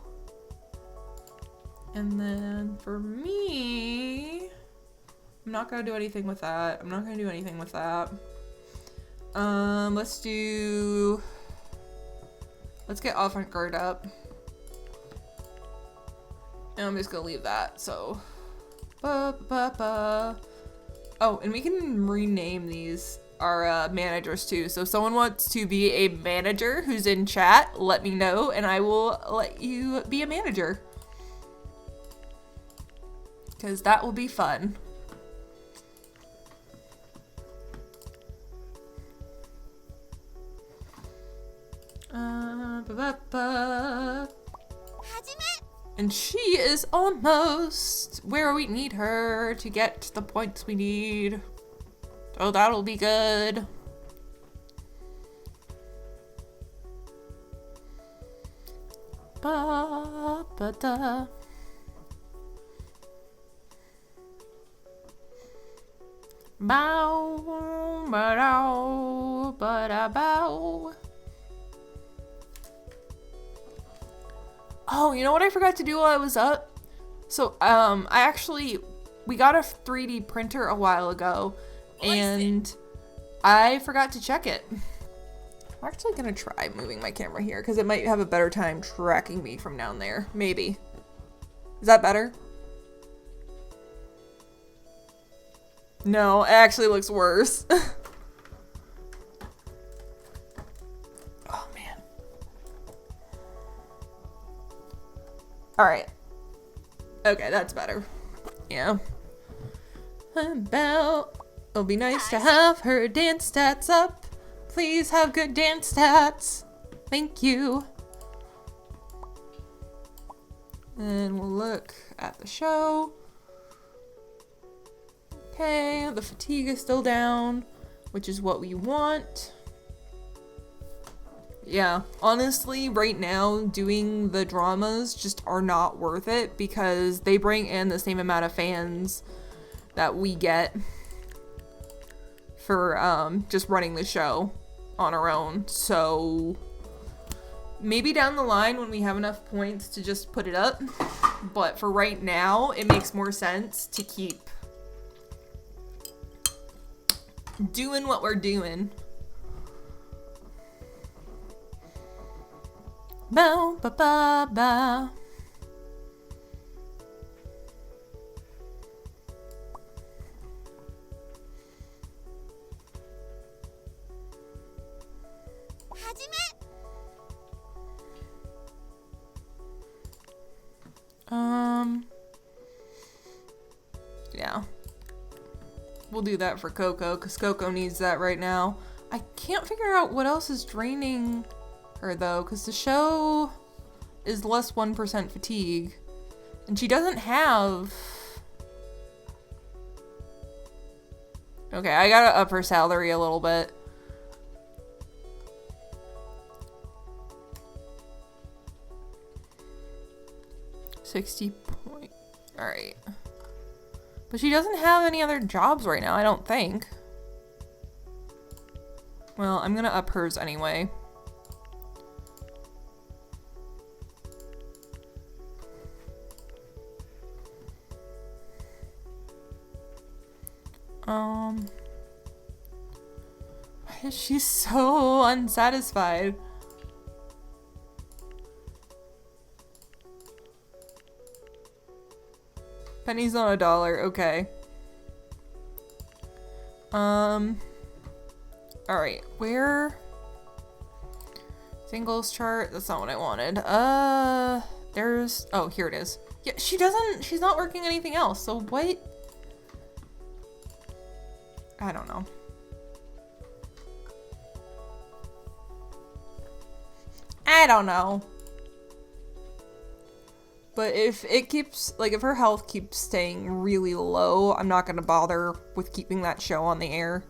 And then for me, I'm not gonna do anything with that. Let's get Off Guard up. And I'm just gonna leave that, so. Oh, and we can rename these, our managers too. So if someone wants to be a manager who's in chat, let me know and I will let you be a manager. Because that will be fun. And she is almost where we need her to get the points we need. So that'll be good. Ba-ba-da. Bow, ba-dow, ba-da-bow. Oh, you know what I forgot to do while I was up? So, we got a 3D printer a while ago, and I forgot to check it. I'm actually gonna try moving my camera here, because it might have a better time tracking me from down there. Maybe. Is that better? No, it actually looks worse. Oh, man. Alright. Okay, that's better. Yeah. It'll be nice to have her dance stats up. Please have good dance stats. Thank you. And we'll look at the show. Okay, the fatigue is still down. which is what we want. Yeah, honestly, right now, doing the dramas just are not worth it because they bring in the same amount of fans that we get for just running the show on our own. So maybe down the line when we have enough points to just put it up, but for right now it makes more sense to keep doing what we're doing. Bow ba ba ba. Yeah. We'll do that for Coco, because Coco needs that right now. I can't figure out what else is draining her, though, because the show is less 1% fatigue. And she doesn't have... Okay, I gotta up her salary a little bit. $60 point. Alright. But she doesn't have any other jobs right now, I don't think. Well, I'm gonna up hers anyway. Why is she so unsatisfied? Pennies on a dollar, okay. Alright, where? Singles chart, that's not what I wanted. There's, oh, here it is. Yeah, she's not working anything else, so what? I don't know. I don't know. But if it keeps, like, if her health keeps staying really low, I'm not gonna bother with keeping that show on the air.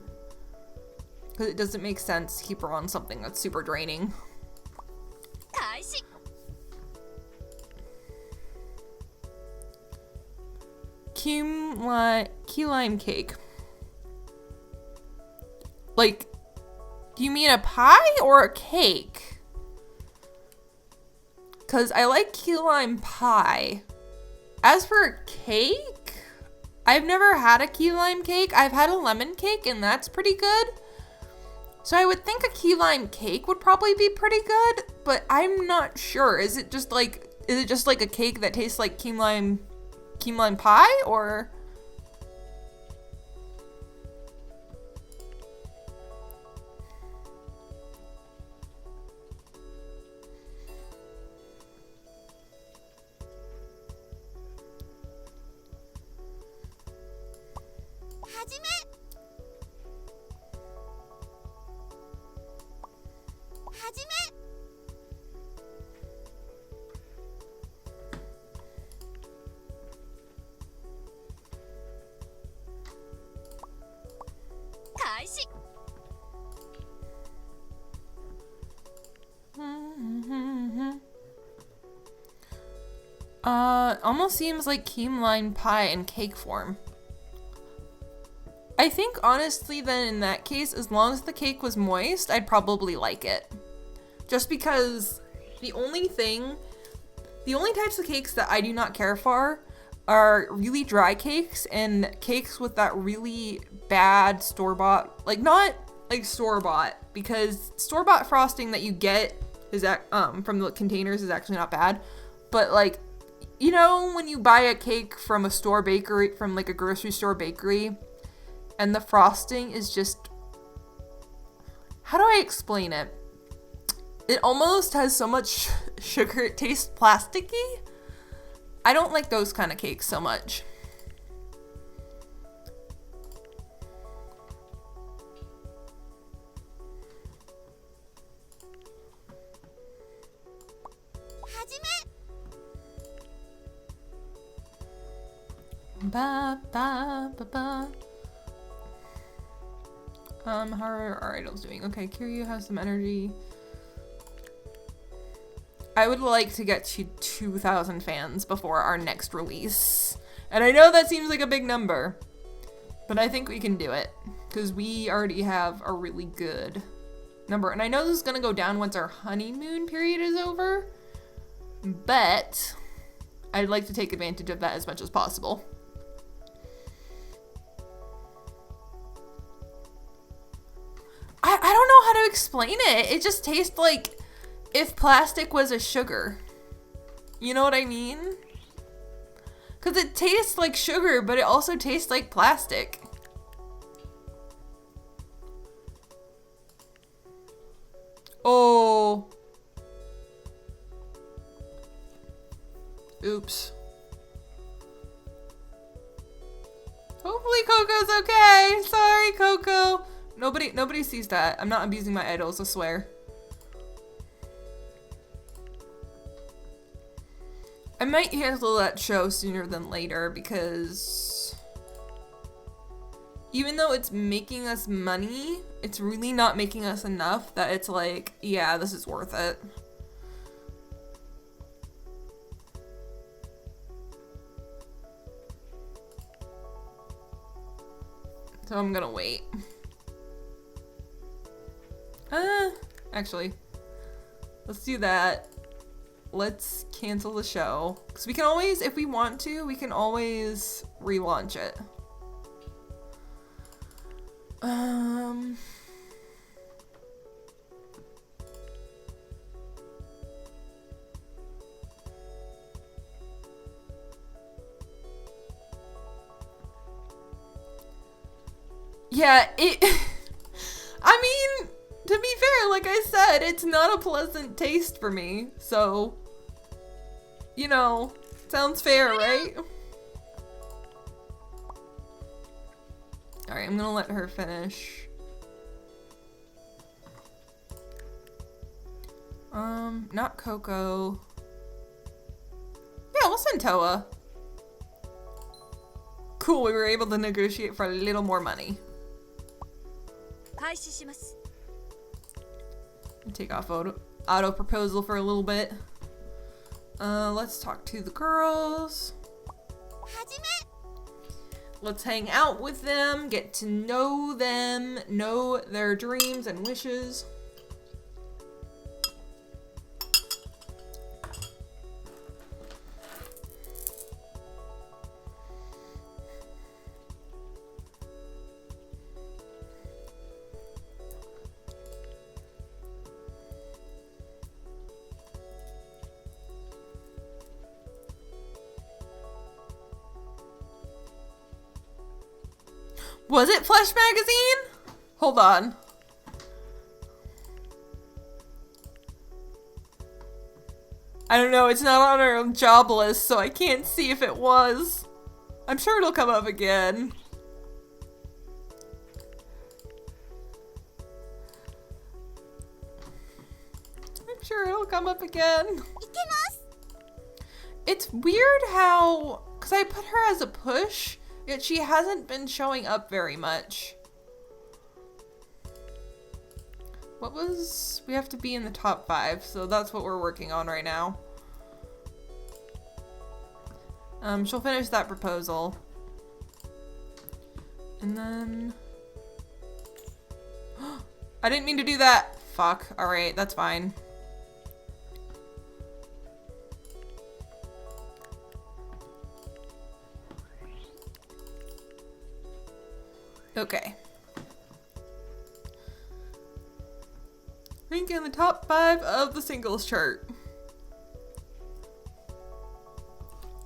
Because it doesn't make sense to keep her on something that's super draining. Key lime cake. Like, do you mean a pie or a cake? Because I like key lime pie. As for a cake, I've never had a key lime cake. I've had a lemon cake and that's pretty good. So I would think a key lime cake would probably be pretty good, but I'm not sure. Is it just like a cake that tastes like key lime pie, or? Almost seems like key lime pie in cake form. I think honestly then in that case, as long as the cake was moist, I'd probably like it. Just because the only types of cakes that I do not care for are really dry cakes and cakes with that really bad store-bought, like not like store-bought, because store-bought frosting that you get is from the containers is actually not bad, but like, you know, when you buy a cake from a store bakery, from like a grocery store bakery, and the frosting is just, how do I explain it? It almost has so much sugar, it tastes plasticky. I don't like those kind of cakes so much. Ba, ba, ba, ba. How are our idols doing? Okay, Kiryu has some energy. I would like to get to 2,000 fans before our next release. And I know that seems like a big number, but I think we can do it because we already have a really good number. And I know this is going to go down once our honeymoon period is over, but I'd like to take advantage of that as much as possible. I don't know how to explain it. It just tastes like if plastic was a sugar. You know what I mean? Because it tastes like sugar, but it also tastes like plastic. Oh. Oops. Hopefully Coco's okay. Sorry, Coco. Nobody sees that. I'm not abusing my idols, I swear. I might cancel that show sooner than later because even though it's making us money, it's really not making us enough that it's like, yeah, this is worth it. So I'm gonna wait. Actually, let's do that. Let's cancel the show. Because we can always, if we want to, we can always relaunch it. Yeah, I mean, to be fair, like I said, it's not a pleasant taste for me, so, you know, sounds fair, right? Alright, I'm gonna let her finish. Not Coco. Yeah, we'll send Toa. Cool, we were able to negotiate for a little more money. Take off auto proposal for a little bit. Let's talk to the girls. Let's hang out with them, get to know them, know their dreams and wishes. Was it Flesh Magazine? Hold on. I don't know, it's not on our job list, so I can't see if it was. I'm sure it'll come up again. I'm sure it'll come up again. It's weird how, because I put her as a push, yet she hasn't been showing up very much. What was... We have to be in the top 5, so that's what we're working on right now. She'll finish that proposal. And then... I didn't mean to do that! Fuck. Alright, that's fine. Okay. Rank in the top 5 of the singles chart.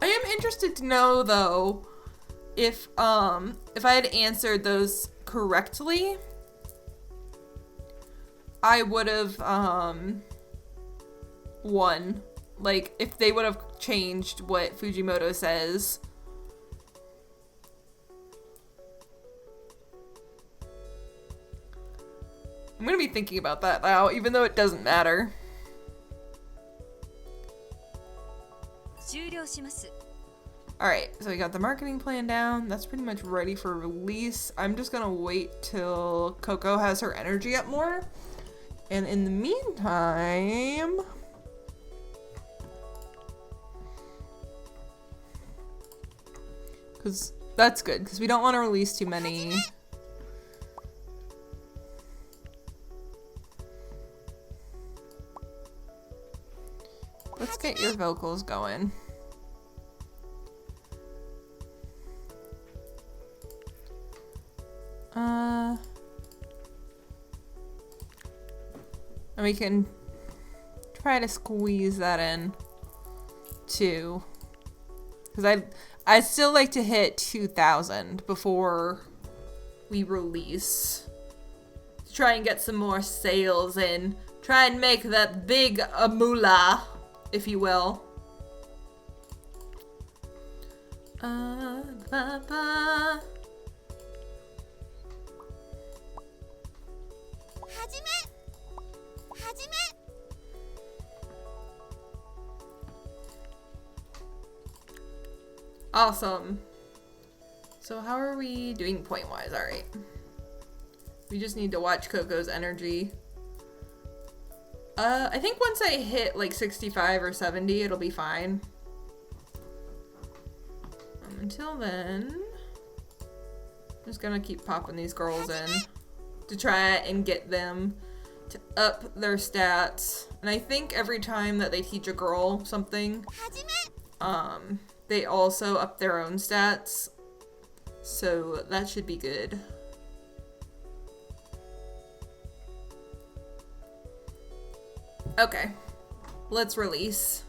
I am interested to know though if I had answered those correctly, I would have won. Like if they would have changed what Fujimoto says. I'm gonna be thinking about that now, even though it doesn't matter. Alright, so we got the marketing plan down. That's pretty much ready for release. I'm just gonna wait till Coco has her energy up more. And in the meantime... Because that's good, because we don't want to release too many... Let's get your vocals going. And we can try to squeeze that in too. Because I'd still like to hit 2,000 before we release. To try and get some more sales in. Try and make that big moolah, if you will. Awesome. So how are we doing point-wise? Alright. We just need to watch Coco's energy. I think once I hit like 65 or 70, it'll be fine. Until then, I'm just gonna keep popping these girls in to try and get them to up their stats. And I think every time that they teach a girl something, they also up their own stats. So that should be good. Okay, let's release.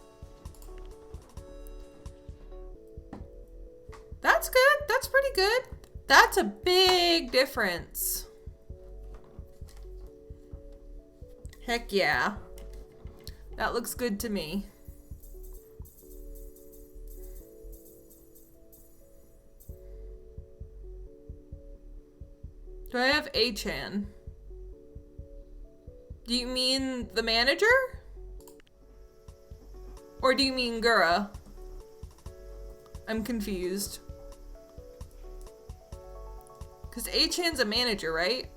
That's good. That's pretty good. That's a big difference. Heck yeah. That looks good to me. Do I have A-chan? Do you mean the manager? Or do you mean Gura? I'm confused. Because A-chan's a manager, right?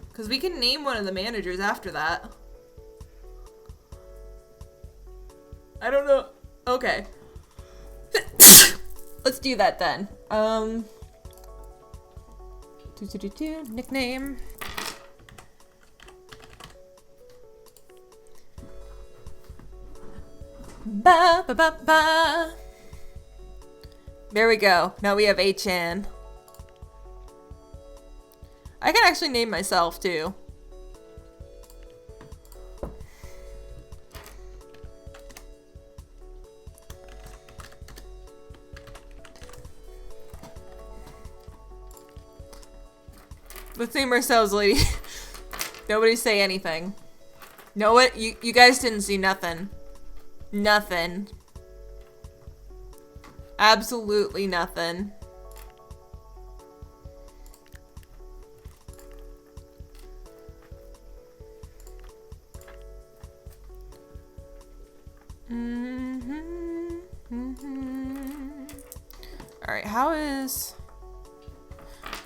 Because we can name one of the managers after that. I don't know. Okay. Let's do that then. Nickname. Ba ba ba ba. There we go. Now we have A-chan. I can actually name myself too. Let's name ourselves, lady. Nobody say anything. Know what? You guys didn't see nothing. Nothing. Absolutely nothing. Alright, how is...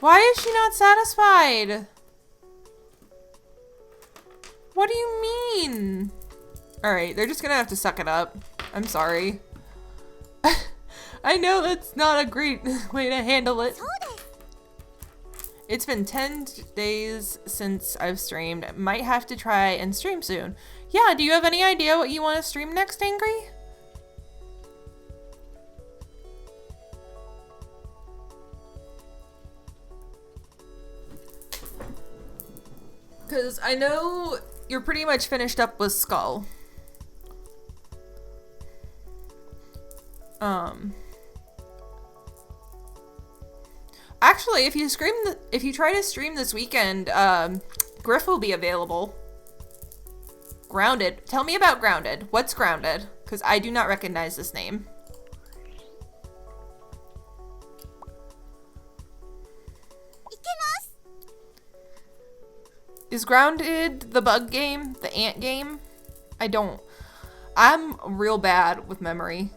Why is she not satisfied? What do you mean? Alright, they're just gonna have to suck it up. I'm sorry. I know that's not a great way to handle it. It's been 10 days since I've streamed. Might have to try and stream soon. Yeah, do you have any idea what you want to stream next, Angry? Because I know you're pretty much finished up with Skull. Actually, if you try to stream this weekend, Griff will be available. Grounded. Tell me about Grounded. What's Grounded? Because I do not recognize this name. Is Grounded the bug game? The ant game? I'm real bad with memory.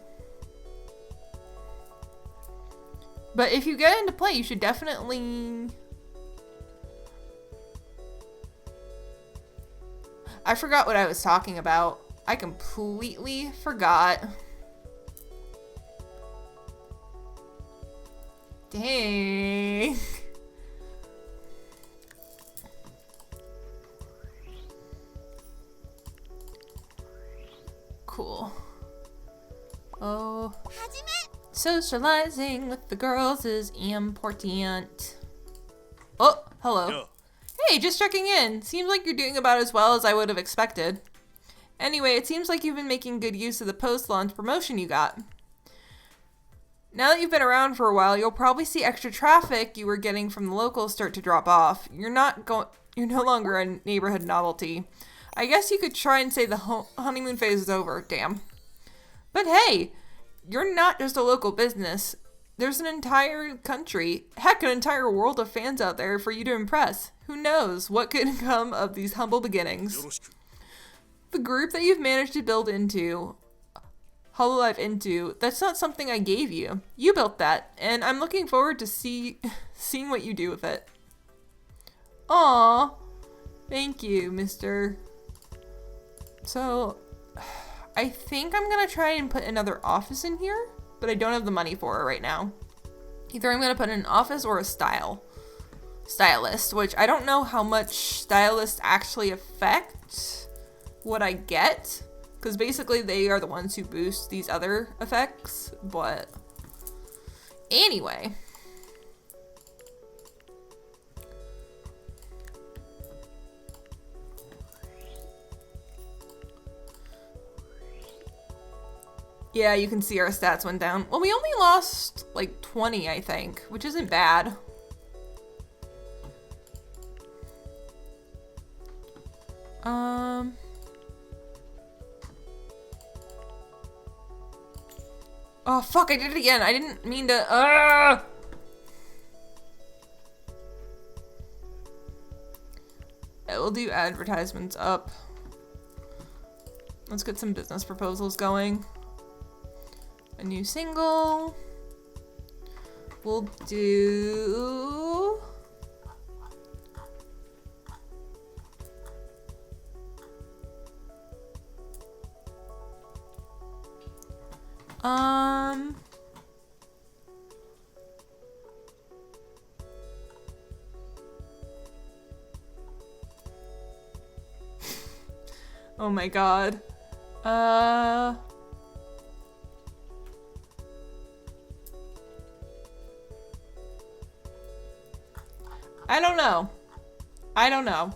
But if you get into play, you should definitely... I forgot what I was talking about. I completely forgot. Dang. Cool. Oh. Socializing with the girls is important. Oh, hello. Yeah. Hey, just checking in. Seems like you're doing about as well as I would have expected. Anyway, it seems like you've been making good use of the post-launch promotion you got. Now that you've been around for a while, you'll probably see extra traffic you were getting from the locals start to drop off. You're no longer a neighborhood novelty. I guess you could try and say the honeymoon phase is over. Damn. But hey, you're not just a local business. There's an entire country, heck, an entire world of fans out there for you to impress. Who knows what could come of these humble beginnings. よろしく。 The group that you've managed to build into, HoloLive into, that's not something I gave you. You built that, and I'm looking forward to seeing what you do with it. Aww. Thank you, mister. So, I think I'm gonna try and put another office in here, but I don't have the money for it right now. Either I'm gonna put in an office or a stylist, which I don't know how much stylists actually affect what I get, because basically they are the ones who boost these other effects, but anyway. Yeah, you can see our stats went down. Well, we only lost like 20, I think, which isn't bad. Oh, fuck, I did it again. I didn't mean to, Yeah, we'll do advertisements up. Let's get some business proposals going. A new single. We'll do... Oh my god. I don't know. I don't know.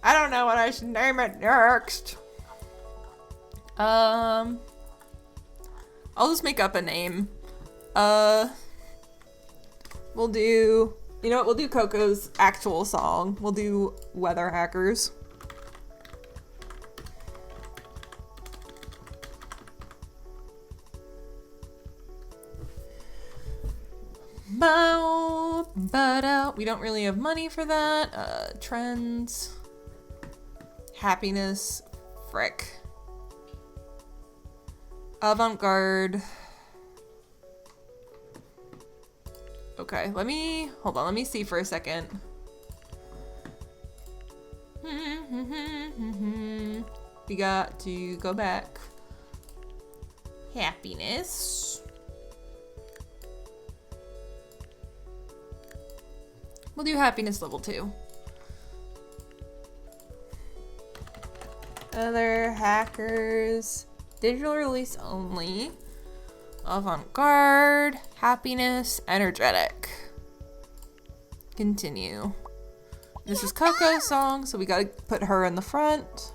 I don't know what I should name it next. I'll just make up a name. We'll do... You know what? We'll do Coco's actual song. We'll do Weather Hackers. We don't really have money for that. Trends. Happiness. Frick. Avant-garde. Okay, hold on, let me see for a second. We got to go back. Happiness. We'll do happiness level 2. Other hackers. Digital release only. Avant-garde. Happiness. Energetic. Continue. This is Coco's song, so we gotta put her in the front.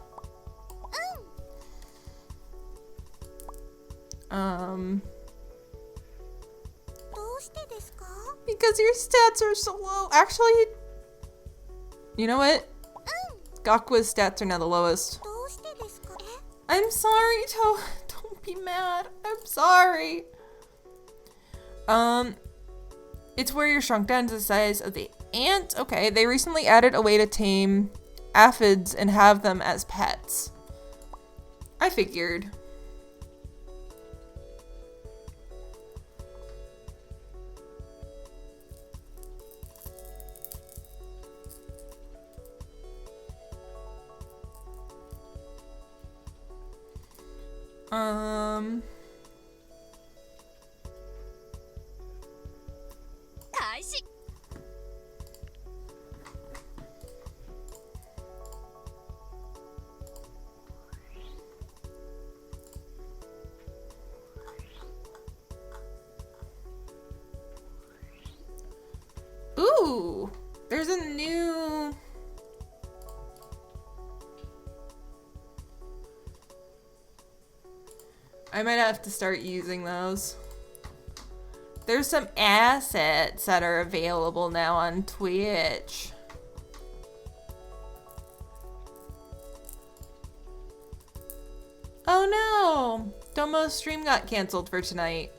Because your stats are so low. Actually, you know what? Gakua's stats are now the lowest. I'm sorry, don't be mad. I'm sorry. It's where you're shrunk down to the size of the ant. Okay, they recently added a way to tame aphids and have them as pets. I figured. 開始 Ooh, there's a new... I might have to start using those. There's some assets that are available now on Twitch. Oh no! Domo's stream got canceled for tonight.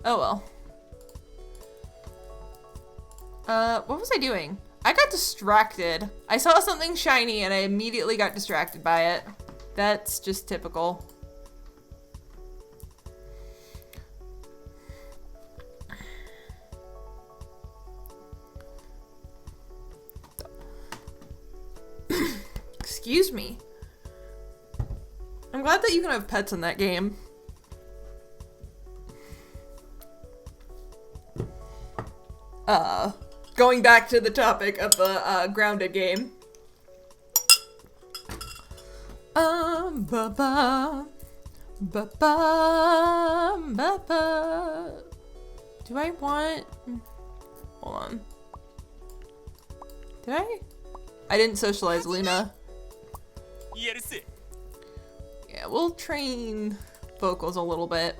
Oh well. What was I doing? I got distracted. I saw something shiny and I immediately got distracted by it. That's just typical. Excuse me. I'm glad that you can have pets in that game. Going back to the topic of the grounded game. Ba-ba, ba-ba, ba-ba. Do I want... Hold on. Did I? I didn't socialize Luna. Yeah, we'll train vocals a little bit.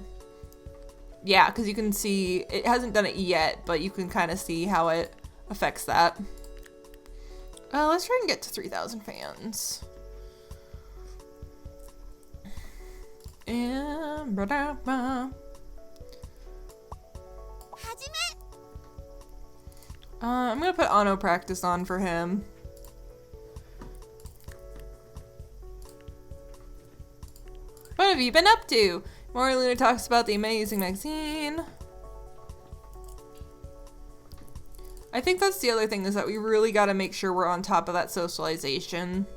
Yeah, because you can see, it hasn't done it yet, but you can kind of see how it affects that. Let's try and get to 3,000 fans. And I'm gonna put auto practice on for him. What have you been up to? More Luna talks about the amazing magazine. I think that's the other thing, is that we really gotta make sure we're on top of that socialization.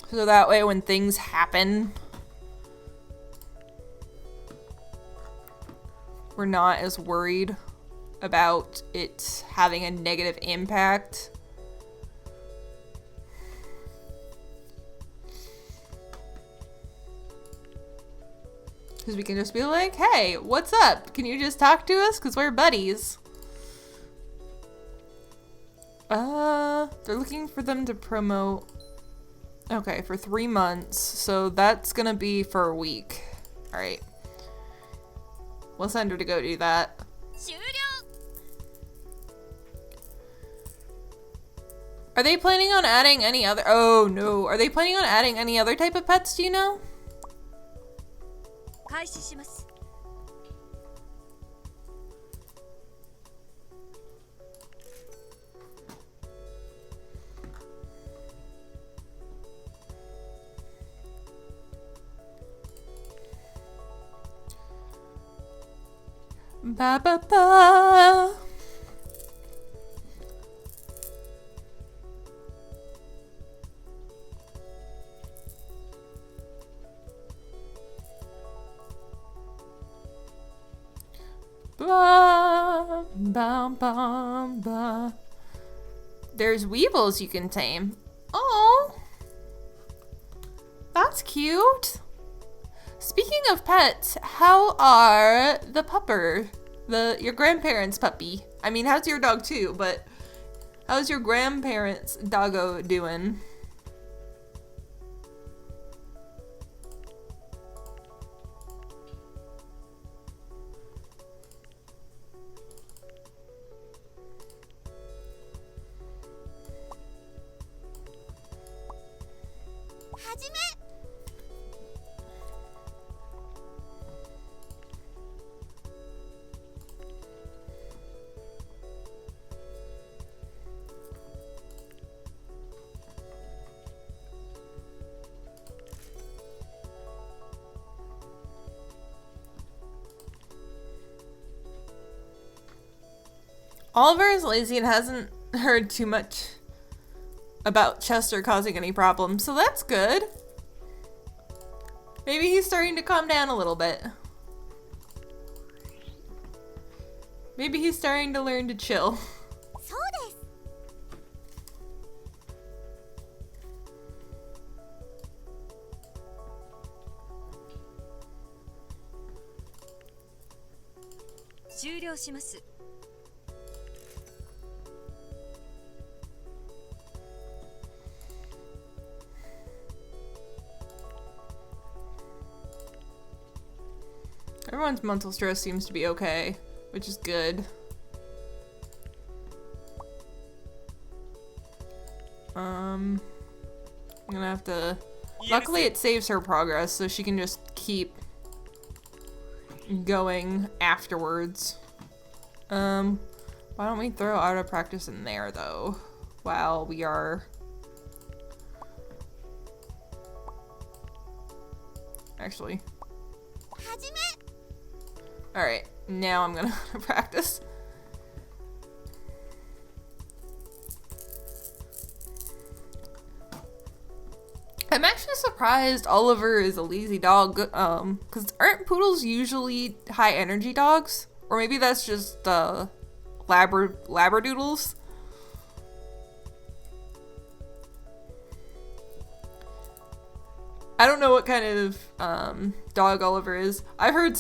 So that way when things happen, we're not as worried about it having a negative impact. Because we can just be like, hey, what's up? Can you just talk to us? Because we're buddies. They're looking for them to promote. Okay, for 3 months. So that's gonna be for a week. Alright. We'll send her to go do that. 終了 Are they planning on adding any other... Oh, no. Are they planning on adding any other type of pets, do you know? 開始します Ba ba ba. Ba ba ba ba. There's weevils you can tame. Oh, that's cute. Speaking of pets, how are the pupper? Your grandparents' puppy. I mean, how's your dog too, but how's your grandparents' doggo doing? Oliver is lazy and hasn't heard too much about Chester causing any problems, so that's good. Maybe he's starting to calm down a little bit. Maybe he's starting to learn to chill. そうです。終了します。Everyone's mental stress seems to be okay, which is good. I'm gonna have to... Luckily it saves her progress, so she can just keep going afterwards. Why don't we throw out of practice in there, though, while we are... Actually... Alright, now I'm gonna practice. I'm actually surprised Oliver is a lazy dog, because aren't poodles usually high energy dogs? Or maybe that's just, labradoodles? I don't know what kind of, dog Oliver is. I've heard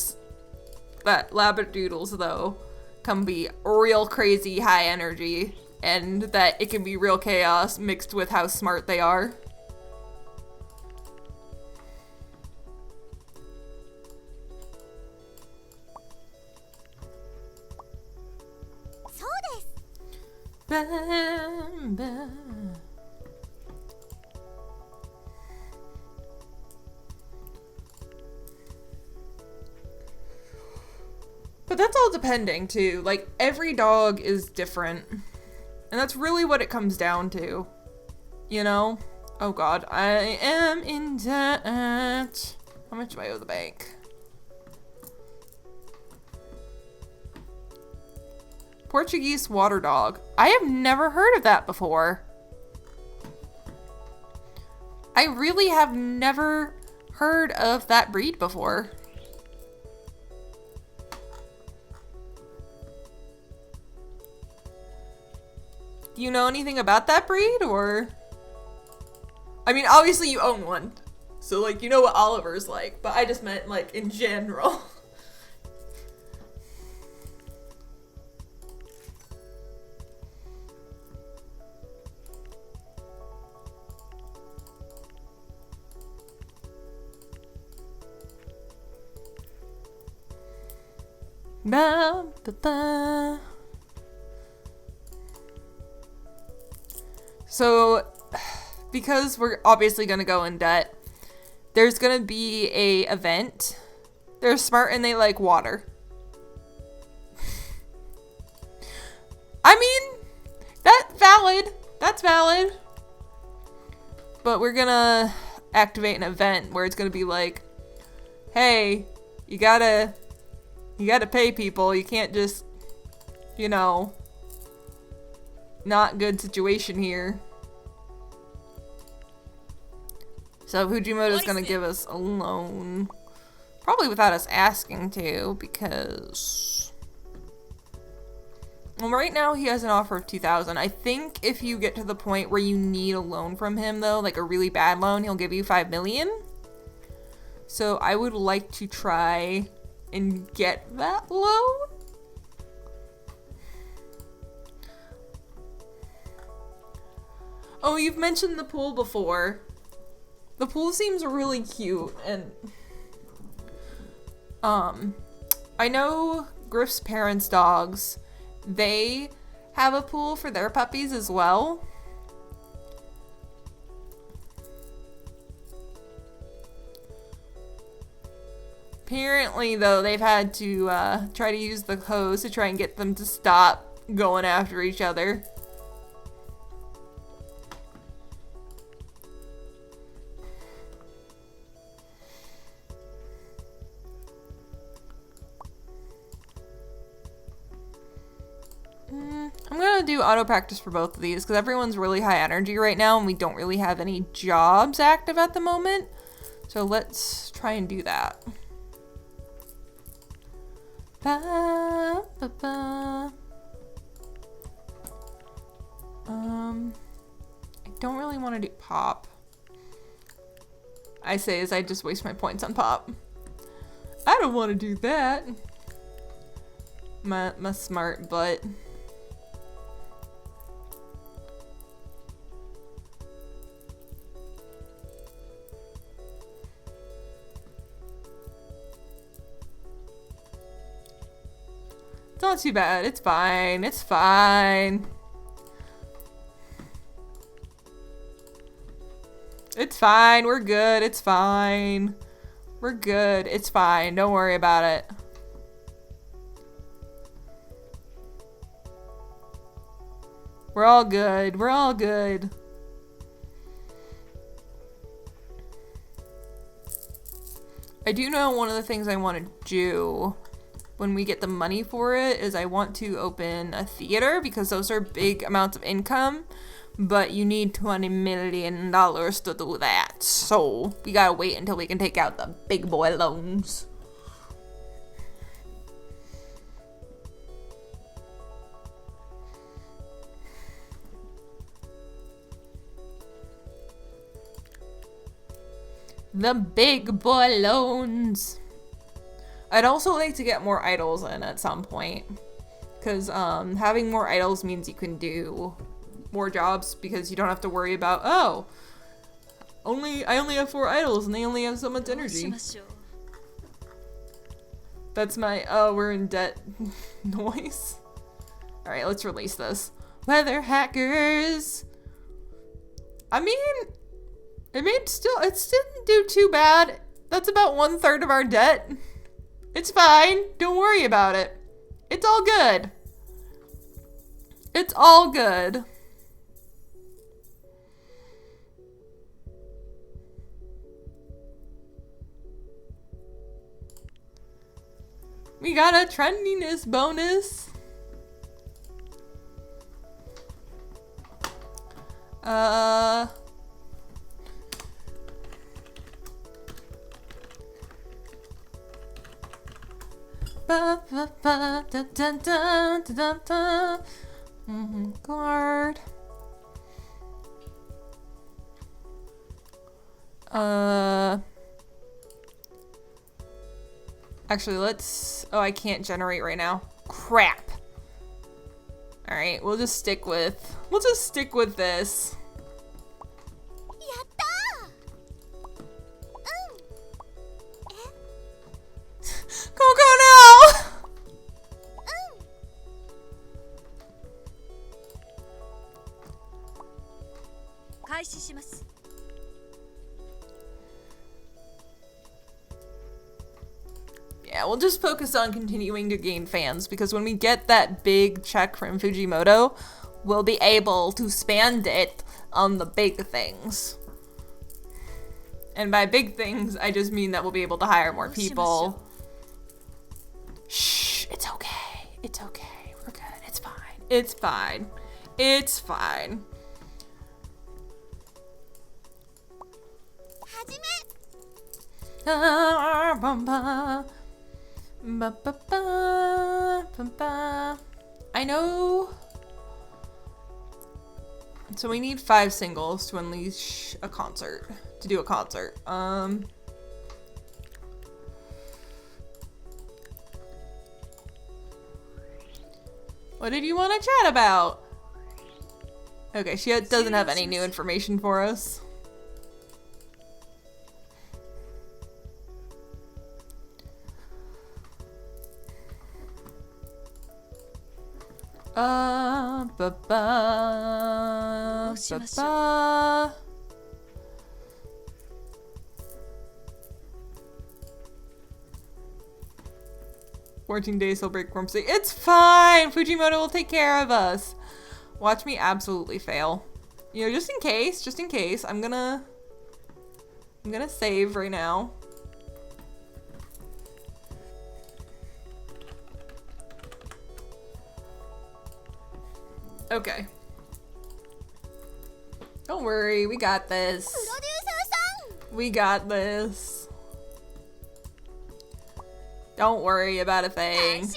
that labradoodles, though, can be real crazy high energy, and that it can be real chaos mixed with how smart they are. Bam, bam. But that's all depending, too. Like, every dog is different. And that's really what it comes down to. You know? Oh god, I am in debt. How much do I owe the bank? Portuguese water dog. I have never heard of that before. I really have never heard of that breed before. Do you know anything about that breed, or? I mean, obviously you own one. So, like, you know what Oliver's like, but I just meant, like, in general. Ba, ba, ba. So, because we're obviously gonna go in debt, there's gonna be a event. They're smart and they like water. I mean, that's valid. That's valid. But we're gonna activate an event where it's gonna be like, hey, you gotta pay people. You can't just, you know, not good situation here. So Fujimoto's gonna give us a loan. Probably without us asking to, because... Well, right now he has an offer of 2,000. I think if you get to the point where you need a loan from him, though, like a really bad loan, he'll give you 5 million. So I would like to try and get that loan. Oh, you've mentioned the pool before. The pool seems really cute, and I know Griff's parents' dogs, they have a pool for their puppies as well. Apparently, though, they've had to try to use the hose to try and get them to stop going after each other. I'm gonna do auto practice for both of these because everyone's really high energy right now and we don't really have any jobs active at the moment. So let's try and do that. Ba, ba, ba. I don't really want to do pop. I say as I just waste my points on pop. I don't want to do that. My smart butt. It's not too bad. It's fine. It's fine. It's fine. We're good. It's fine. We're good. It's fine. Don't worry about it. We're all good. We're all good. I do know one of the things I want to do when we get the money for it is I want to open a theater because those are big amounts of income, but you need $20 million to do that. So we gotta wait until we can take out the big boy loans. The big boy loans. I'd also like to get more idols in at some point. Because having more idols means you can do more jobs because you don't have to worry about, oh, I only have 4 idols and they only have so much energy. That's my, oh, we're in debt noise. Alright, let's release this. Weather hackers. I mean, it didn't do too bad. That's about 1/3 of our debt. It's fine. Don't worry about it. It's all good. It's all good. We got a trendiness bonus. Ba, ba, ba, da, da, da, da, da. Guard. Actually, let's... Oh, I can't generate right now. Crap. Alright, we'll just stick with this. Coco, no! Yeah, we'll just focus on continuing to gain fans because when we get that big check from Fujimoto, we'll be able to spend it on the big things. And by big things, I just mean that we'll be able to hire more people. Shh, it's okay. It's okay. We're good. It's fine. It's fine. It's fine. I know. So we need 5 singles to unleash a concert. To do a concert. What did you want to chat about? Okay, she doesn't have any new information for us. Ba ba ba ba. 14 days he'll break from sick. It's fine! Fujimoto will take care of us. Watch me absolutely fail. You know, just in case, I'm gonna save right now. Okay. Don't worry, we got this. We got this. Don't worry about a thing.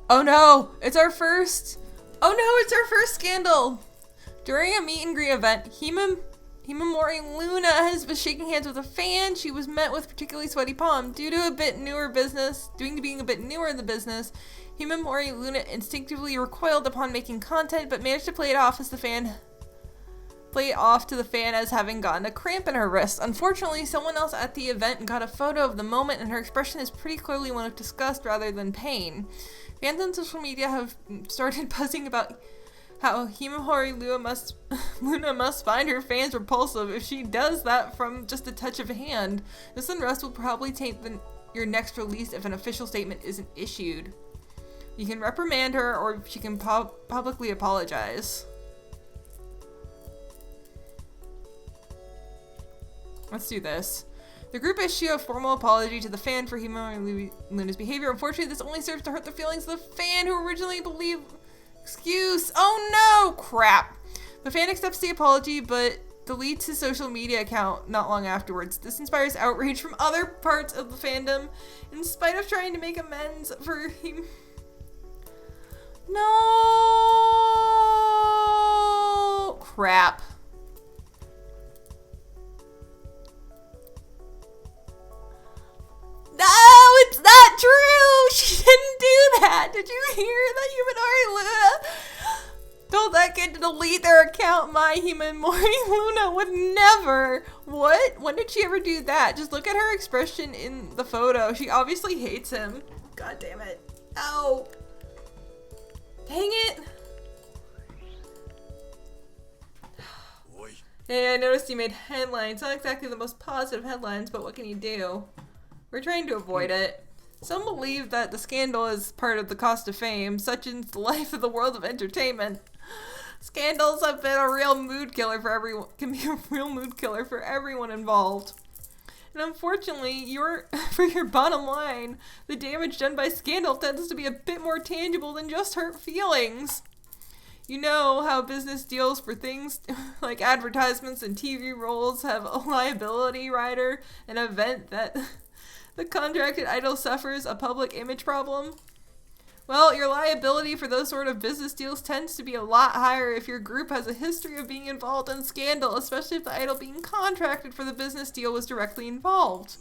Oh no, it's our first. Oh no, it's our first scandal. During a meet and greet event, Himamori Luna has been shaking hands with a fan. She was met with particularly sweaty palm. Due to being a bit newer in the business, Himamori Luna instinctively recoiled upon making content, but managed to play it off to the fan as having gotten a cramp in her wrist. Unfortunately, someone else at the event got a photo of the moment, and her expression is pretty clearly one of disgust rather than pain. Fans on social media have started buzzing about how Himamori Luna must find her fans repulsive if she does that from just a touch of a hand. This unrest will probably taint your next release if an official statement isn't issued. You can reprimand her, or she can publicly apologize. Let's do this. The group issue a formal apology to the fan for Himamori Luna's behavior. Unfortunately, this only serves to hurt the feelings of the fan who originally believed... Excuse. Oh no! Crap. The fan accepts the apology, but deletes his social media account not long afterwards. This inspires outrage from other parts of the fandom. In spite of trying to make amends for him... No! Crap. No, it's not true! She didn't do that! Did you hear that, Himamori Luna? Told that kid to delete their account. My Himamori Luna would never. What? When did she ever do that? Just look at her expression in the photo. She obviously hates him. God damn it. Ow. Dang it. Hey, I noticed you made headlines. Not exactly the most positive headlines, but what can you do? We're trying to avoid it. Some believe that the scandal is part of the cost of fame. Such is the life of the world of entertainment. Scandals have been a real mood killer for everyone. Can be a real mood killer for everyone involved. And unfortunately, for your bottom line, the damage done by scandal tends to be a bit more tangible than just hurt feelings. You know how business deals for things like advertisements and TV roles have a liability rider, an event that the contracted idol suffers a public image problem? Well, your liability for those sort of business deals tends to be a lot higher if your group has a history of being involved in scandal, especially if the idol being contracted for the business deal was directly involved.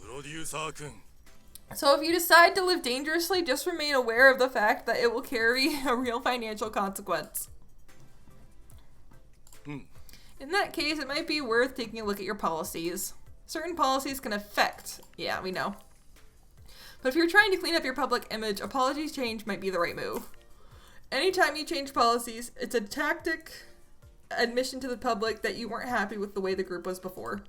So if you decide to live dangerously, just remain aware of the fact that it will carry a real financial consequence. In that case, it might be worth taking a look at your policies. Certain policies can affect... Yeah, we know. But if you're trying to clean up your public image, a policy change might be the right move. Anytime you change policies, it's a tactic admission to the public that you weren't happy with the way the group was before.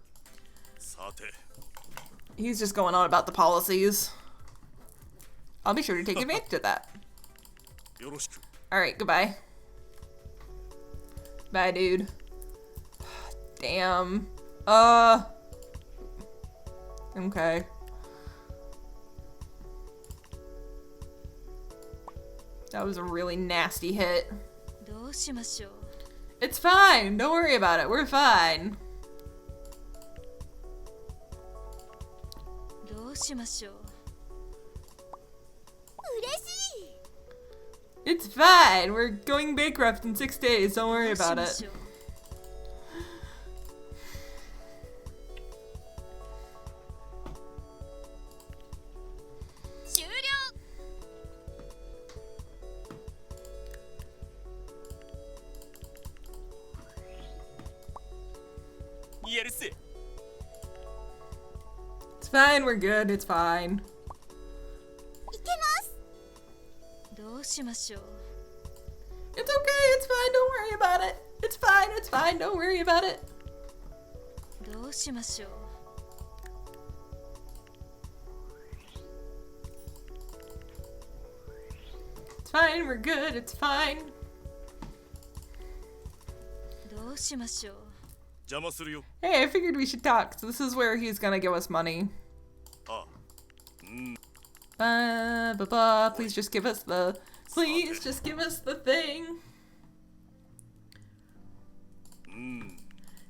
He's just going on about the policies. I'll be sure to take advantage of that. Alright, goodbye. Bye, dude. Damn. Okay. That was a really nasty hit. It's fine. Don't worry about it. We're fine. It's fine. We're going bankrupt in 6 days. Don't worry about it. It's fine, we're good, it's fine. It's okay, it's fine, don't worry about it. It's fine, don't worry about it. It's fine, we're good, it's fine. Hey, I figured we should talk, so this is where he's gonna give us money. Please just give us the... Please just give us the thing.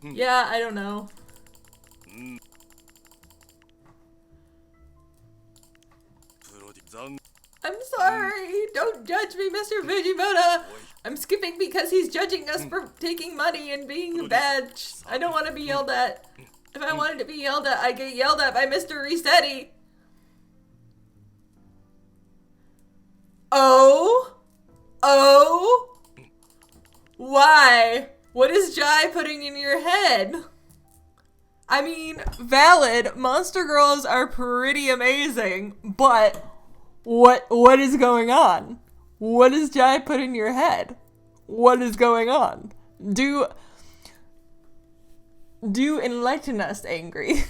Yeah, I don't know. I'm sorry. Don't judge me, Mr. Fujimoto. I'm skipping because he's judging us for taking money and being a badge. I don't want to be yelled at. If I wanted to be yelled at, I get yelled at by Mr. Resetti. Oh? Oh? Why? What is Jai putting in your head? I mean, valid. Monster Girls are pretty amazing, but what is going on? What does Jai put in your head? What is going on? Do enlighten us, Angry.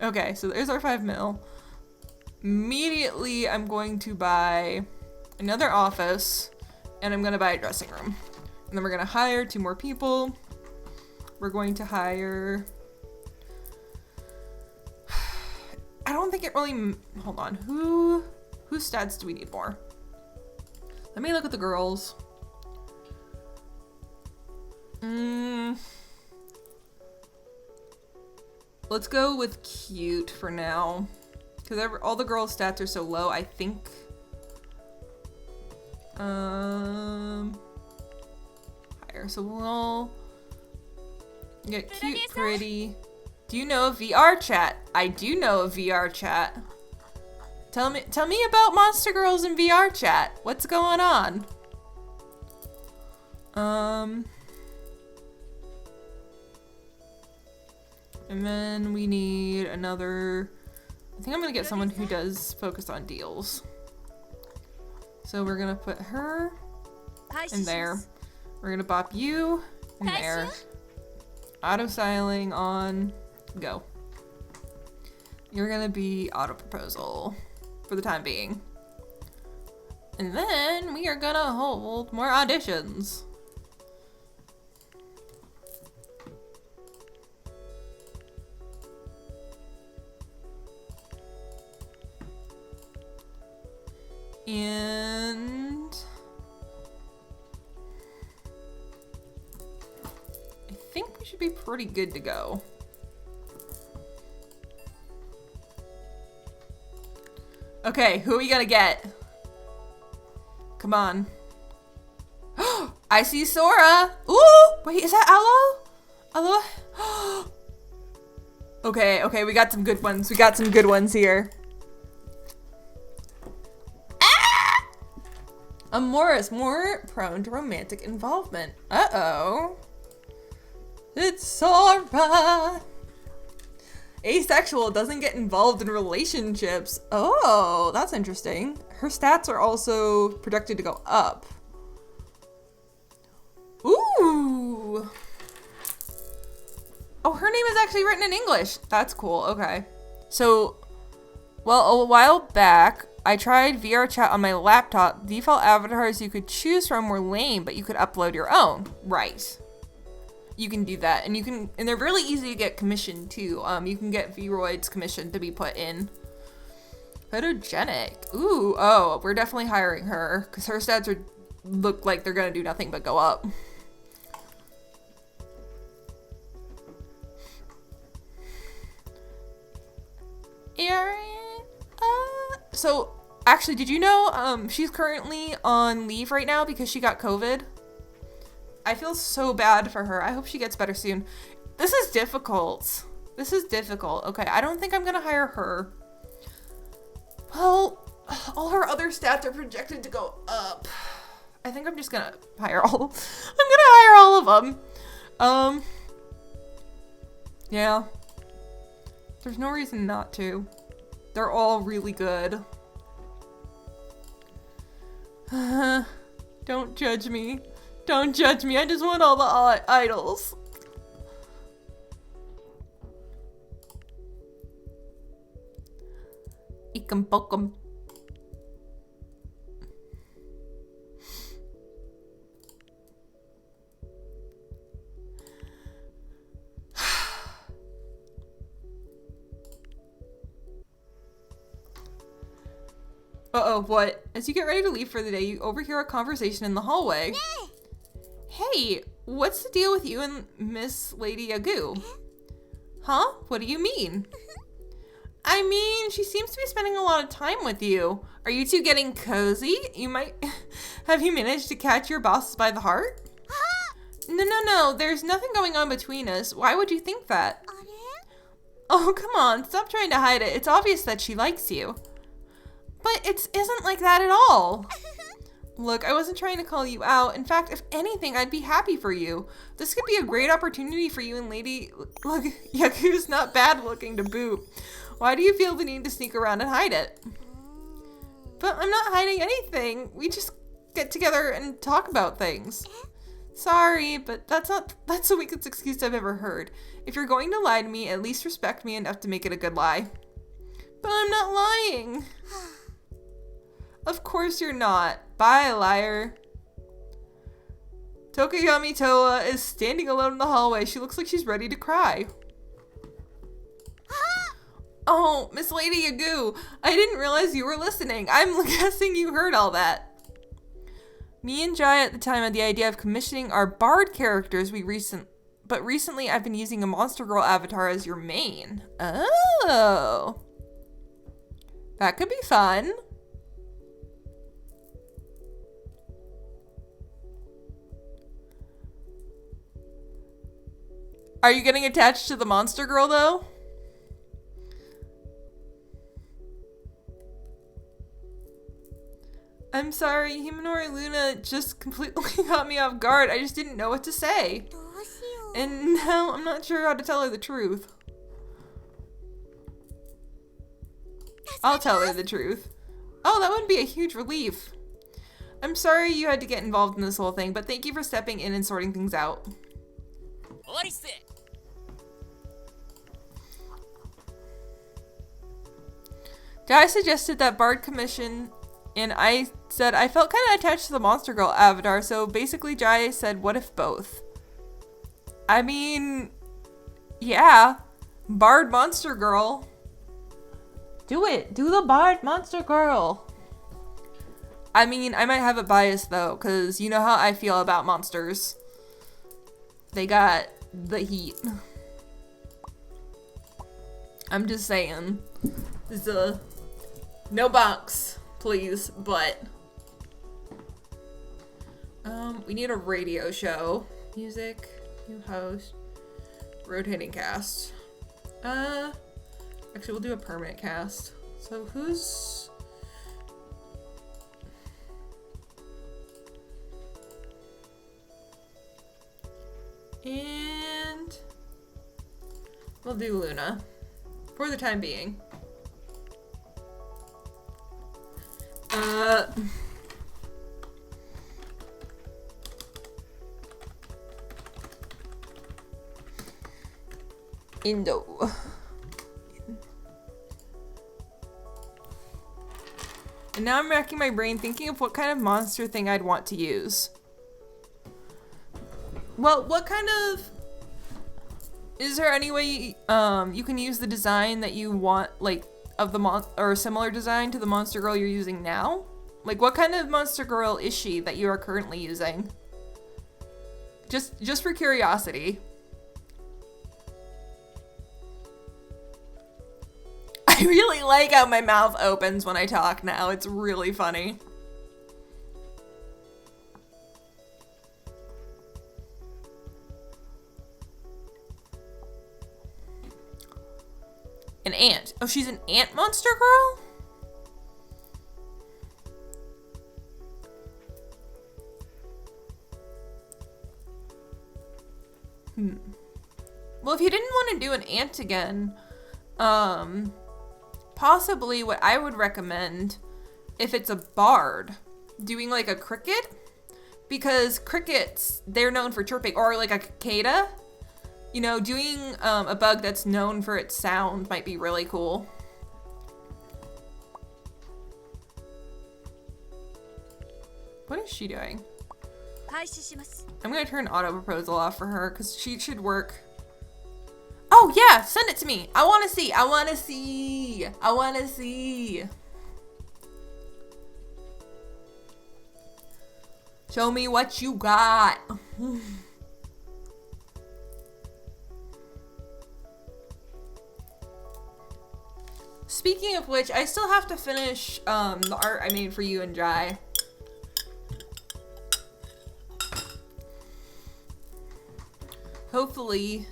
Okay, so there's our 5 mil. Immediately, I'm going to buy another office, and I'm going to buy a dressing room. And then we're going to hire 2 more people. We're going to hire... I don't think it really... Hold on. Whose stats do we need more? Let me look at the girls. Let's go with cute for now. Because all the girls' stats are so low, I think... Higher. So we'll... get cute, pretty. Do you know VR chat? I do know a VR chat. Tell me about Monster Girls in VR chat. What's going on? And then we need another... I think I'm gonna get someone who does focus on deals. So we're gonna put her in there. We're gonna bop you in there. Auto styling on go. You're gonna be auto proposal for the time being. And then we are gonna hold more auditions. And I think we should be pretty good to go. Okay, who are we gonna get? Come on. I see Sora. Ooh, wait, is that Aloe? Aloe? Okay, we got some good ones. We got some good ones here. Amoris, more prone to romantic involvement. Uh-oh. It's Sora. Asexual, doesn't get involved in relationships. Oh, that's interesting. Her stats are also projected to go up. Ooh. Oh, her name is actually written in English. That's cool. Okay. So, well, a while back, I tried VR chat on my laptop. Default avatars you could choose from were lame, but you could upload your own. Right. You can do that, and they're really easy to get commissioned too. You can get Vroids commissioned to be put in. Photogenic. Ooh, oh, we're definitely hiring her because her stats look like they're gonna do nothing but go up. So actually, did you know she's currently on leave right now because she got COVID? I feel so bad for her. I hope she gets better soon. This is difficult. This is difficult. Okay, I don't think I'm gonna hire her. Well, all her other stats are projected to go up. I think I'm just gonna hire all. I'm gonna hire all of them. Yeah. There's no reason not to. They're all really good. Don't judge me. Don't judge me. I just want all the idols. Ikum pokum. Uh-oh, what? As you get ready to leave for the day, you overhear a conversation in the hallway. Hey, what's the deal with you and Miss Lady Yagoo? Huh? What do you mean? I mean, she seems to be spending a lot of time with you. Are you two getting cozy? Have you managed to catch your bosses by the heart? No. There's nothing going on between us. Why would you think that? Oh, come on. Stop trying to hide it. It's obvious that she likes you. But it isn't like that at all. Look, I wasn't trying to call you out. In fact, if anything, I'd be happy for you. This could be a great opportunity for you and Lady... Look, Yagoo's not bad looking to boot. Why do you feel the need to sneak around and hide it? But I'm not hiding anything. We just get together and talk about things. Sorry, but that's the weakest excuse I've ever heard. If you're going to lie to me, at least respect me enough to make it a good lie. But I'm not lying. Of course you're not. Bye, liar. Tokuyami Toa is standing alone in the hallway. She looks like she's ready to cry. Oh, Miss Lady Yagoo, I didn't realize you were listening. I'm guessing you heard all that. Me and Jai at the time had the idea of commissioning our bard characters but recently I've been using a Monster Girl avatar as your main. Oh. That could be fun. Are you getting attached to the Monster Girl though? I'm sorry, Himinori Luna just completely caught me off guard. I just didn't know what to say. And now I'm not sure how to tell her the truth. I'll tell her the truth. Oh, that would be a huge relief. I'm sorry you had to get involved in this whole thing, but thank you for stepping in and sorting things out. Jai suggested that Bard commission, and I said I felt kind of attached to the Monster Girl avatar, so basically Jai said, what if both? I mean, yeah, Bard Monster Girl. Do it. Do the Bard Monster Girl. I mean, I might have a bias though, because you know how I feel about monsters. They got the heat. I'm just saying. This is no box, please, but we need a radio show. Music, new host, rotating cast. Actually, we'll do a permanent cast. So who's... And we'll do Luna for the time being. Indo. And now I'm racking my brain thinking of what kind of monster thing I'd want to use. Well, what kind of... Is there any way you can use the design that you want, like, of the or a similar design to the Monster Girl you're using now? Like, what kind of Monster Girl is she that you are currently using? Just for curiosity. I really like how my mouth opens when I talk now. It's really funny. An ant. Oh, she's an ant monster girl? Well, if you didn't want to do an ant again, possibly what I would recommend, if it's a bard, doing like a cricket, because crickets, they're known for chirping, or like a cicada. You know, doing a bug that's known for its sound might be really cool. What is she doing? I'm gonna turn auto proposal off for her because she should work. Oh yeah, send it to me. I wanna see. Show me what you got. Speaking of which, I still have to finish the art I made for you and Jai. Hopefully.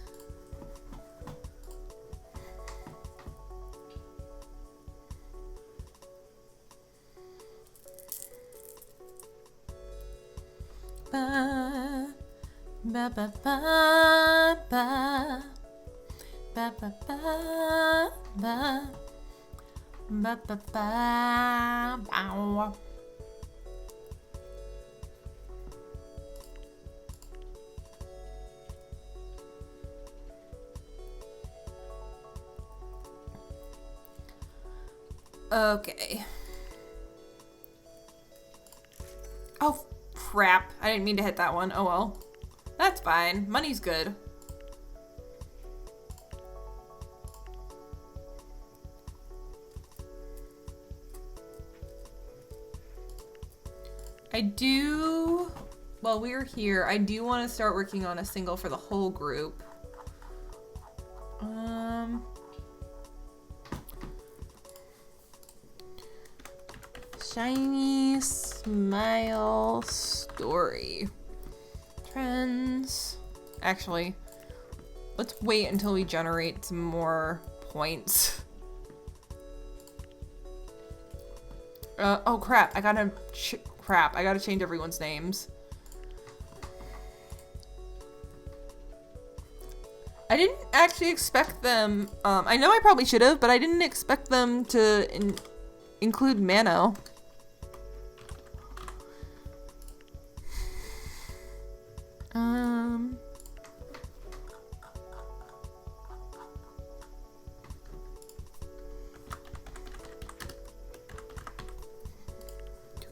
Ba, ba, ba, ba, ba. Ba, ba, ba, ba. Ba, ba, ba, bow. Okay. Oh, crap. I didn't mean to hit that one. Oh well. That's fine. Money's good. While we're here, I do want to start working on a single for the whole group. Shiny smile story. Trends. Actually, let's wait until we generate some more points. Oh crap, I gotta change everyone's names. I didn't actually expect them, I know I probably should have, but I didn't expect them to include Mano.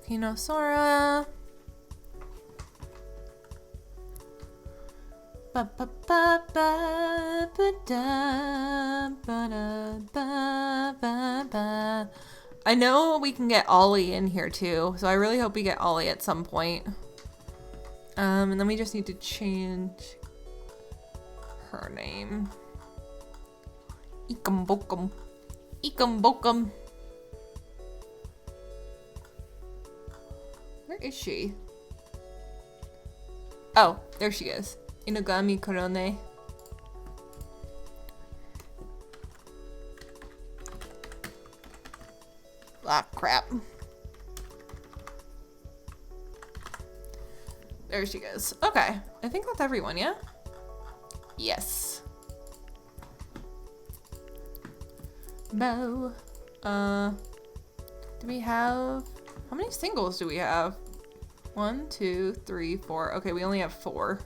Tukinosora. Ba ba ba ba ba da ba da ba ba ba. I know we can get Ollie in here too, so I really hope we get Ollie at some point. And then we just need to change her name. Ikambokum. Ikambokum. Where is she? Oh, there she is. Inugami Korone. Ah, crap. There she goes. Okay, I think that's everyone, yeah? Yes. Bow. Do we have... How many singles do we have? 1, 2, 3, 4. Okay, we only have 4.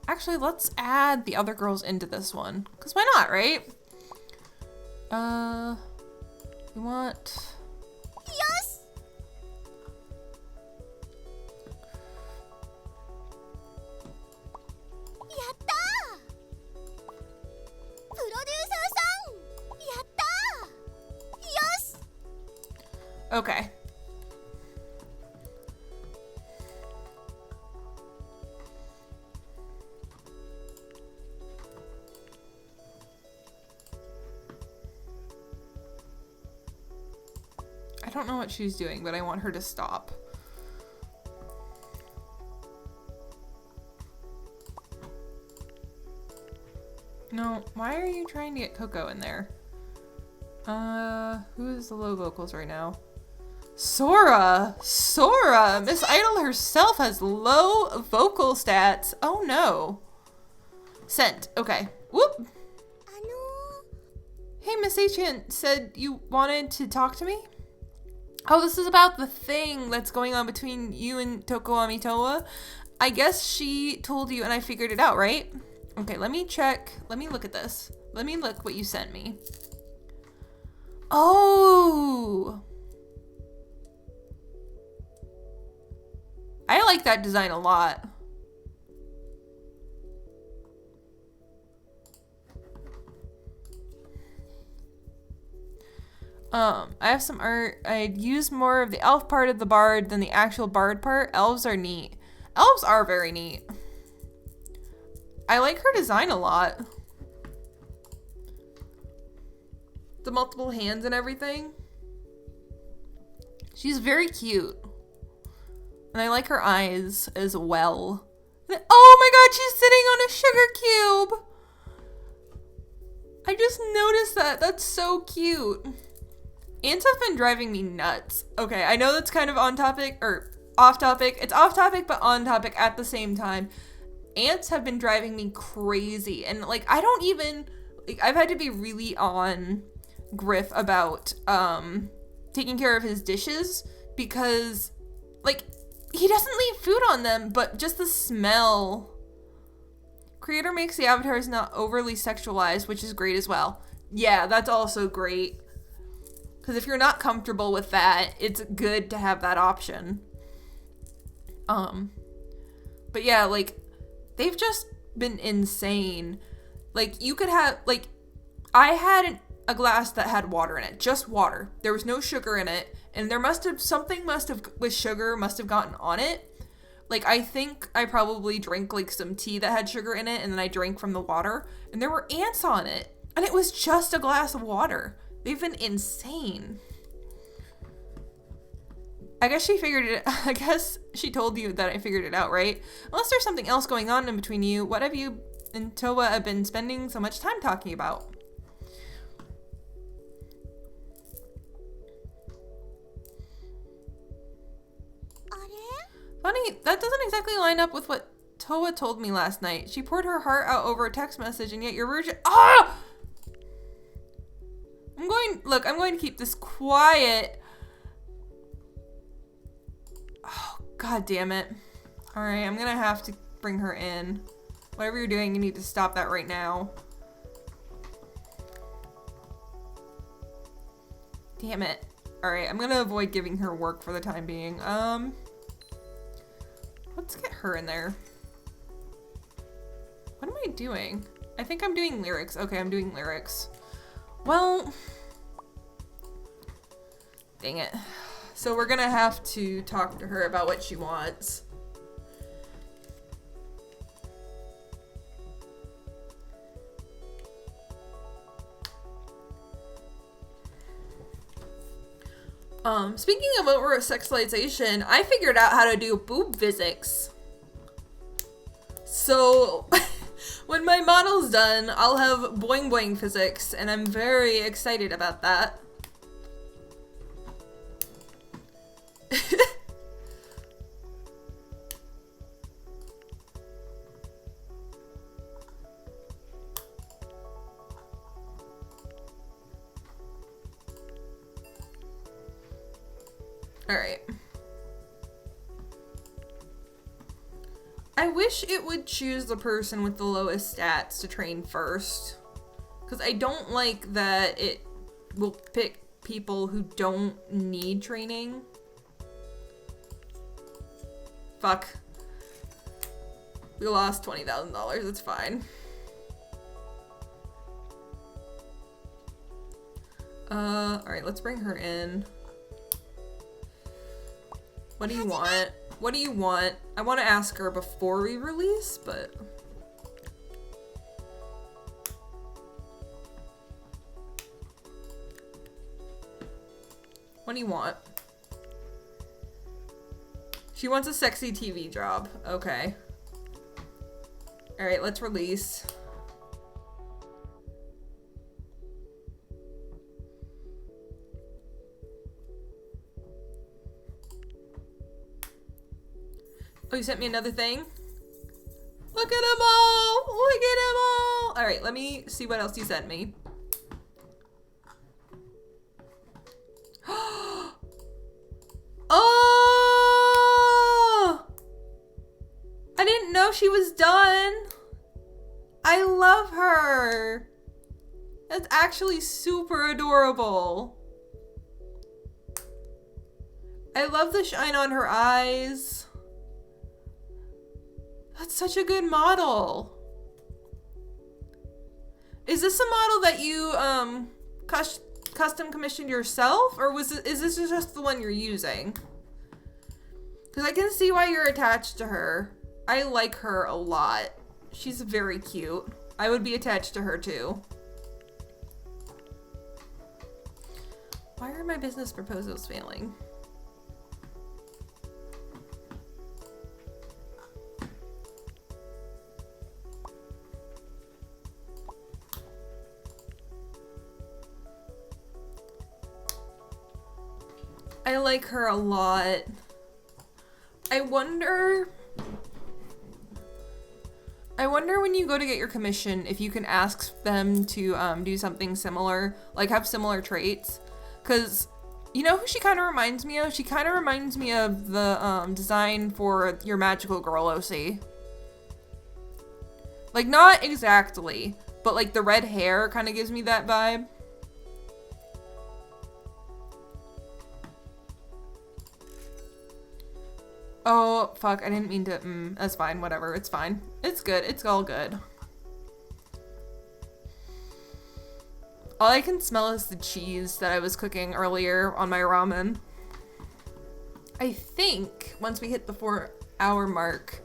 Actually, let's add the other girls into this one. Because why not, right? We want... Yes! Yatta! Producer-san! Yatta! Yes! Okay. I don't know what she's doing, but I want her to stop. No, why are you trying to get Coco in there? Who is the low vocals right now? Sora! Sora! Miss Idol herself has low vocal stats. Oh no. Sent. Okay. Whoop! Hey, Miss Ancient said you wanted to talk to me? Oh, this is about the thing that's going on between you and Toko Amitoa. I guess she told you and I figured it out, right? Okay, let me check. Let me look at this. Let me look what you sent me. Oh! I like that design a lot. I have some art. I'd use more of the elf part of the bard than the actual bard part. Elves are neat. Elves are very neat. I like her design a lot. The multiple hands and everything. She's very cute. And I like her eyes as well. Oh my god, she's sitting on a sugar cube! I just noticed that. That's so cute. Ants have been driving me nuts. Okay, I know that's kind of on topic, or off topic. It's off topic, but on topic at the same time. Ants have been driving me crazy. And, like, I don't even... Like, I've had to be really on Griff about, taking care of his dishes. Because, like, he doesn't leave food on them, but just the smell. Creator makes the avatars not overly sexualized, which is great as well. Yeah, that's also great. Because if you're not comfortable with that, it's good to have that option. But yeah, like, they've just been insane. Like, you could have, like, I had a glass that had water in it. Just water. There was no sugar in it. And something with sugar must have gotten on it. Like, I think I probably drank, like, some tea that had sugar in it, and then I drank from the water, and there were ants on it. And it was just a glass of water. They've been insane. I guess she told you that I figured it out, right? Unless there's something else going on in between you, what have you and Towa have been spending so much time talking about? Funny, that doesn't exactly line up with what Towa told me last night. She poured her heart out over a text message, and yet your version... Ah! I'm going to keep this quiet. Oh, god damn it. Alright, I'm gonna have to bring her in. Whatever you're doing, you need to stop that right now. Damn it. Alright, I'm gonna avoid giving her work for the time being. Let's get her in there. What am I doing? I think I'm doing lyrics. Okay, I'm doing lyrics. Well, dang it. So we're gonna have to talk to her about what she wants. Speaking of over-sexualization, I figured out how to do boob physics. So, when my model's done, I'll have boing boing physics, and I'm very excited about that. Alright. I wish it would choose the person with the lowest stats to train first. Because I don't like that it will pick people who don't need training. Fuck. We lost $20,000, it's fine. Alright, let's bring her in. What do you want? What do you want? I want to ask her before we release, but... What do you want? She wants a sexy TV job. Okay. Alright, let's release. Oh, you sent me another thing? Look at them all! Look at them all! Alright, let me see what else you sent me. Oh! I didn't know she was done. I love her. That's actually super adorable. I love the shine on her eyes. That's such a good model. Is this a model that you custom commissioned yourself, or is this just the one you're using? Because I can see why you're attached to her. I like her a lot. She's very cute. I would be attached to her too. Why are my business proposals failing? I like her a lot. I wonder when you go to get your commission if you can ask them to do something similar, like have similar traits. Because you know who she kind of reminds me of? She kind of reminds me of the design for your magical girl OC. Like, not exactly, but like the red hair kind of gives me that vibe. Oh, fuck, I didn't mean to, that's fine, whatever, it's fine. It's good, it's all good. All I can smell is the cheese that I was cooking earlier on my ramen. I think once we hit the 4-hour mark,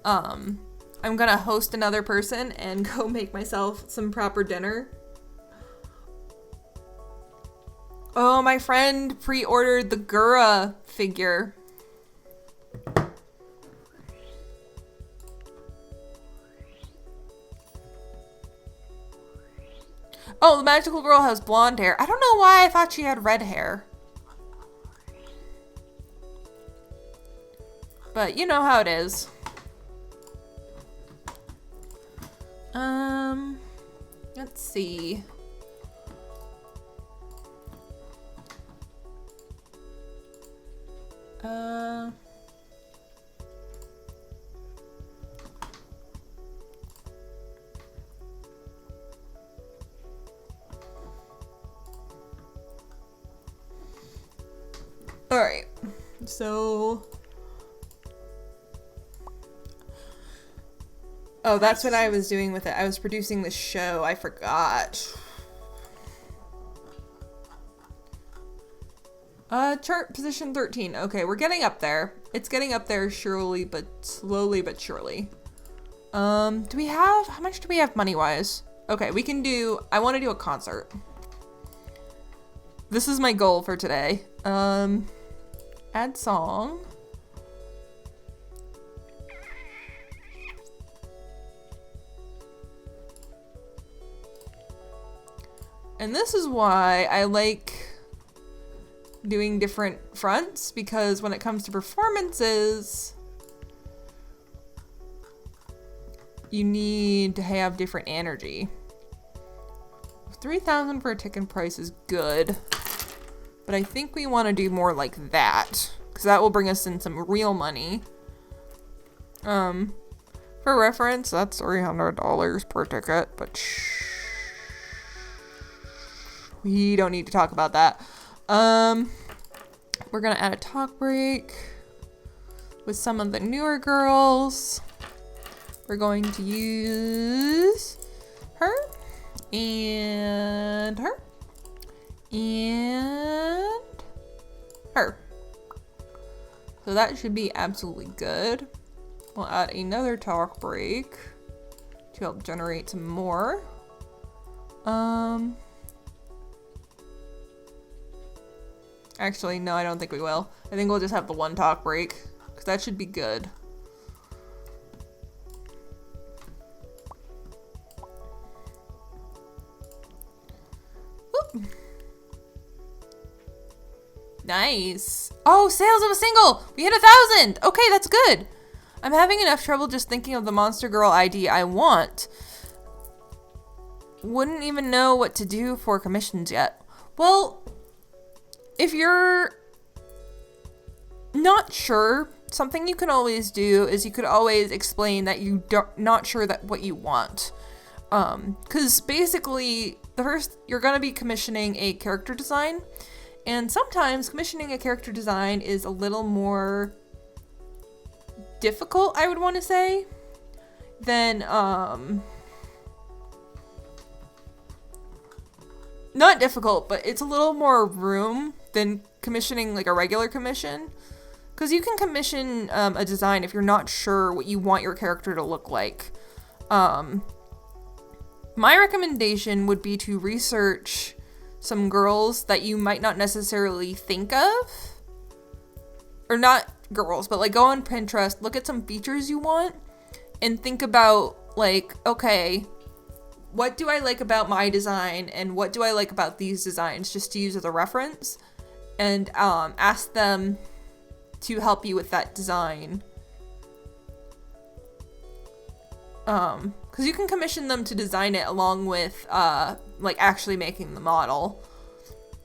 I'm gonna host another person and go make myself some proper dinner. Oh, my friend pre-ordered the Gura figure. Oh, the magical girl has blonde hair. I don't know why I thought she had red hair. But you know how it is. Let's see. All right, so, oh, that's what I was doing with it. I was producing the show. I forgot. Chart position 13. Okay, we're getting up there. It's getting up there slowly but surely. Do we have, how much do we have money-wise? Okay, we can do, I want to do a concert. This is my goal for today. Add song. And this is why I like doing different fronts, because when it comes to performances, you need to have different energy. 3,000 for a ticket price is good. But I think we want to do more like that, because that will bring us in some real money. For reference, that's $300 per ticket, but we don't need to talk about that. We're gonna add a talk break with some of the newer girls. We're going to use her and her. And her. So that should be absolutely good. We'll add another talk break to help generate some more. Actually, no, I don't think we will. I think we'll just have the one talk break, because that should be good. Whoop. Nice. Oh, sales of a single. We hit 1,000. Okay, that's good. I'm having enough trouble just thinking of the Monster Girl ID I want. Wouldn't even know what to do for commissions yet. Well, if you're not sure, something you can always do is you could always explain that you don't not sure that what you want. Because basically, you're gonna be commissioning a character design. And sometimes commissioning a character design is a little more difficult, I would want to say, than not difficult, but it's a little more room than commissioning like a regular commission. Because you can commission a design if you're not sure what you want your character to look like. My recommendation would be to research some girls that you might not necessarily think of. Or not girls, but like go on Pinterest, look at some features you want, and think about like, okay, what do I like about my design and what do I like about these designs, just to use as a reference, and ask them to help you with that design. Because you can commission them to design it along with like actually making the model,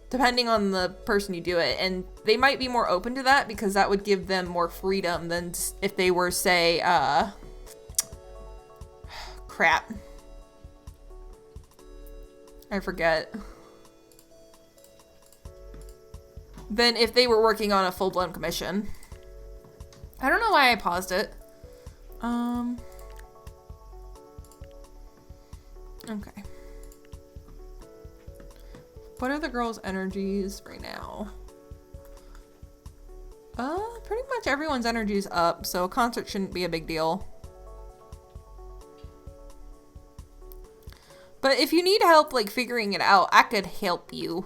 depending on the person you do it, and they might be more open to that because that would give them more freedom than if they were, say, crap. I forget. Than if they were working on a full-blown commission. I don't know why I paused it. Okay. What are the girls' energies right now? Pretty much everyone's energy's up, so a concert shouldn't be a big deal. But if you need help, like, figuring it out, I could help you.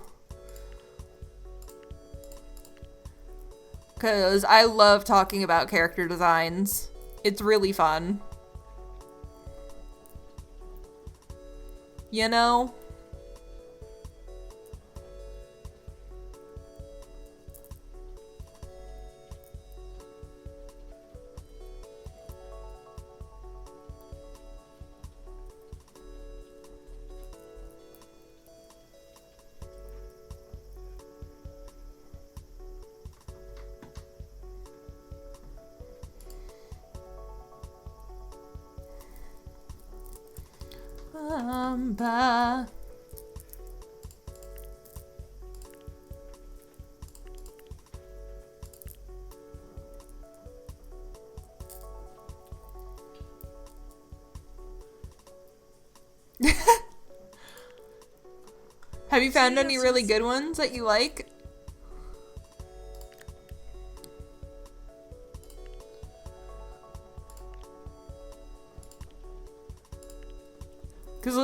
Because I love talking about character designs. It's really fun. You know? Bye. Have you found any really good ones that you like? Because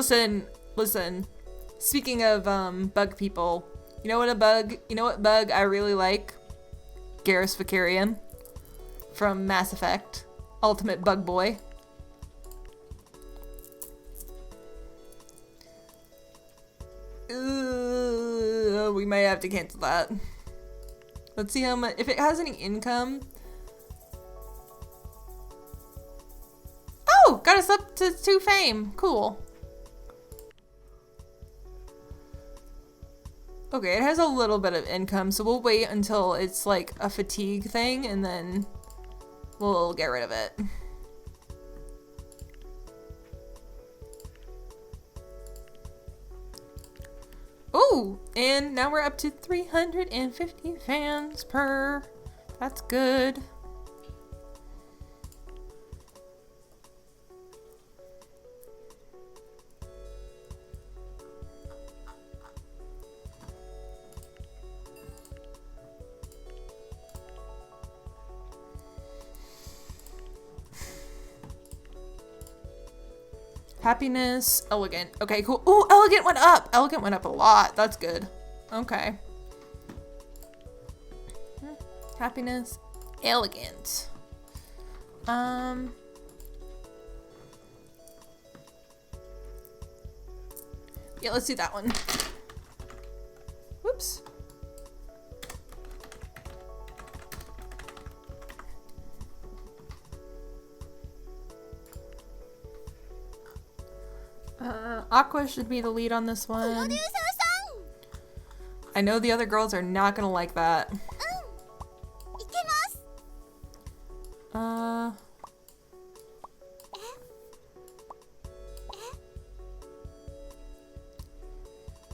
listen, speaking of bug people, you know what bug I really like? Garrus Vicarian from Mass Effect, Ultimate Bug Boy. We might have to cancel that. Let's see how much, if it has any income. Oh, got us up to 2 fame. Cool. Okay, it has a little bit of income, so we'll wait until it's like a fatigue thing and then we'll get rid of it. Ooh, and now we're up to 350 fans per. That's good. Happiness, elegant. Okay, cool. Ooh, elegant went up. Elegant went up a lot. That's good. Okay. Happiness, elegant. Yeah, let's do that one. Whoops. Aqua should be the lead on this one. I know the other girls are not gonna like that.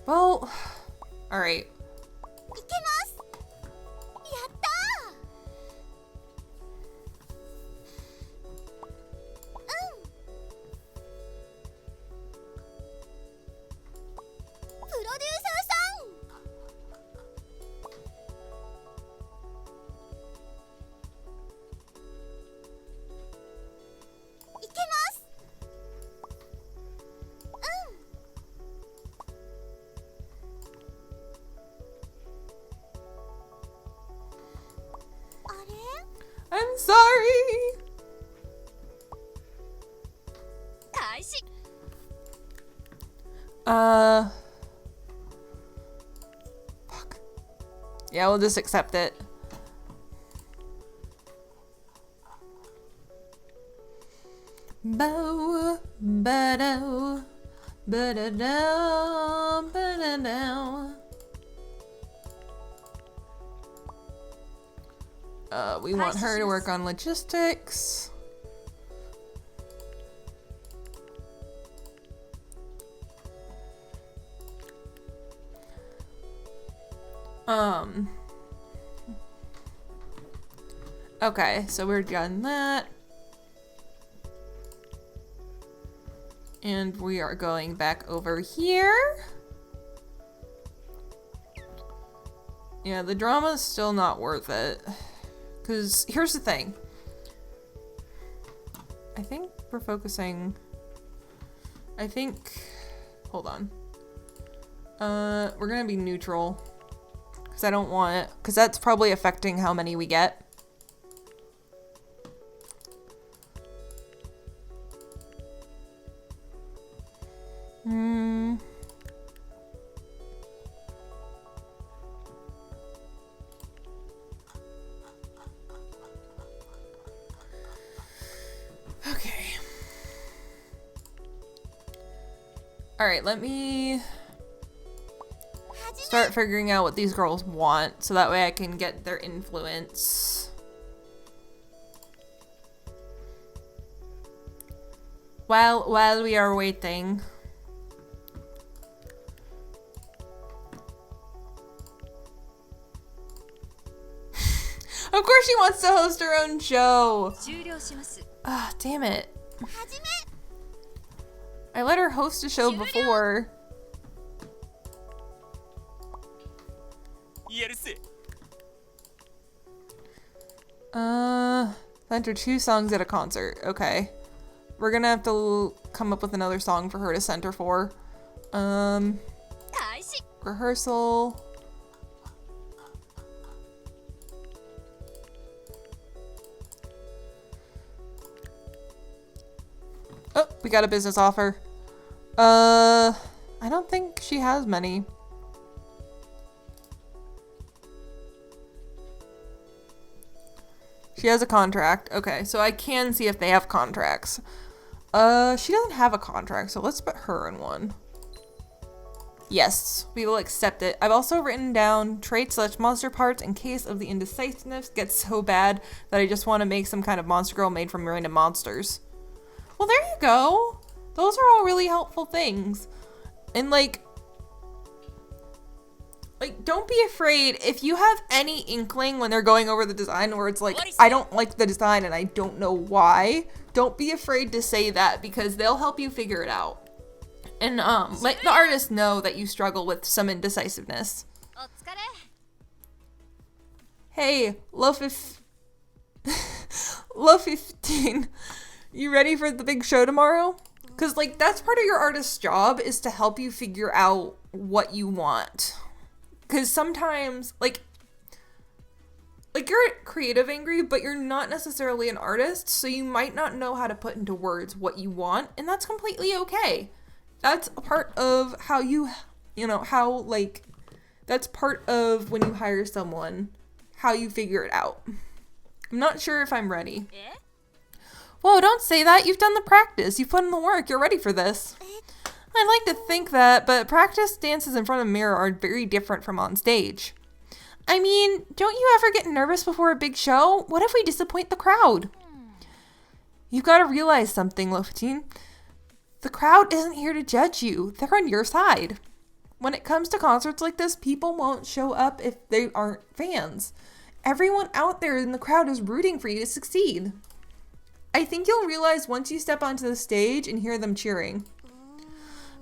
Well, alright. I'm sorry. 開始 Fuck. Yeah, we'll just accept it. Bow, ba-do, ba-da-do, ba-da-do. We want her to work on logistics. Okay, so we're done that. And we are going back over here. Yeah, the drama's still not worth it. Because here's the thing. I think we're focusing... Hold on. We're gonna be neutral. Because I don't want it. Because that's probably affecting how many we get. Okay. Alright, let me start figuring out what these girls want so that way I can get their influence. While we are waiting. Of course she wants to host her own show. 終了します Ah, damn it. 始め I let her host a show before. やるせ Enter 2 songs at a concert. Okay. We're gonna have to come up with another song for her to center for. 開始 Rehearsal. Oh, we got a business offer. I don't think she has many. She has a contract. Okay, so I can see if they have contracts. She doesn't have a contract, so let's put her in one. Yes, we will accept it. I've also written down trade/monster parts in case of the indecisiveness gets so bad that I just want to make some kind of monster girl made from random monsters. Well, there you go. Those are all really helpful things. And like, don't be afraid if you have any inkling when they're going over the design where it's like, I don't like the design and I don't know why. Don't be afraid to say that because they'll help you figure it out. And let the artist know that you struggle with some indecisiveness. お疲れ Hey, Lo15, you ready for the big show tomorrow? Because like that's part of your artist's job is to help you figure out what you want. Because sometimes like you're creative angry, but you're not necessarily an artist, so you might not know how to put into words what you want, and that's completely okay. That's a part of how that's part of when you hire someone, how you figure it out. I'm not sure if I'm ready. え Whoa, don't say that. You've done the practice. You've put in the work. You're ready for this. I'd like to think that, but practice dances in front of a mirror are very different from on stage. I mean, don't you ever get nervous before a big show? What if we disappoint the crowd? You've got to realize something, Lo15. The crowd isn't here to judge you. They're on your side. When it comes to concerts like this, people won't show up if they aren't fans. Everyone out there in the crowd is rooting for you to succeed. I think you'll realize once you step onto the stage and hear them cheering.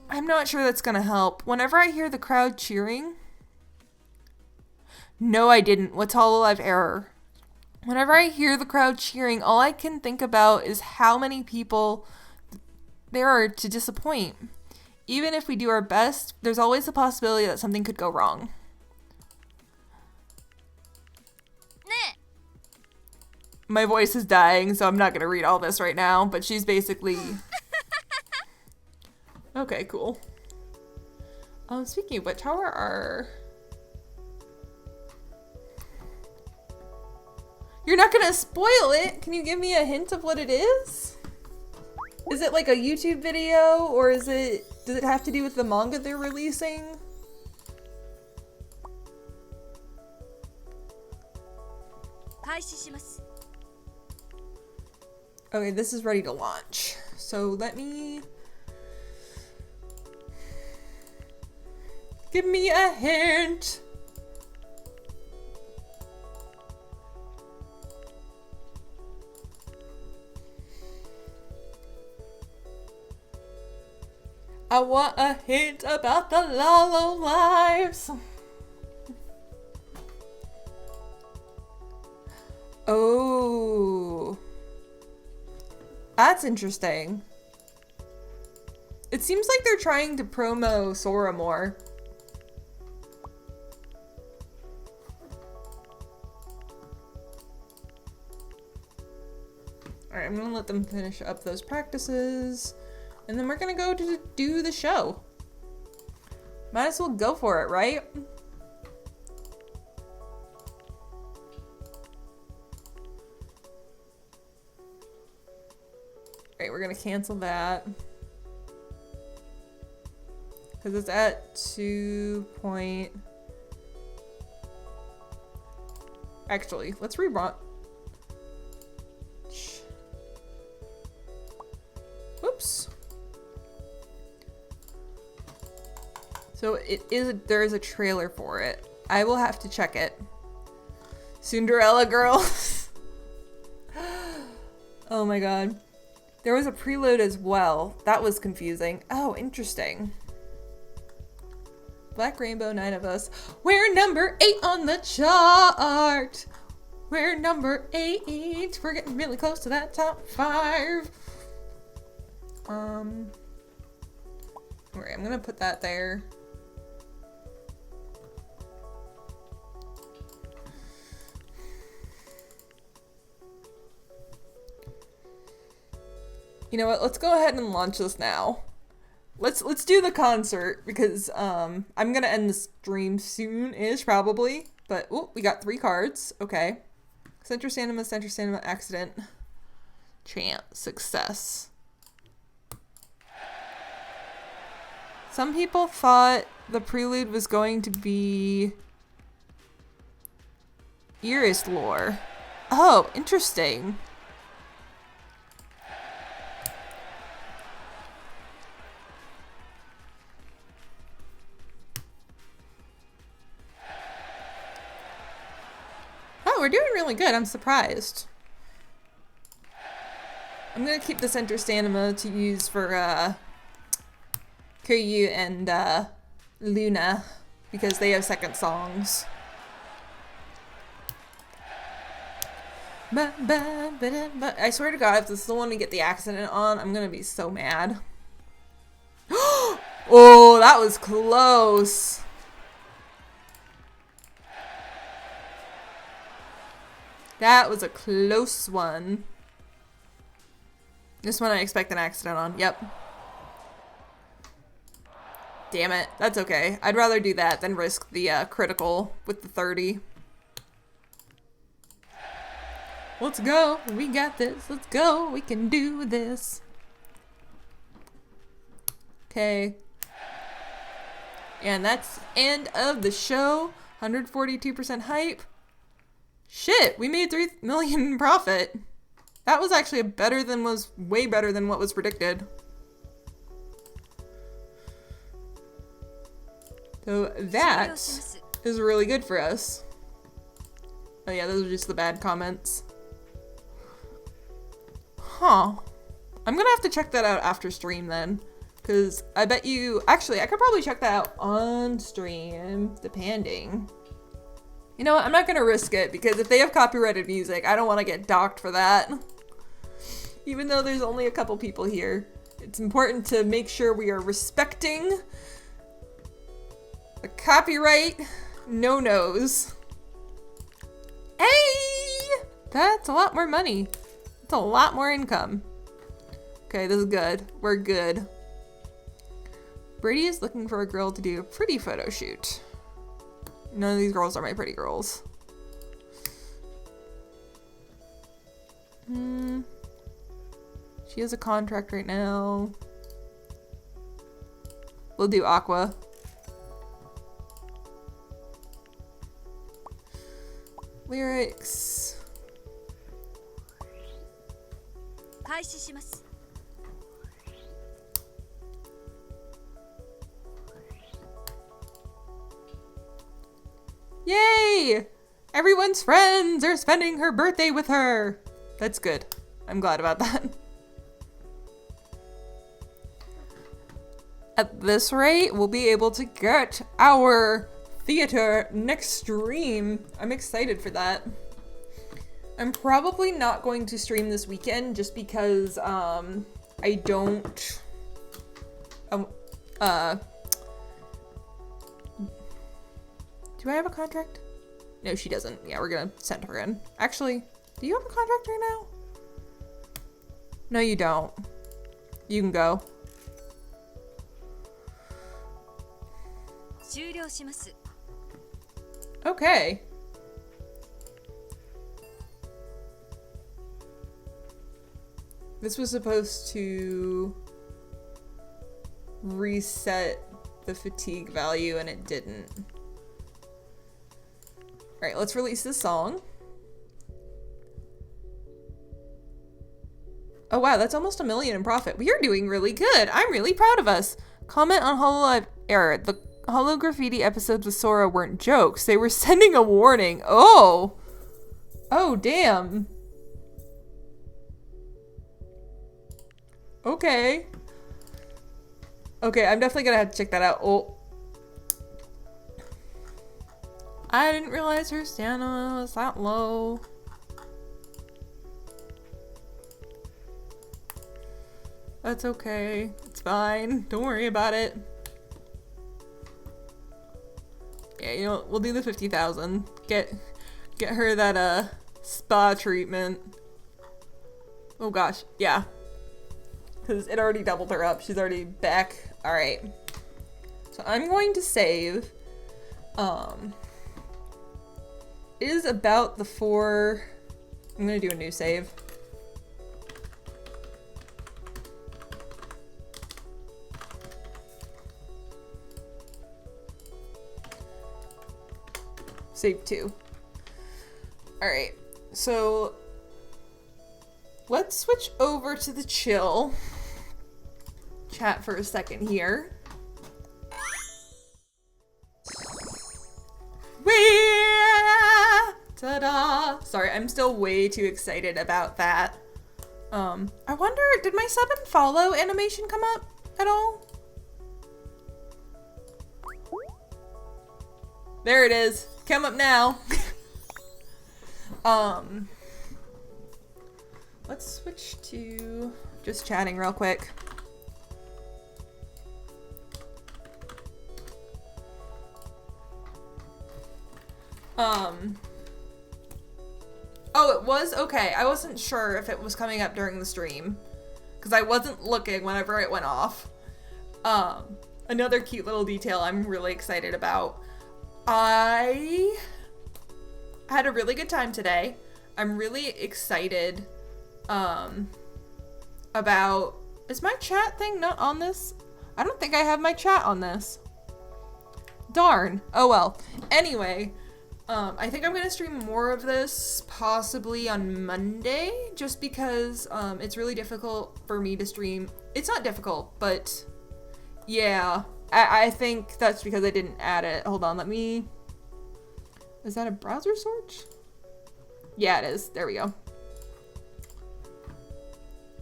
I'm not sure that's gonna help. Whenever I hear the crowd cheering... No, I didn't. What's HoloLive error? Whenever I hear the crowd cheering, all I can think about is how many people there are to disappoint. Even if we do our best, there's always a possibility that something could go wrong. ね My voice is dying, so I'm not gonna read all this right now, but she's basically... Okay, cool. Speaking of which, how are our... You're not gonna spoil it? Can you give me a hint of what it is? Is it like a YouTube video, or does it have to do with the manga they're releasing? Okay, this is ready to launch. So let me... Give me a hint! I want a hint about the HoloLive's. Oh. That's interesting. It seems like they're trying to promo Sora more. Alright, I'm gonna let them finish up those practices. And then we're gonna go to do the show. Might as well go for it, right? Alright, we're gonna cancel that. Because it's at 2 point... Actually, let's rerun. Whoops. So there is a trailer for it. I will have to check it. Cinderella Girls. Oh my god. There was a preload as well. That was confusing. Oh, interesting. Black Rainbow, 9 of us. We're number 8 on the chart. We're number 8. We're getting really close to that top 5. Alright, I'm gonna put that there. You know what? Let's go ahead and launch this now. Let's do the concert because I'm gonna end the stream soon-ish probably. But oh, we got 3 cards. Okay. Center Sandema, accident, chant, success. Some people thought the prelude was going to be Iris lore. Oh, interesting. Oh, we're doing really good. I'm surprised. I'm gonna keep the Center Sandema to use for Kiryu and Luna because they have second songs. I swear to God, if this is the one to get the accident on, I'm gonna be so mad. Oh, that was close. That was a close one. This one I expect an accident on. Yep. Damn it. That's okay. I'd rather do that than risk the critical with the 30. Let's go. We got this. Let's go. We can do this. Okay. And that's end of the show. 142% hype. Shit, we made 3 million in profit. That was actually way better than what was predicted. So that is really good for us. Oh yeah, those are just the bad comments. Huh. I'm gonna have to check that out after stream then. Because I bet you... Actually, I could probably check that out on stream, depending. You know what? I'm not gonna risk it, because if they have copyrighted music, I don't want to get docked for that. Even though there's only a couple people here. It's important to make sure we are respecting the copyright no-nos. Hey! That's a lot more money. That's a lot more income. Okay, this is good. We're good. Brady is looking for a girl to do a pretty photo shoot. None of these girls are my pretty girls. She has a contract right now. We'll do Aqua. Lyrics. 開始します Yay! Everyone's friends are spending her birthday with her. That's good. I'm glad about that. At this rate, we'll be able to get our theater next stream. I'm excited for that. I'm probably not going to stream this weekend just because I don't do I have a contract? No, she doesn't. Yeah, we're gonna send her in. Actually, do you have a contract right now? No, you don't. You can go. 終了します Okay. This was supposed to reset the fatigue value and it didn't. Alright, let's release this song. Oh wow, that's almost $1 million in profit. We are doing really good. I'm really proud of us. Comment on HoloLive error. The Holo Graffiti episodes with Sora weren't jokes. They were sending a warning. Oh. Oh, damn. Okay. Okay, I'm definitely gonna have to check that out. Oh. I didn't realize her stamina was that low. That's okay. It's fine. Don't worry about it. Yeah, you know, we'll do the 50,000. Get her that spa treatment. Oh gosh, yeah. Cause it already doubled her up. She's already back. All right. So I'm going to save. It is about the 4. I'm gonna do a new save. Save 2. Alright, so let's switch over to the chill chat for a second here. Ta-da! Sorry, I'm still way too excited about that. I wonder, did my sub and follow animation come up at all? There it is. Come up now. Let's switch to just chatting real quick. Oh, it was? Okay. I wasn't sure if it was coming up during the stream because I wasn't looking whenever it went off. Another cute little detail I'm really excited about. I had a really good time today. I'm really excited about... Is my chat thing not on this? I don't think I have my chat on this. Darn. Oh well. Anyway, I think I'm going to stream more of this possibly on Monday just because it's really difficult for me to stream. It's not difficult, but yeah. I think that's because I didn't add it. Hold on, let me... Is that a browser search? Yeah, it is. There we go.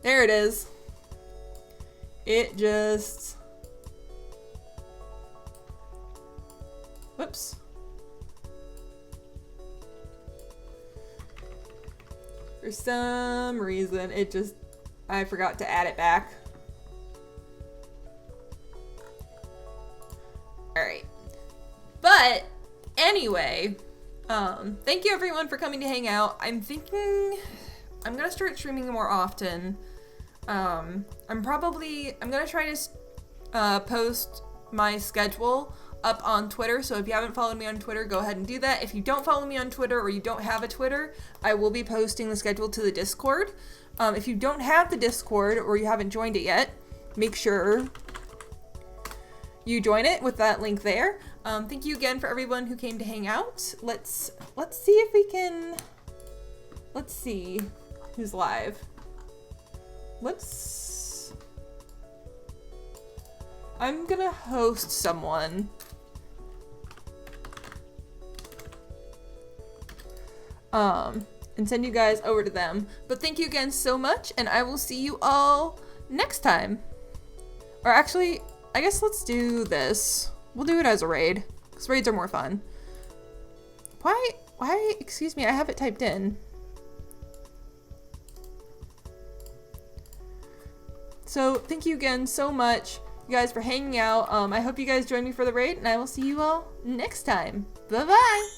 There it is. It just... Whoops. For some reason, it just... I forgot to add it back. Alright. But, anyway, Thank you everyone for coming to hang out. I'm thinking I'm gonna start streaming more often. I'm gonna try to post my schedule up on Twitter, so if you haven't followed me on Twitter, go ahead and do that. If you don't follow me on Twitter or you don't have a Twitter, I will be posting the schedule to the Discord. If you don't have the Discord or you haven't joined it yet, make sure you join it with that link there. Thank you again for everyone who came to hang out. Let's see if we can, let's see who's live. I'm gonna host someone. And send you guys over to them. But thank you again so much, and I will see you all next time. Or actually, I guess let's do this. We'll do it as a raid, because raids are more fun. Why, excuse me, I have it typed in. So thank you again so much, you guys, for hanging out. I hope you guys join me for the raid, and I will see you all next time. Bye-bye!